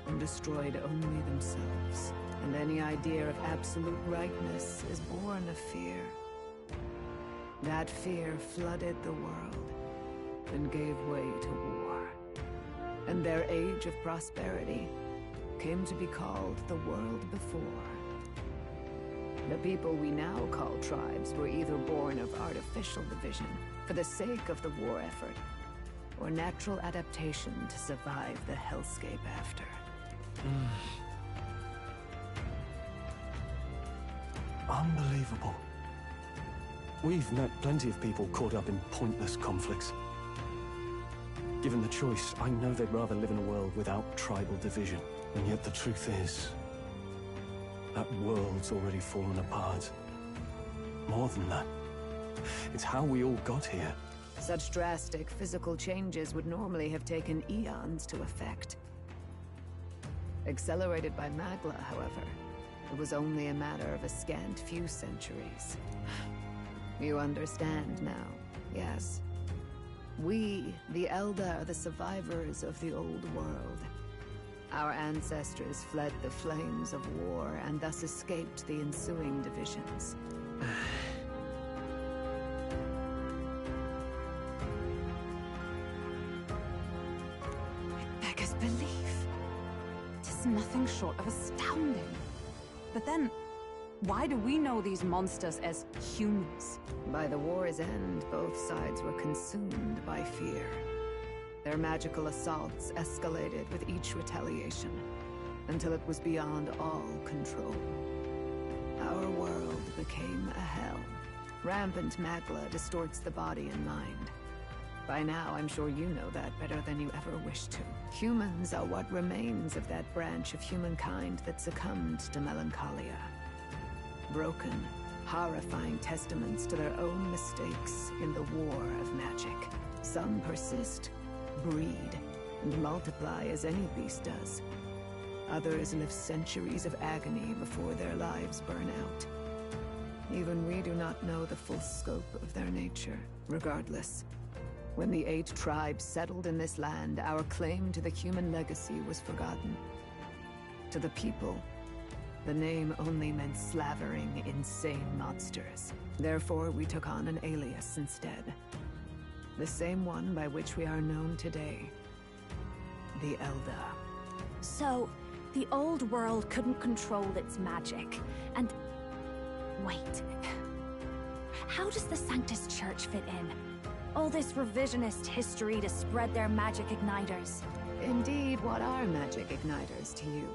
and destroyed only themselves. And any idea of absolute rightness is born of fear. That fear flooded the world, and gave way to war. And their age of prosperity came to be called the world before. The people we now call tribes were either born of artificial division for the sake of the war effort, or natural adaptation to survive the hellscape after. Unbelievable. We've met plenty of people caught up in pointless conflicts. Given the choice, I know they'd rather live in a world without tribal division. And yet the truth is, that world's already fallen apart. More than that, it's how we all got here. Such drastic physical changes would normally have taken eons to effect. Accelerated by Magla, however, it was only a matter of a scant few centuries. You understand now, yes? We, the Elder, are the survivors of the old world. Our ancestors fled the flames of war and thus escaped the ensuing divisions. Beggars belief. Tis nothing short of astounding. But then, why do we know these monsters as humans? By the war's end, both sides were consumed by fear. Their magical assaults escalated with each retaliation, until it was beyond all control. Our world became a hell. Rampant Magla distorts the body and mind. By now, I'm sure you know that better than you ever wished to. Humans are what remains of that branch of humankind that succumbed to melancholia. Broken, horrifying testaments to their own mistakes in the war of magic. Some persist, breed, and multiply as any beast does. Others live centuries of agony before their lives burn out. Even we do not know the full scope of their nature. Regardless, when the 8 tribes settled in this land, our claim to the human legacy was forgotten. To the people, the name only meant slavering, insane monsters. Therefore, we took on an alias instead. The same one by which we are known today. The Elder. So, the old world couldn't control its magic, and... Wait. How does the Sanctus Church fit in? All this revisionist history to spread their magic igniters. Indeed, what are magic igniters to you?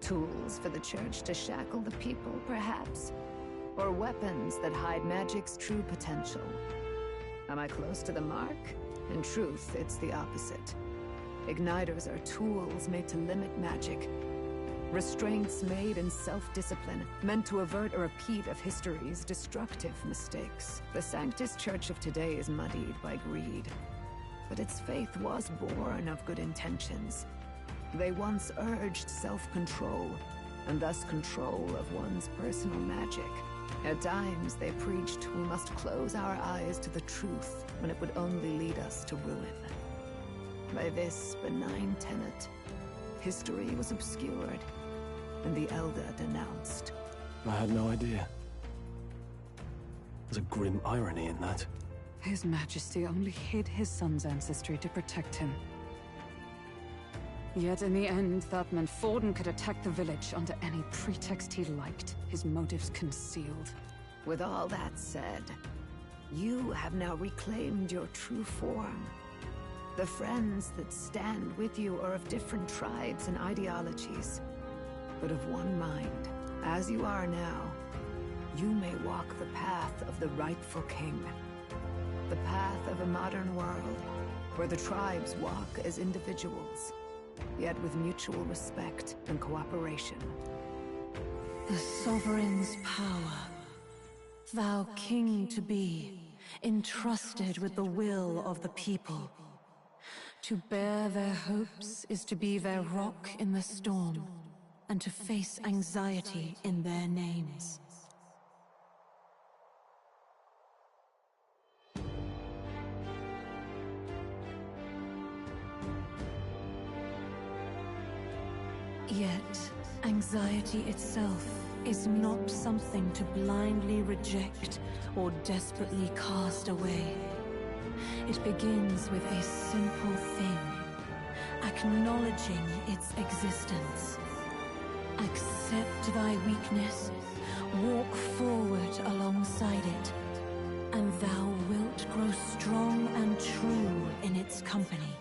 Tools for the Church to shackle the people, perhaps? Or weapons that hide magic's true potential? Am I close to the mark? In truth, it's the opposite. Igniters are tools made to limit magic. Restraints made in self-discipline, meant to avert a repeat of history's destructive mistakes. The Sanctus Church of today is muddied by greed. But its faith was born of good intentions. They once urged self-control, and thus control of one's personal magic. At times, they preached we must close our eyes to the truth when it would only lead us to ruin. By this benign tenet, history was obscured, and the Elder denounced. I had no idea. There's a grim irony in that. His Majesty only hid his son's ancestry to protect him. Yet in the end, that meant Forden could attack the village under any pretext he liked, his motives concealed. With all that said, you have now reclaimed your true form. The friends that stand with you are of different tribes and ideologies, but of one mind. As you are now, you may walk the path of the rightful king. The path of a modern world, where the tribes walk as individuals, yet with mutual respect and cooperation. The sovereign's power, thou king to be, entrusted with the will of the people. To bear their hopes is to be their rock in the storm, and to face anxiety in their names. Yet, anxiety itself is not something to blindly reject or desperately cast away. It begins with a simple thing, acknowledging its existence. Accept thy weakness, walk forward alongside it, and thou wilt grow strong and true in its company.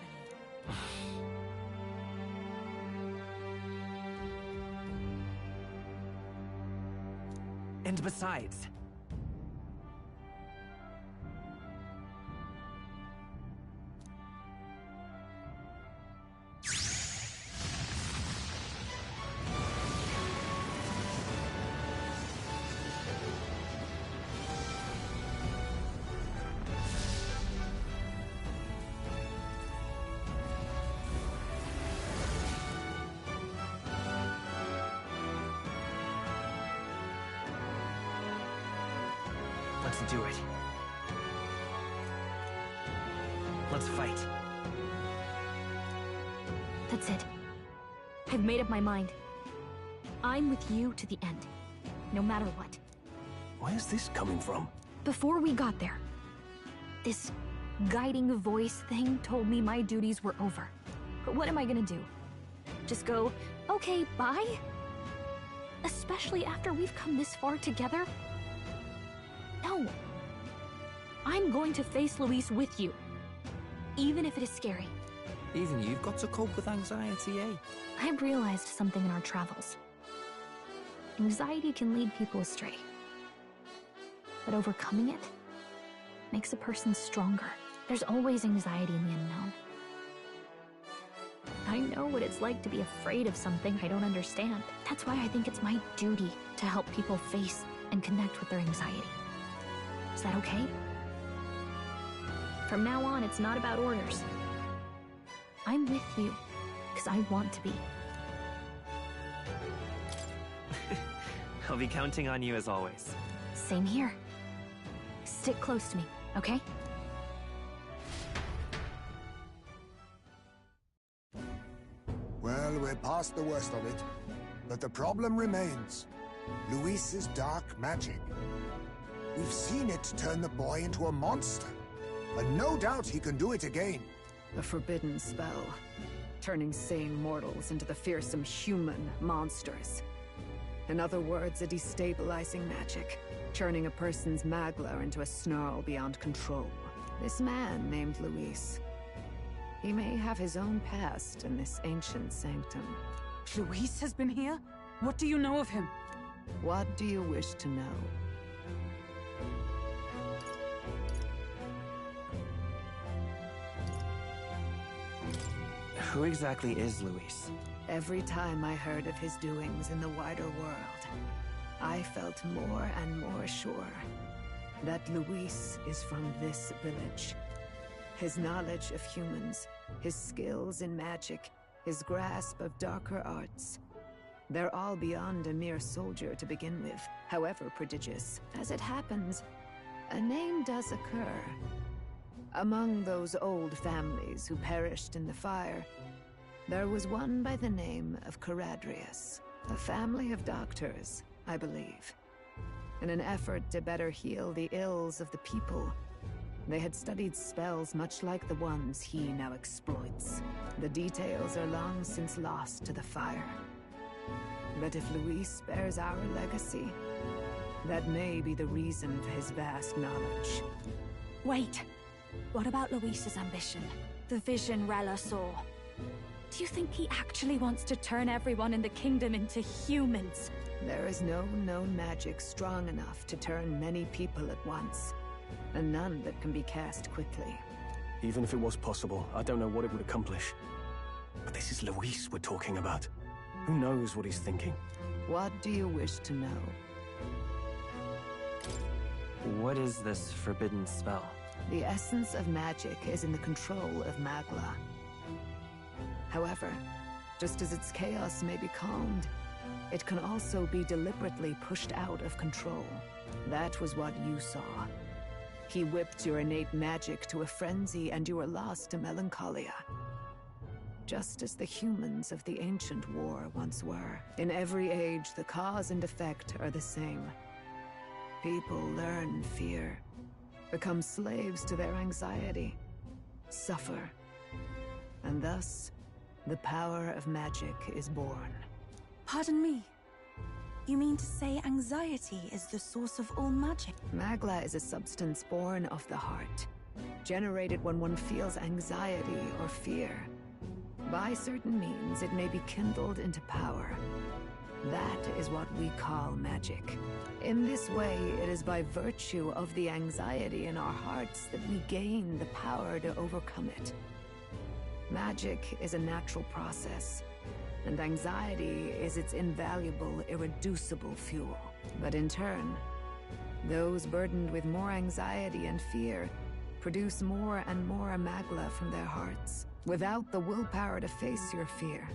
And besides... Let's do it. Let's fight. That's it. I've made up my mind. I'm with you to the end, no matter what. Where's this coming from? Before we got there, this guiding voice thing told me my duties were over. But what am I gonna do? Just go, okay, bye? Especially after we've come this far together? No. I'm going to face Luis with you, even if it is scary. Even you've got to cope with anxiety, eh? I've realized something in our travels. Anxiety can lead people astray. But overcoming it makes a person stronger. There's always anxiety in the unknown. I know what it's like to be afraid of something I don't understand. That's why I think it's my duty to help people face and connect with their anxiety. Is that okay? From now on, it's not about orders. I'm with you, because I want to be. I'll be counting on you as always. Same here. Stick close to me, okay? Well, we're past the worst of it. But the problem remains. Luis's dark magic. We've seen it turn the boy into a monster. And no doubt he can do it again. A forbidden spell, turning sane mortals into the fearsome human monsters. In other words, a destabilizing magic, turning a person's magla into a snarl beyond control. This man named Luis. He may have his own past in this ancient sanctum. Luis has been here? What do you know of him? What do you wish to know? Who exactly is Luis? Every time I heard of his doings in the wider world, I felt more and more sure that Luis is from this village. His knowledge of humans, his skills in magic, his grasp of darker arts, they're all beyond a mere soldier to begin with, however prodigious. As it happens, a name does occur. Among those old families who perished in the fire, there was one by the name of Caradrius, a family of doctors, I believe. In an effort to better heal the ills of the people, they had studied spells much like the ones he now exploits. The details are long since lost to the fire. But if Luis bears our legacy, that may be the reason for his vast knowledge. Wait. What about Luis's ambition? The vision Rella saw? Do you think he actually wants to turn everyone in the kingdom into humans? There is no known magic strong enough to turn many people at once, and none that can be cast quickly. Even if it was possible, I don't know what it would accomplish. But this is Luis we're talking about. Who knows what he's thinking? What do you wish to know? What is this forbidden spell? The essence of magic is in the control of Magla. However, just as its chaos may be calmed, it can also be deliberately pushed out of control. That was what you saw. He whipped your innate magic to a frenzy and you were lost to melancholia. Just as the humans of the ancient war once were. In every age, the cause and effect are the same. People learn fear, become slaves to their anxiety, suffer, and thus, the power of magic is born. Pardon me. You mean to say anxiety is the source of all magic? Magla is a substance born of the heart, generated when one feels anxiety or fear. By certain means, it may be kindled into power. That is what we call magic. In this way, it is by virtue of the anxiety in our hearts that we gain the power to overcome it. Magic is a natural process, and anxiety is its invaluable, irreducible fuel. But in turn, those burdened with more anxiety and fear produce more and more Magla from their hearts. Without the willpower to face your fear,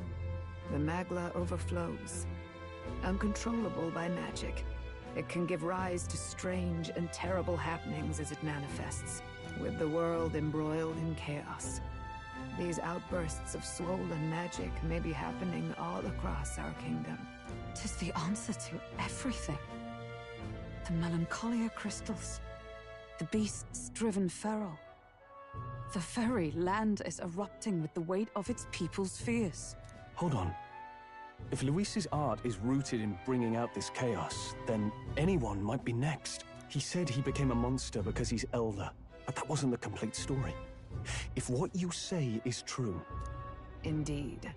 the Magla overflows. Uncontrollable by magic, it can give rise to strange and terrible happenings as it manifests, with the world embroiled in chaos. These outbursts of swollen magic may be happening all across our kingdom. 'Tis the answer to everything. The melancholia crystals, the beasts driven feral. The very land is erupting with the weight of its people's fears. Hold on. If Luis's art is rooted in bringing out this chaos, then anyone might be next. He said he became a monster because he's elder, but that wasn't the complete story. If what you say is true... Indeed.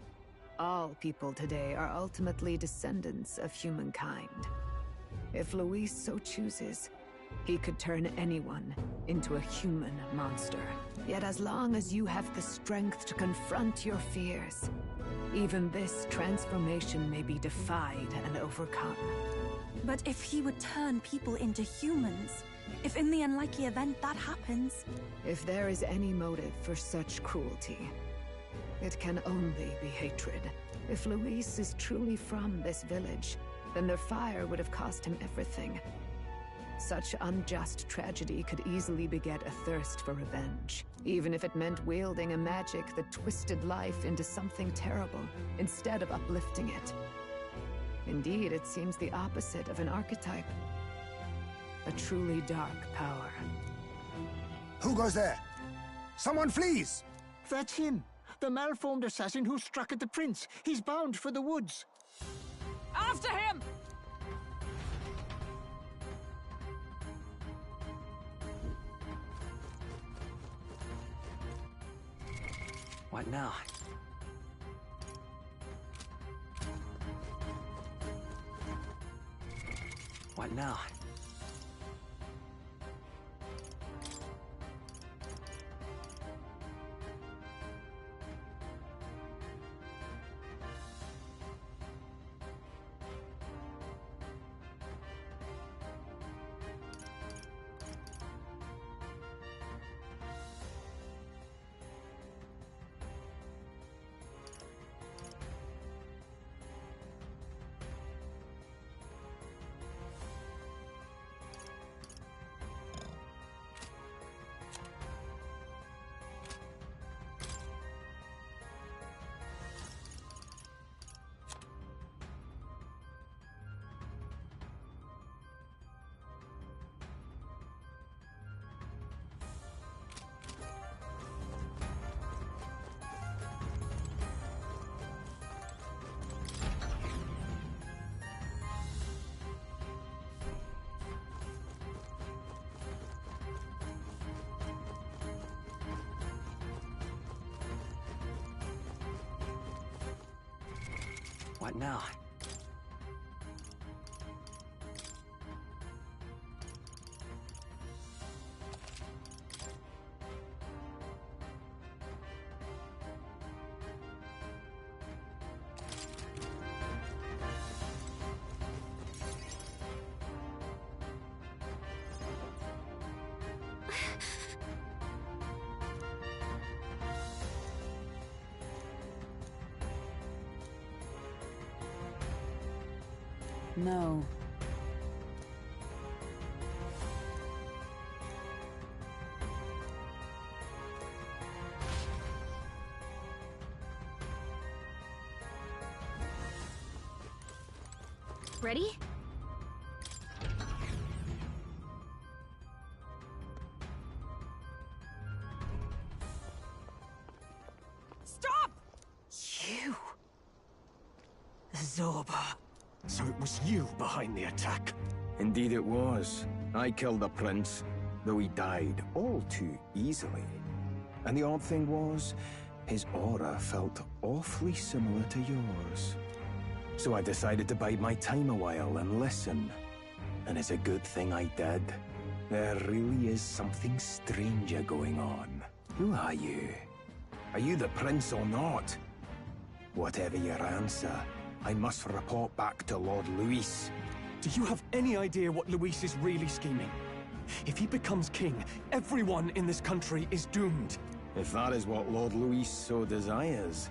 All people today are ultimately descendants of humankind. If Luis so chooses, he could turn anyone into a human monster. Yet as long as you have the strength to confront your fears, even this transformation may be defied and overcome. But if he would turn people into humans, if in the unlikely event that happens... If there is any motive for such cruelty, it can only be hatred. If Luis is truly from this village, then their fire would have cost him everything. Such unjust tragedy could easily beget a thirst for revenge, even if it meant wielding a magic that twisted life into something terrible, instead of uplifting it. Indeed, it seems the opposite of an archetype. A truly dark power. Who goes there? Someone flees! That's him! The malformed assassin who struck at the prince. He's bound for the woods. After him! What now? What now? What now? No. Ready? Stop! You! Zorba. So it was you behind the attack? Indeed it was. I killed the prince, though he died all too easily. And the odd thing was, his aura felt awfully similar to yours. So I decided to bide my time a while and listen. And it's a good thing I did. There really is something stranger going on. Who are you? Are you the prince or not? Whatever your answer, I must report back to Lord Luis. Do you have any idea what Luis is really scheming? If he becomes king, everyone in this country is doomed. If that is what Lord Luis so desires,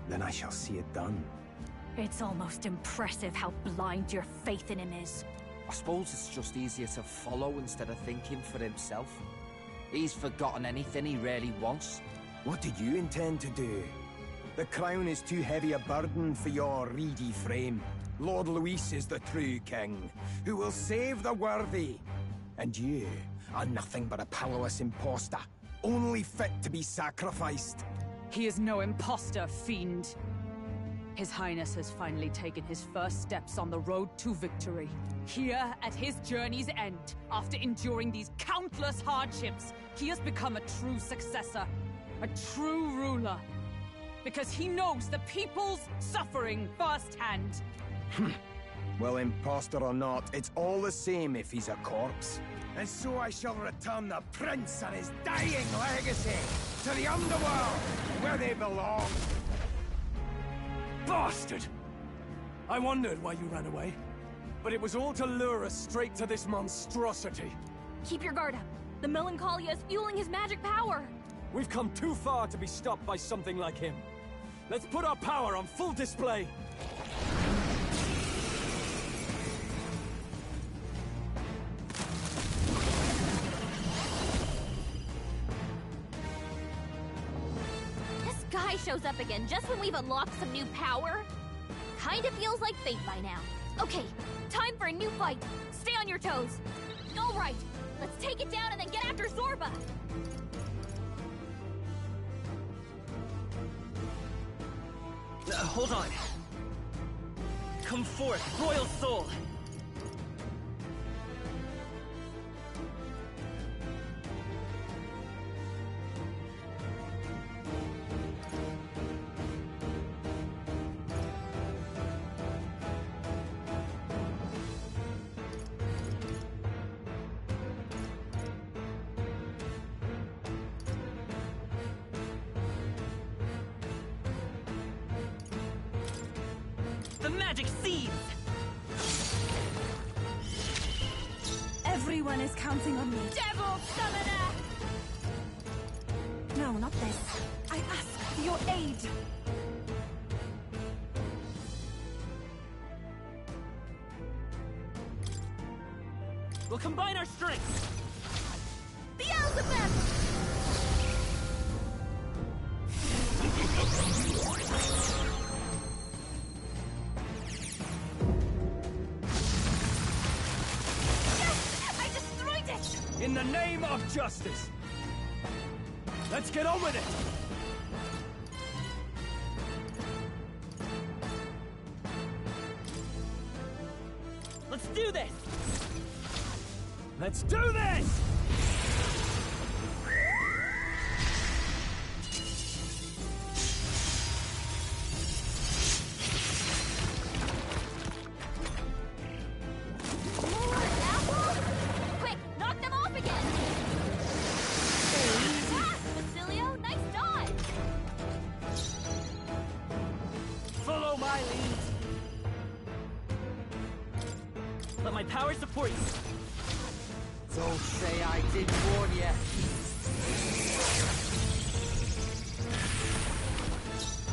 then I shall see it done. It's almost impressive how blind your faith in him is. I suppose it's just easier to follow instead of thinking for himself. He's forgotten anything he really wants. What did you intend to do? The crown is too heavy a burden for your reedy frame. Lord Luis is the true king, who will save the worthy. And you are nothing but a powerless imposter, only fit to be sacrificed. He is no imposter, fiend. His Highness has finally taken his first steps on the road to victory. Here, at his journey's end, after enduring these countless hardships, he has become a true successor, a true ruler. Because he knows the people's suffering firsthand. Well, imposter or not, it's all the same if he's a corpse. And so I shall return the prince and his dying legacy to the underworld, where they belong. Bastard! I wondered why you ran away, but it was all to lure us straight to this monstrosity. Keep your guard up. The Melancholia is fueling his magic power. We've come too far to be stopped by something like him. Let's put our power on full display. This guy shows up again just when we've unlocked some new power. Kinda feels like fate by now. Okay, time for a new fight. Stay on your toes. All right, let's take it down and then get after Zorba. Hold on. Come forth, royal soul. The magic seeds! Everyone is counting on me. Devil Summoner! No, not this. I ask for your aid. We'll combine our strengths! Beelzebub! In the name of justice! Let's get on with it! Let's do this! Let's do this! Let my power support you. Don't say I didn't warn you.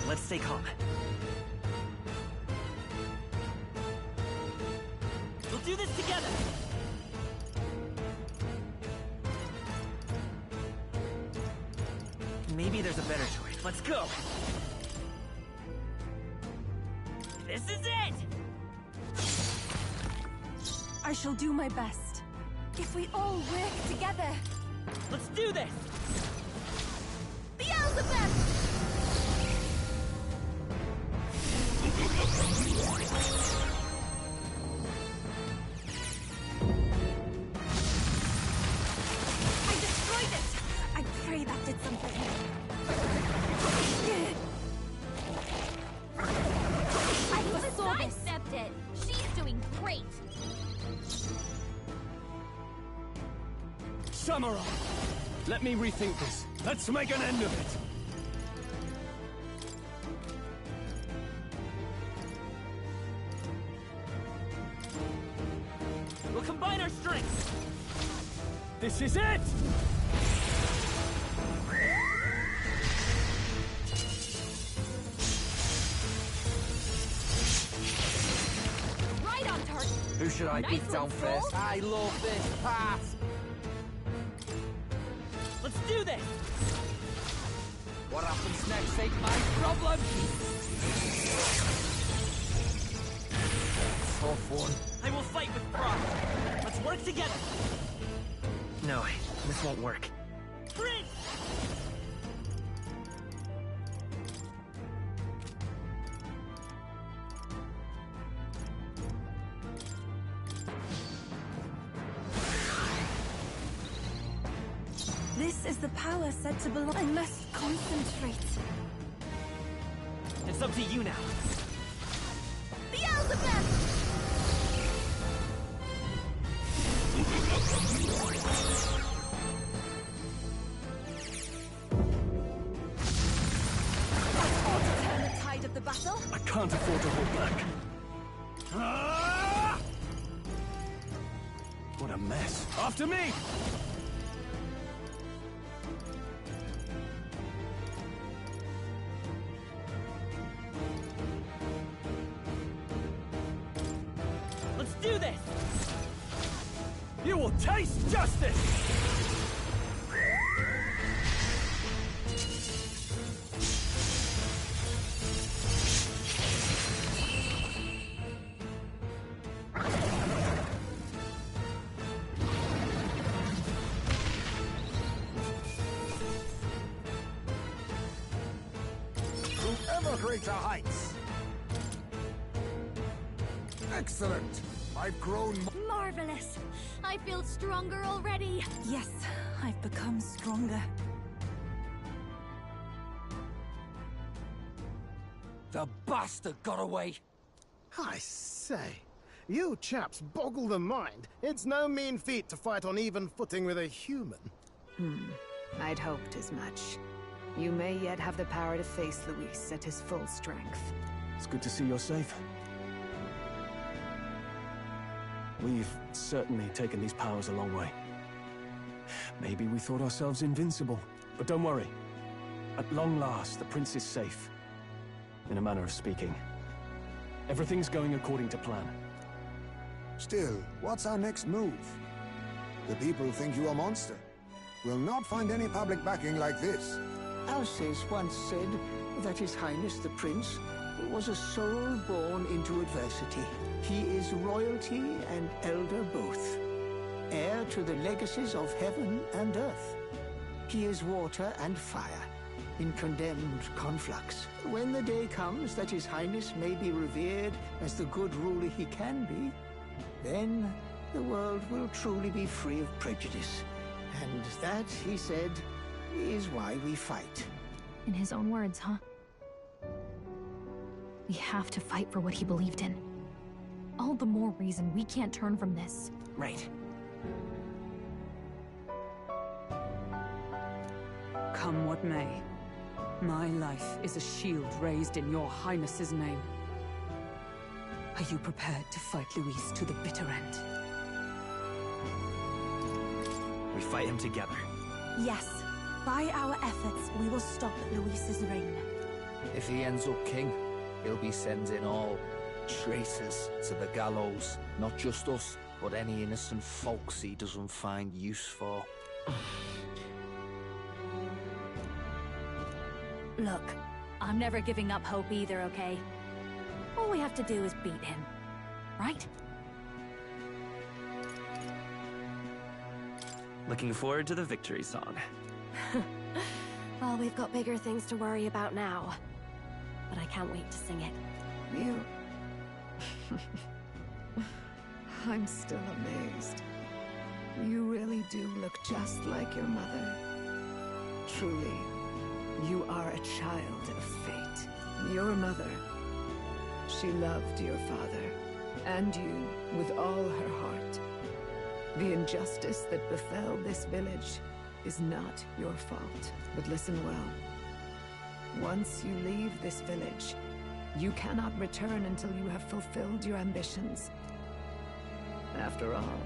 Let's stay calm. We'll do this together. Maybe there's a better choice. Let's go. This is it! I shall do my best. If we all work together. Let's do this! Beelzebub! I destroyed it! I pray that did something. I foresaw this. Sidestepped it. She's doing great. Samurai! Let me rethink this. Let's make an end of it! We'll combine our strengths! This is it! Right on target. Who should I beat down first? I love this part! Let's do this! What happens next ain't my problem! Tough one. I will fight with pride. Let's work together! No, this won't work. Prince! This is the power said to belong. I must concentrate. It's up to you now. Beelzebub! of the battle? I can't afford to hold back. Ah! What a mess. After me! Let's do this! You will taste justice! Greater heights. Excellent. I've grown. Marvelous. I feel stronger already. Yes, I've become stronger. The bastard got away. I say, you chaps boggle the mind. It's no mean feat to fight on even footing with a human. I'd hoped as much. You may yet have the power to face Luis at his full strength. It's good to see you're safe. We've certainly taken these powers a long way. Maybe we thought ourselves invincible, but don't worry. At long last, the prince is safe. In a manner of speaking. Everything's going according to plan. Still, what's our next move? The people think you a monster. We'll not find any public backing like this. Alces once said that His Highness the Prince was a soul born into adversity. He is royalty and elder both, heir to the legacies of heaven and earth. He is water and fire, in condemned conflux. When the day comes that His Highness may be revered as the good ruler he can be, then the world will truly be free of prejudice. And that, he said, is why we fight. In his own words, huh? We have to fight for what he believed in. All the more reason we can't turn from this. Right. Come what may, my life is a shield raised in your highness's name. Are you prepared to fight Luis to the bitter end? We fight him together. Yes. By our efforts, we will stop Luis's reign. If he ends up king, he'll be sending all traitors to the gallows. Not just us, but any innocent folks he doesn't find use for. Look, I'm never giving up hope either, okay? All we have to do is beat him, right? Looking forward to the victory song. Well, we've got bigger things to worry about now. But I can't wait to sing it. You... I'm still amazed. You really do look just like your mother. Truly, you are a child of fate. Your mother, she loved your father, and you with all her heart. The injustice that befell this village is not your fault. But listen well. Once you leave this village, you cannot return until you have fulfilled your ambitions. After all,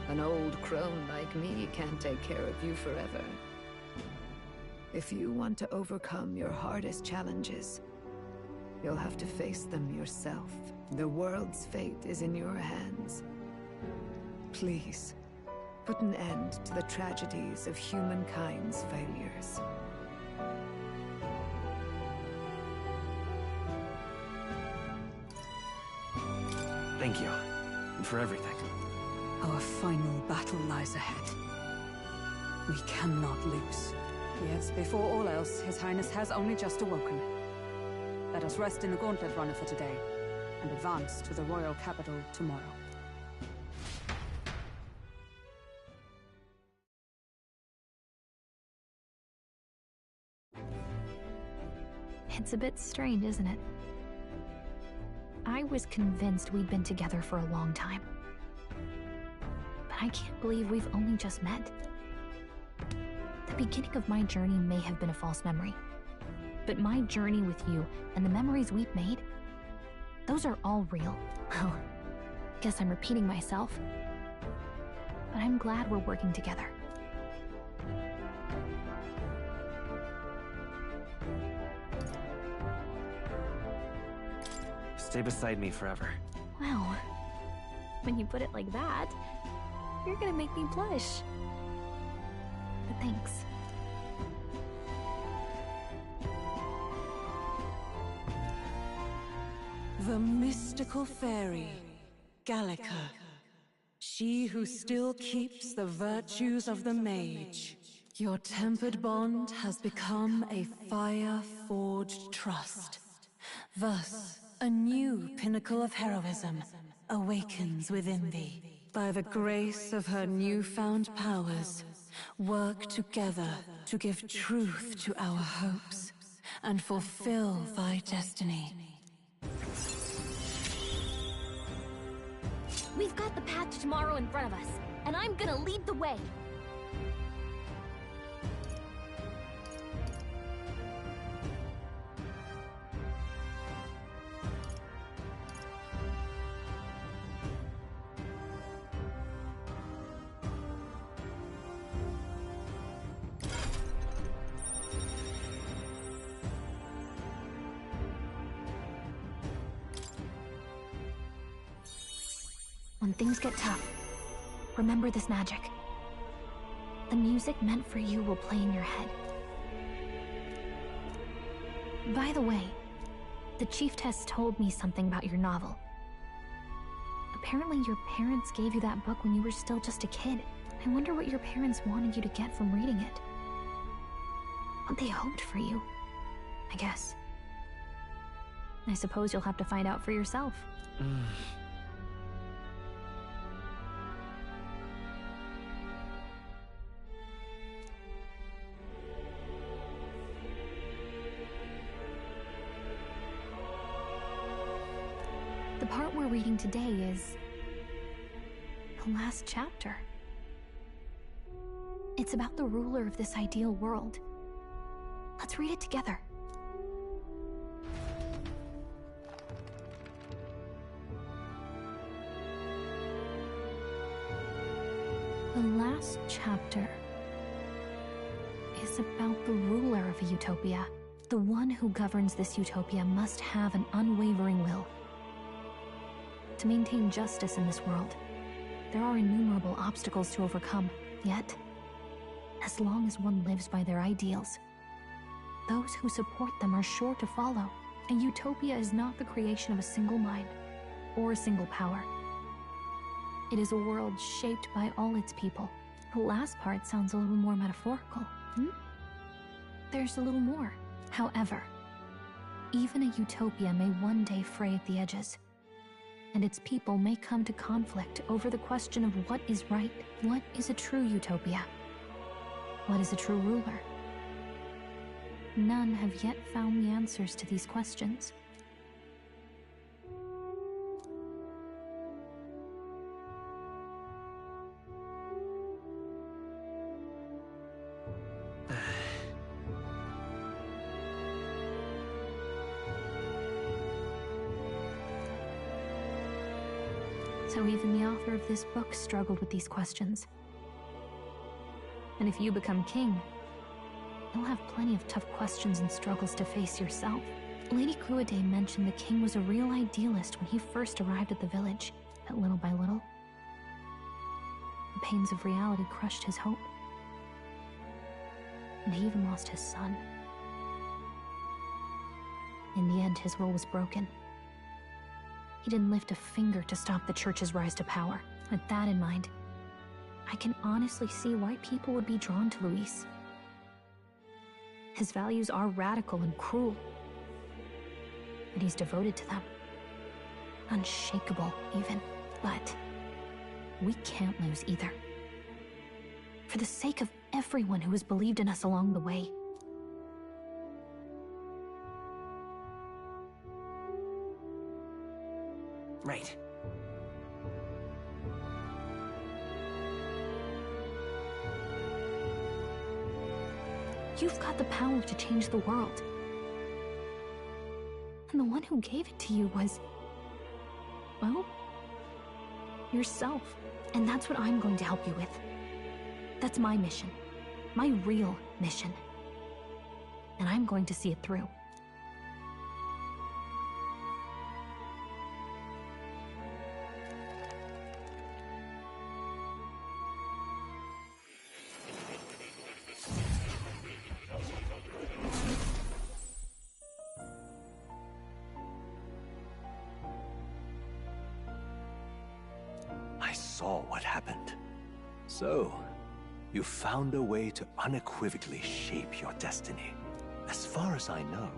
an old crone like me can't take care of you forever. If you want to overcome your hardest challenges, you'll have to face them yourself. The world's fate is in your hands. Please, put an end to the tragedies of humankind's failures. Thank you. And for everything. Our final battle lies ahead. We cannot lose. Yes, before all else, His Highness has only just awoken. Let us rest in the Gauntlet Runner for today, and advance to the royal capital tomorrow. It's a bit strange, isn't it? I was convinced we'd been together for a long time. But I can't believe we've only just met. The beginning of my journey may have been a false memory. But my journey with you and the memories we've made, those are all real. Well, guess I'm repeating myself. But I'm glad we're working together. Stay beside me forever. Well, when you put it like that, you're gonna make me blush. But thanks. The mystical fairy, Gallica. She who still keeps the virtues of the mage. Your tempered bond has become a fire-forged trust. Thus, a new pinnacle of heroism awakens within thee. By the grace of her newfound powers, work together to give truth to our hopes and fulfill thy destiny. We've got the path to tomorrow in front of us, and I'm gonna lead the way. When things get tough, remember this magic. The music meant for you will play in your head. By the way, the chiefess told me something about your novel. Apparently your parents gave you that book when you were still just a kid. I wonder what your parents wanted you to get from reading it. What they hoped for you, I guess. I suppose you'll have to find out for yourself. The part we're reading today is the last chapter. It's about the ruler of this ideal world. Let's read it together. The last chapter is about the ruler of a utopia. The one who governs this utopia must have an unwavering will. To maintain justice in this world, there are innumerable obstacles to overcome. Yet, as long as one lives by their ideals, those who support them are sure to follow. A utopia is not the creation of a single mind or a single power. It is a world shaped by all its people. The last part sounds a little more metaphorical. There's a little more. However, even a utopia may one day fray at the edges, and its people may come to conflict over the question of what is right. What is a true utopia? What is a true ruler? None have yet found the answers to these questions. So even the author of this book struggled with these questions. And if you become king, you'll have plenty of tough questions and struggles to face yourself. Lady Cruiday mentioned the king was a real idealist when he first arrived at the village, but little by little, the pains of reality crushed his hope. And he even lost his son. In the end, his will was broken. He didn't lift a finger to stop the church's rise to power. With that in mind, I can honestly see why people would be drawn to Luis. His values are radical and cruel, but he's devoted to them. Unshakable, even. But we can't lose either. For the sake of everyone who has believed in us along the way. Right. You've got the power to change the world. And the one who gave it to you was... well... yourself. And that's what I'm going to help you with. That's my mission. My real mission. And I'm going to see it through. I saw what happened. So, you found a way to unequivocally shape your destiny. As far as I know,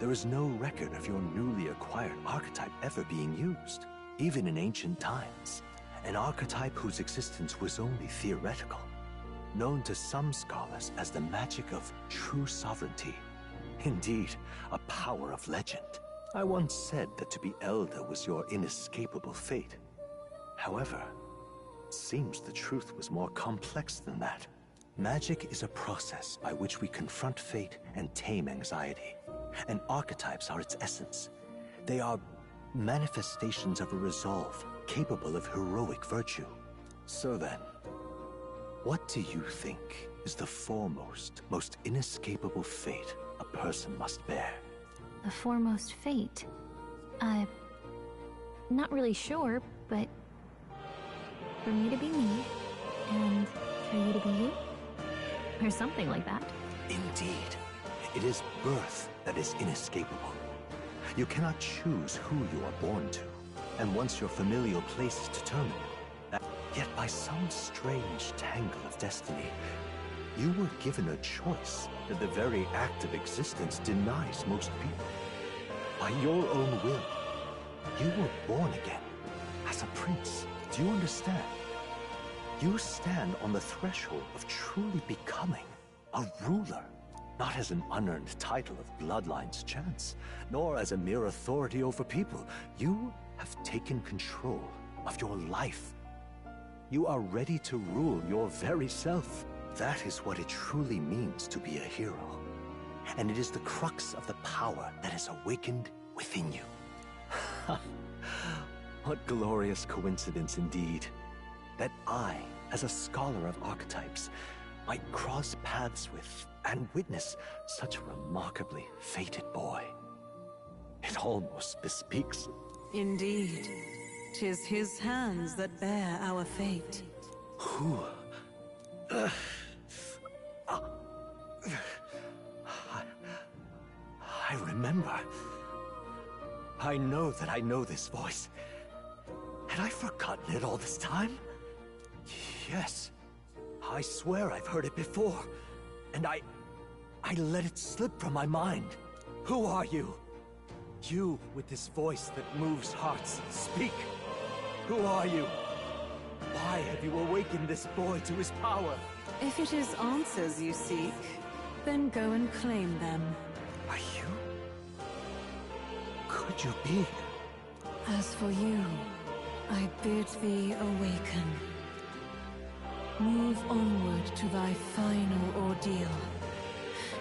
there is no record of your newly acquired archetype ever being used, even in ancient times. An archetype whose existence was only theoretical, known to some scholars as the magic of true sovereignty. Indeed, a power of legend. I once said that to be elder was your inescapable fate. However, it seems the truth was more complex than that. Magic is a process by which we confront fate and tame anxiety. And archetypes are its essence. They are manifestations of a resolve capable of heroic virtue. So then, what do you think is the foremost, most inescapable fate a person must bear? The foremost fate? Not really sure, but... for me to be me, and for you to be you? Or something like that. Indeed. It is birth that is inescapable. You cannot choose who you are born to, and once your familial place is determined, yet by some strange tangle of destiny, you were given a choice that the very act of existence denies most people. By your own will, you were born again, as a prince. Do you understand? You stand on the threshold of truly becoming a ruler, not as an unearned title of bloodline's chance, nor as a mere authority over people. You have taken control of your life. You are ready to rule your very self. That is what it truly means to be a hero. And it is the crux of the power that is awakened within you. What glorious coincidence indeed, that I, as a scholar of archetypes, might cross paths with and witness such a remarkably fated boy. It almost bespeaks... Indeed. 'Tis his hands that bear our fate. Who? I remember. I know that I know this voice. Had I forgotten it all this time? Yes. I swear I've heard it before. And I let it slip from my mind. Who are you? You with this voice that moves hearts. Speak. Who are you? Why have you awakened this boy to his power? If it is answers you seek, then go and claim them. Are you? Could you be? As for you, I bid thee awaken. Move onward to thy final ordeal.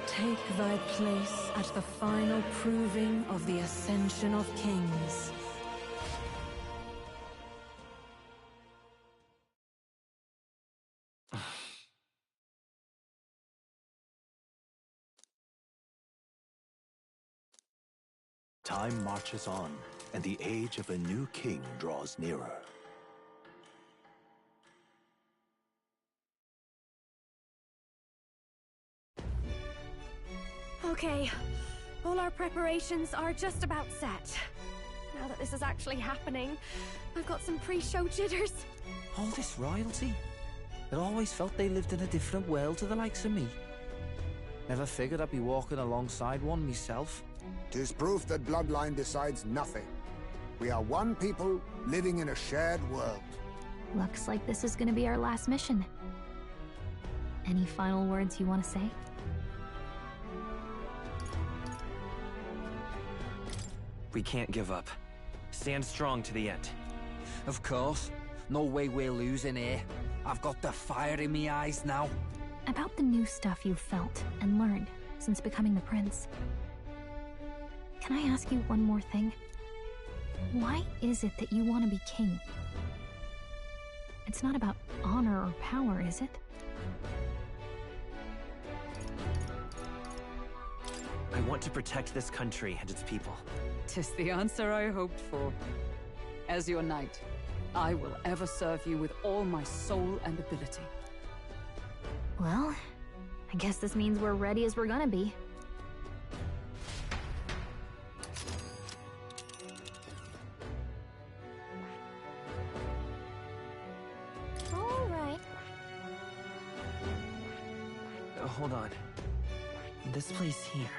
Take thy place at the final proving of the ascension of kings. Time marches on, and the age of a new king draws nearer. Okay, all our preparations are just about set. Now that this is actually happening, I've got some pre-show jitters. All this royalty? I always felt they lived in a different world to the likes of me. Never figured I'd be walking alongside one myself. 'Tis proof that bloodline decides nothing. We are one people living in a shared world. Looks like this is gonna be our last mission. Any final words you want to say? We can't give up. Stand strong to the end. Of course. No way we're losing here. I've got the fire in me eyes now. About the new stuff you've felt and learned since becoming the prince. Can Can I ask you one more thing? Why is it that you want to be king? It's not about honor or power, is it? I want to protect this country and its people. 'Tis the answer I hoped for. As your knight, I will ever serve you with all my soul and ability. Well, I guess this means we're ready as we're gonna be. All right. Hold on. This place here.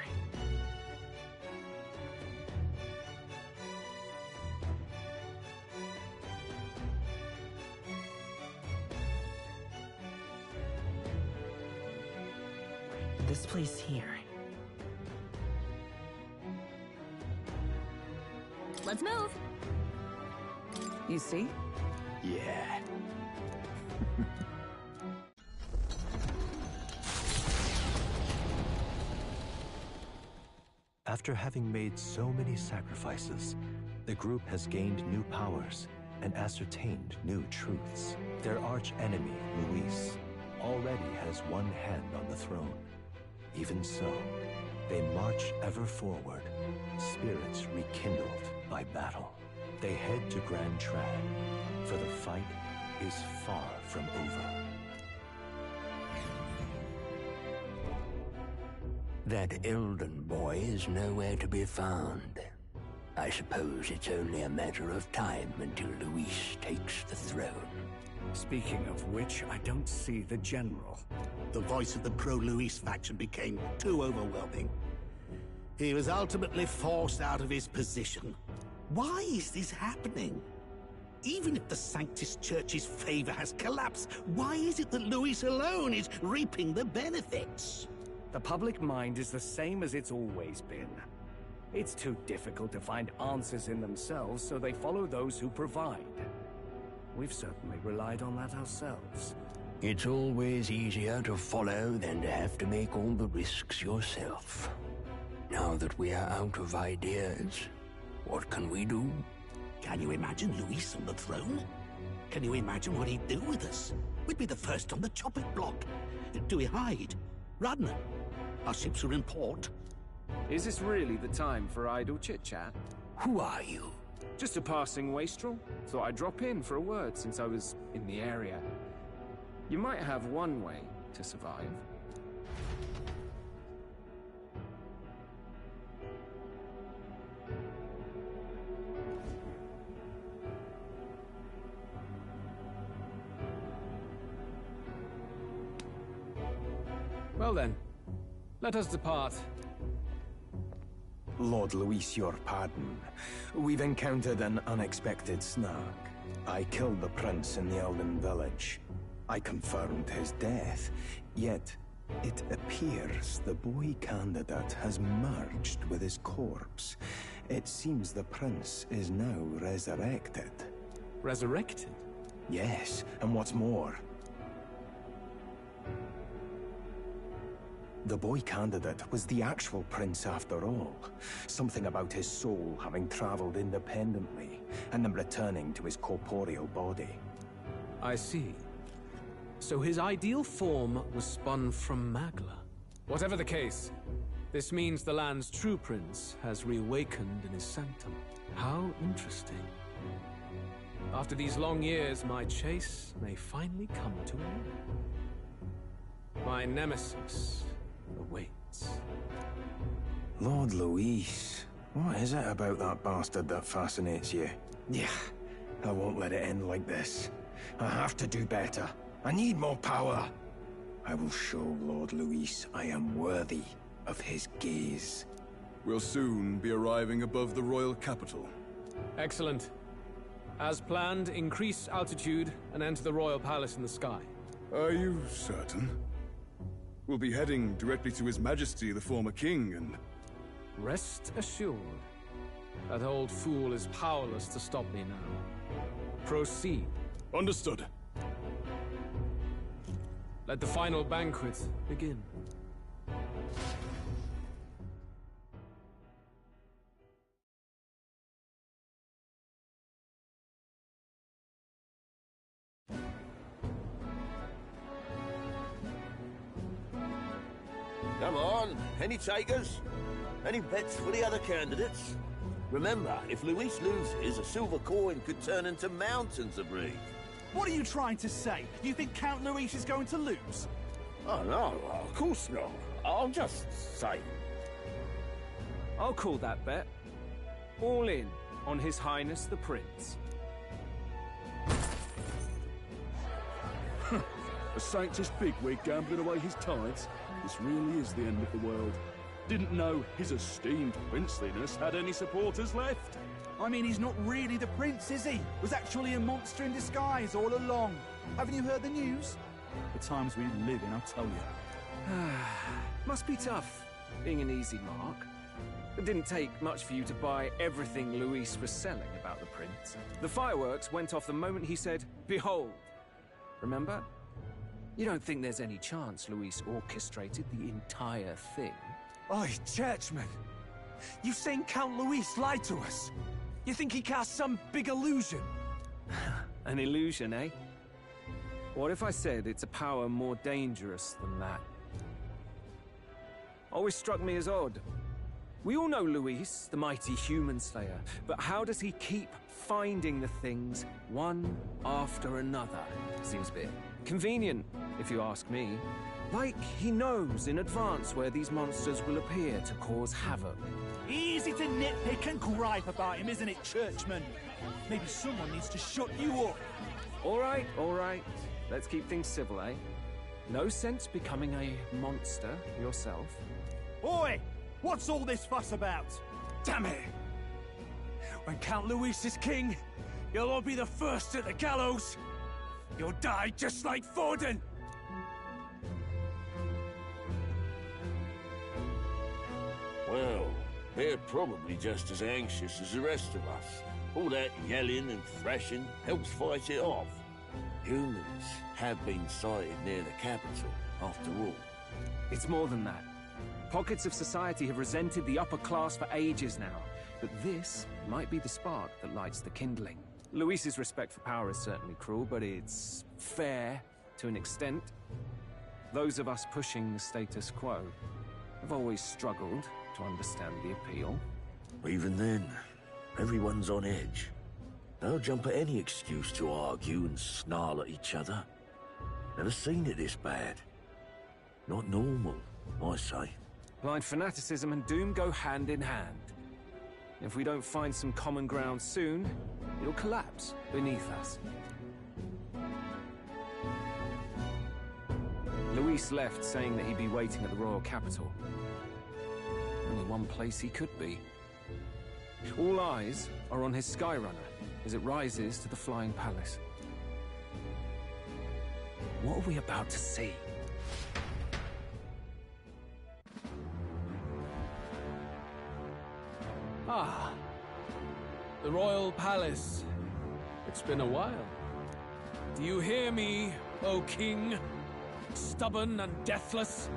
This place here. Let's move. You see? Yeah. After having made so many sacrifices, the group has gained new powers and ascertained new truths. Their arch-enemy, Luis, already has one hand on the throne. Even so, they march ever forward, spirits rekindled by battle. They head to Grand Trad, for the fight is far from over. That Elden boy is nowhere to be found. I suppose it's only a matter of time until Luis takes the throne. Speaking of which, I don't see the general. The voice of the pro-Luis faction became too overwhelming. He was ultimately forced out of his position. Why is this happening? Even if the Sanctus Church's favor has collapsed, why is it that Luis alone is reaping the benefits? The public mind is the same as it's always been. It's too difficult to find answers in themselves, so they follow those who provide. We've certainly relied on that ourselves. It's always easier to follow than to have to make all the risks yourself. Now that we are out of ideas, what can we do? Can you imagine Luis on the throne? Can you imagine what he'd do with us? We'd be the first on the chopping block. Do we hide? Run? Our ships are in port. Is this really the time for idle chit-chat? Who are you? Just a passing wastrel. Thought I'd drop in for a word since I was in the area. You might have one way to survive. Well then, let us depart. Lord Luis, your pardon. We've encountered an unexpected snag. I killed the prince in the Elden village. I confirmed his death, yet it appears the boy candidate has merged with his corpse. It seems the prince is now resurrected. Resurrected? Yes, and what's more, the boy candidate was the actual prince after all. Something about his soul having traveled independently, and then returning to his corporeal body. I see. So his ideal form was spun from Magla. Whatever the case, this means the land's true prince has reawakened in his sanctum. How interesting. After these long years, my chase may finally come to an end. My nemesis awaits. Lord Luis, what is it about that bastard that fascinates you? Yeah, I won't let it end like this. I have to do better. I need more power. I will show Lord Luis I am worthy of his gaze. We'll soon be arriving above the royal capital. Excellent. As planned, increase altitude and enter the royal palace in the sky. Are you certain? We'll be heading directly to His Majesty, the former king, and... Rest assured. That old fool is powerless to stop me now. Proceed. Understood. Let the final banquet begin. Come on, any takers? Any bets for the other candidates? Remember, if Luis loses, a silver coin could turn into mountains of reed. What are you trying to say? You think Count Luis is going to lose? Oh, no, of course not. I'll just say. I'll call that bet. All in on His Highness the Prince. A Sanctus bigwig gambling away his tithes? This really is the end of the world. Didn't know his esteemed princeliness had any supporters left. I mean, he's not really the prince, is he? Was actually a monster in disguise all along. Haven't you heard the news? The times we live in, I'll tell you. Must be tough, being an easy mark. It didn't take much for you to buy everything Luis was selling about the prince. The fireworks went off the moment he said, "Behold." Remember? You don't think there's any chance Luis orchestrated the entire thing? Oi, churchman! You saying Count Luis lied to us? You think he cast some big illusion? An illusion, eh? What if I said it's a power more dangerous than that? Always struck me as odd. We all know Luis, the mighty human slayer, but how does he keep finding the things one after another? Seems a bit convenient, if you ask me. Like he knows in advance where these monsters will appear to cause havoc. Easy to nitpick and gripe about him, isn't it, churchman? Maybe someone needs to shut you up. All right. Let's keep things civil, eh? No sense becoming a monster yourself. Oi! What's all this fuss about? Damn it! When Count Luis is king, you'll all be the first at the gallows. You'll die just like Forden. Well, they're probably just as anxious as the rest of us. All that yelling and thrashing helps fight it off. Humans have been sighted near the capital, after all. It's more than that. Pockets of society have resented the upper class for ages now, but this might be the spark that lights the kindling. Luis's respect for power is certainly cruel, but it's fair to an extent. Those of us pushing the status quo have always struggled to understand the appeal. Even then, everyone's on edge. They'll jump at any excuse to argue and snarl at each other. Never seen it this bad. Not normal, I say. Blind fanaticism and doom go hand in hand. If we don't find some common ground soon, it'll collapse beneath us. Luis left saying that he'd be waiting at the royal capital. Only one place he could be. All eyes are on his Skyrunner as it rises to the flying palace. What are we about to see? Ah, the royal palace. It's been a while. Do you hear me, O king? Stubborn and deathless?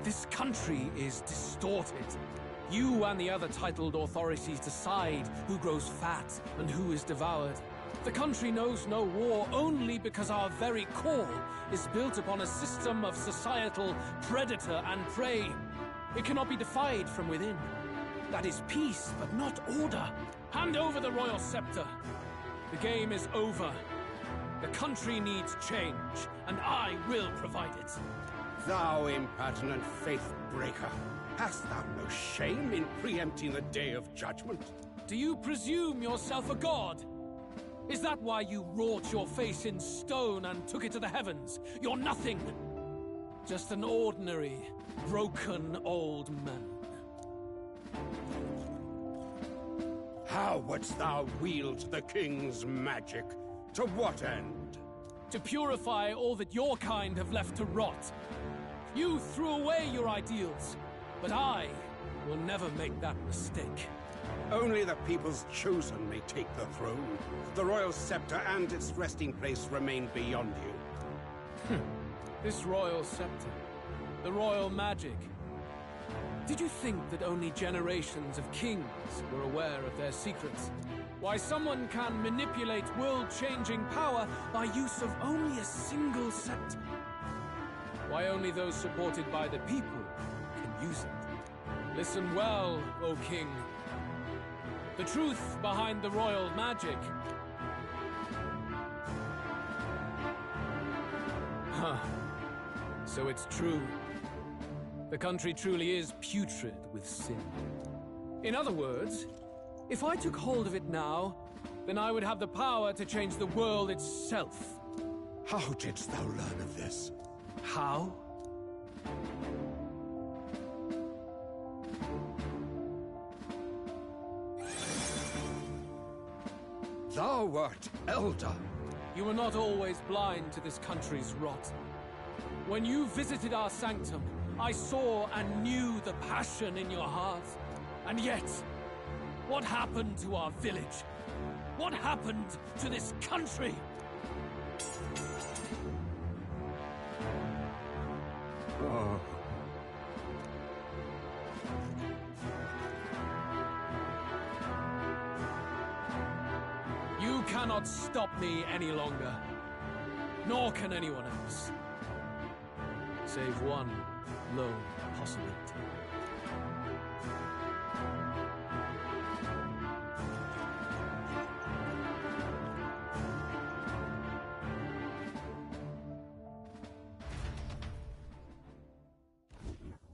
This country is distorted. You and the other titled authorities decide who grows fat and who is devoured. The country knows no war only because our very core is built upon a system of societal predator and prey. It cannot be defied from within. That is peace, but not order. Hand over the royal scepter. The game is over. The country needs change, and I will provide it. Thou impertinent faith-breaker, hast thou no shame in preempting the day of judgment? Do you presume yourself a god? Is that why you wrought your face in stone and took it to the heavens? You're nothing. Just an ordinary, broken old man. How wouldst thou wield the king's magic? To what end? To purify all that your kind have left to rot. You threw away your ideals, but I will never make that mistake. Only the people's chosen may take the throne. The royal scepter and its resting place remain beyond you. This royal scepter, the royal magic. Did you think that only generations of kings were aware of their secrets? Why someone can manipulate world-changing power by use of only a single scepter? Why only those supported by the people use it. Listen well, O King. The truth behind the royal magic. Huh. So it's true. The country truly is putrid with sin. In other words, if I took hold of it now, then I would have the power to change the world itself. How didst thou learn of this? How? Thou wert elder. You were not always blind to this country's rot. When you visited our sanctum, I saw and knew the passion in your heart. And yet, what happened to our village? What happened to this country? Oh. You cannot stop me any longer. Nor can anyone else. Save one lone possibility.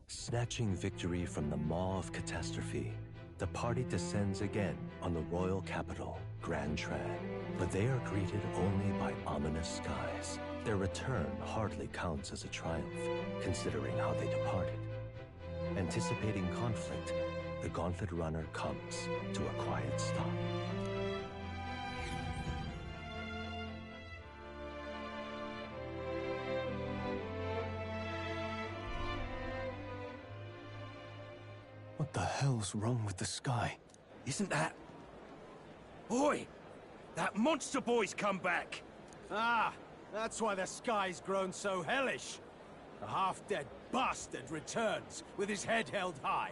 Snatching victory from the maw of catastrophe, the party descends again on the royal capital, Grand Trad. But they are greeted only by ominous skies. Their return hardly counts as a triumph, considering how they departed. Anticipating conflict, the Gauntlet Runner comes to a quiet stop. What the hell's wrong with the sky? Isn't that... Oi! That monster boy's come back! Ah, that's why the sky's grown so hellish. A half-dead bastard returns with his head held high.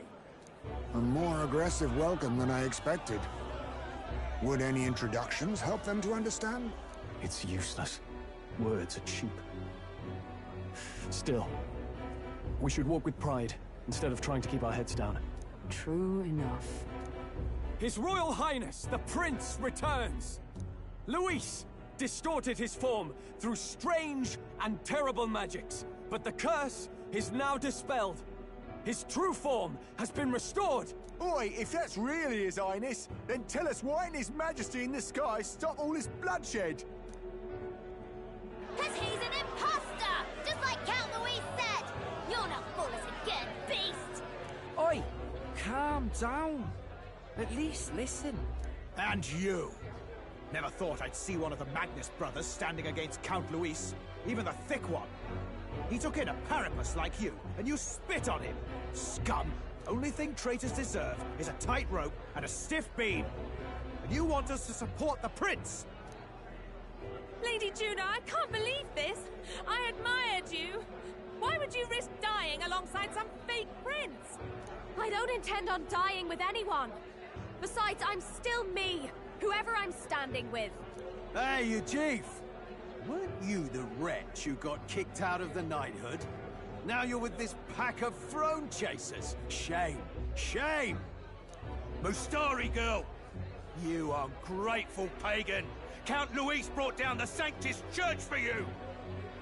A more aggressive welcome than I expected. Would any introductions help them to understand? It's useless. Words are cheap. Still, we should walk with pride instead of trying to keep our heads down. True enough. His Royal Highness, the Prince, returns! Luis distorted his form through strange and terrible magics, but the curse is now dispelled. His true form has been restored! Oi, if that's really His Highness, then tell us why didn't His Majesty in the sky stop all this bloodshed? 'Cause he's an imposter! Just like Count Luis said! You'll not fool us again, beast! Oi! Calm down. At least listen. And you! Never thought I'd see one of the Magnus brothers standing against Count Luis, even the thick one. He took in a Paripus like you, and you spit on him! Scum! Only thing traitors deserve is a tight rope and a stiff beam. And you want us to support the Prince! Lady Juna, I can't believe this! I admired you! Why would you risk dying alongside some fake prince? I don't intend on dying with anyone. Besides, I'm still me, whoever I'm standing with. Hey, you chief! Weren't you the wretch who got kicked out of the knighthood? Now you're with this pack of throne chasers. Shame! Shame! Mustari girl! You ungrateful pagan! Count Luis brought down the Sanctus Church for you!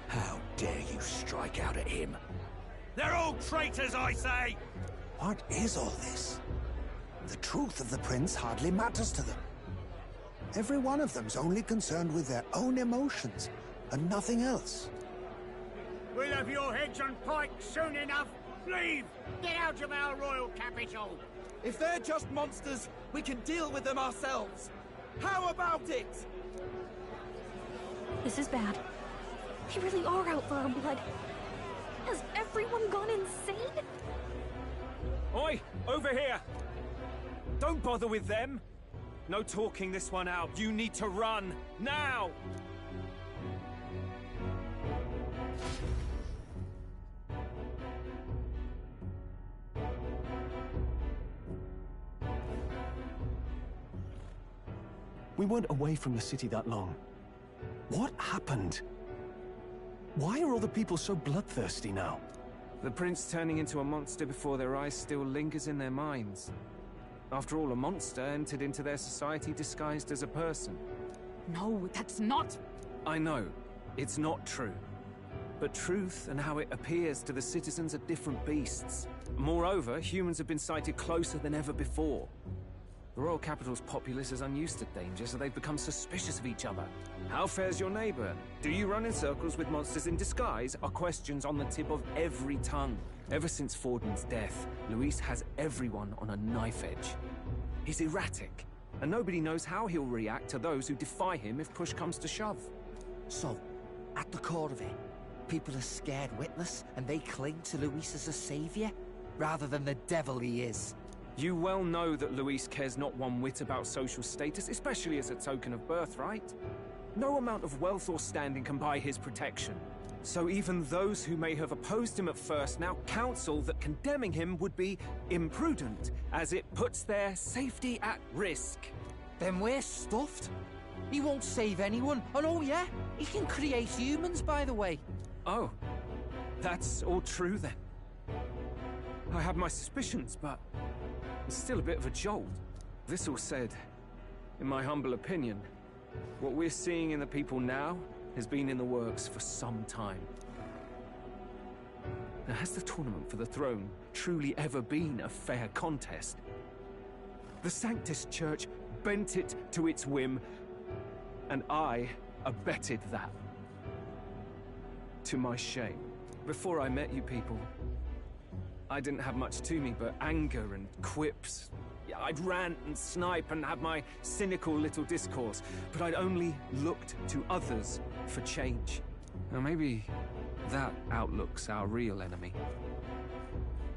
How dare you strike out at him? They're all traitors, I say! What is all this? The truth of the Prince hardly matters to them. Every one of them's only concerned with their own emotions, and nothing else. We'll have your heads on pikes soon enough. Leave! Get out of our royal capital! If they're just monsters, we can deal with them ourselves. How about it? This is bad. They really are out for our blood. Has everyone gone insane? Oi! Over here! Don't bother with them! No talking this one out. You need to run! Now! We weren't away from the city that long. What happened? Why are all the people so bloodthirsty now? The prince turning into a monster before their eyes still lingers in their minds. After all, a monster entered into their society disguised as a person. No, that's not... I know, it's not true. But truth and how it appears to the citizens are different beasts. Moreover, humans have been sighted closer than ever before. The royal capital's populace is unused to danger, so they've become suspicious of each other. How fares your neighbor? Do you run in circles with monsters in disguise? Are questions on the tip of every tongue. Ever since Fordman's death, Luis has everyone on a knife edge. He's erratic, and nobody knows how he'll react to those who defy him if push comes to shove. So, at the core of it, people are scared witless, and they cling to Luis as a savior, rather than the devil he is. You well know that Luis cares not one whit about social status, especially as a token of birthright. No amount of wealth or standing can buy his protection. So even those who may have opposed him at first now counsel that condemning him would be imprudent, as it puts their safety at risk. Then we're stuffed. He won't save anyone, and oh yeah, he can create humans, by the way. Oh, that's all true then. I had my suspicions, but it's still a bit of a jolt. This all said, in my humble opinion, what we're seeing in the people now has been in the works for some time. Now, has the tournament for the throne truly ever been a fair contest? The Sanctus Church bent it to its whim, and I abetted that. To my shame. Before I met you people, I didn't have much to me but anger and quips. I'd rant and snipe and have my cynical little discourse, but I'd only looked to others for change. Now maybe that outlook's our real enemy.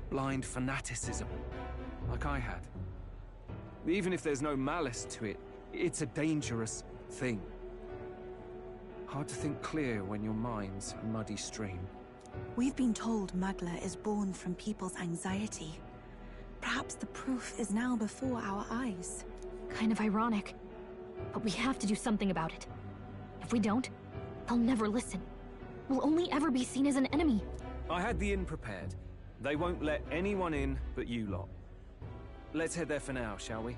Blind fanaticism, like I had. Even if there's no malice to it, it's a dangerous thing. Hard to think clear when your mind's a muddy stream. We've been told Magla is born from people's anxiety. Perhaps the proof is now before our eyes. Kind of ironic. But we have to do something about it. If we don't, they'll never listen. We'll only ever be seen as an enemy. I had the inn prepared. They won't let anyone in but you lot. Let's head there for now, shall we?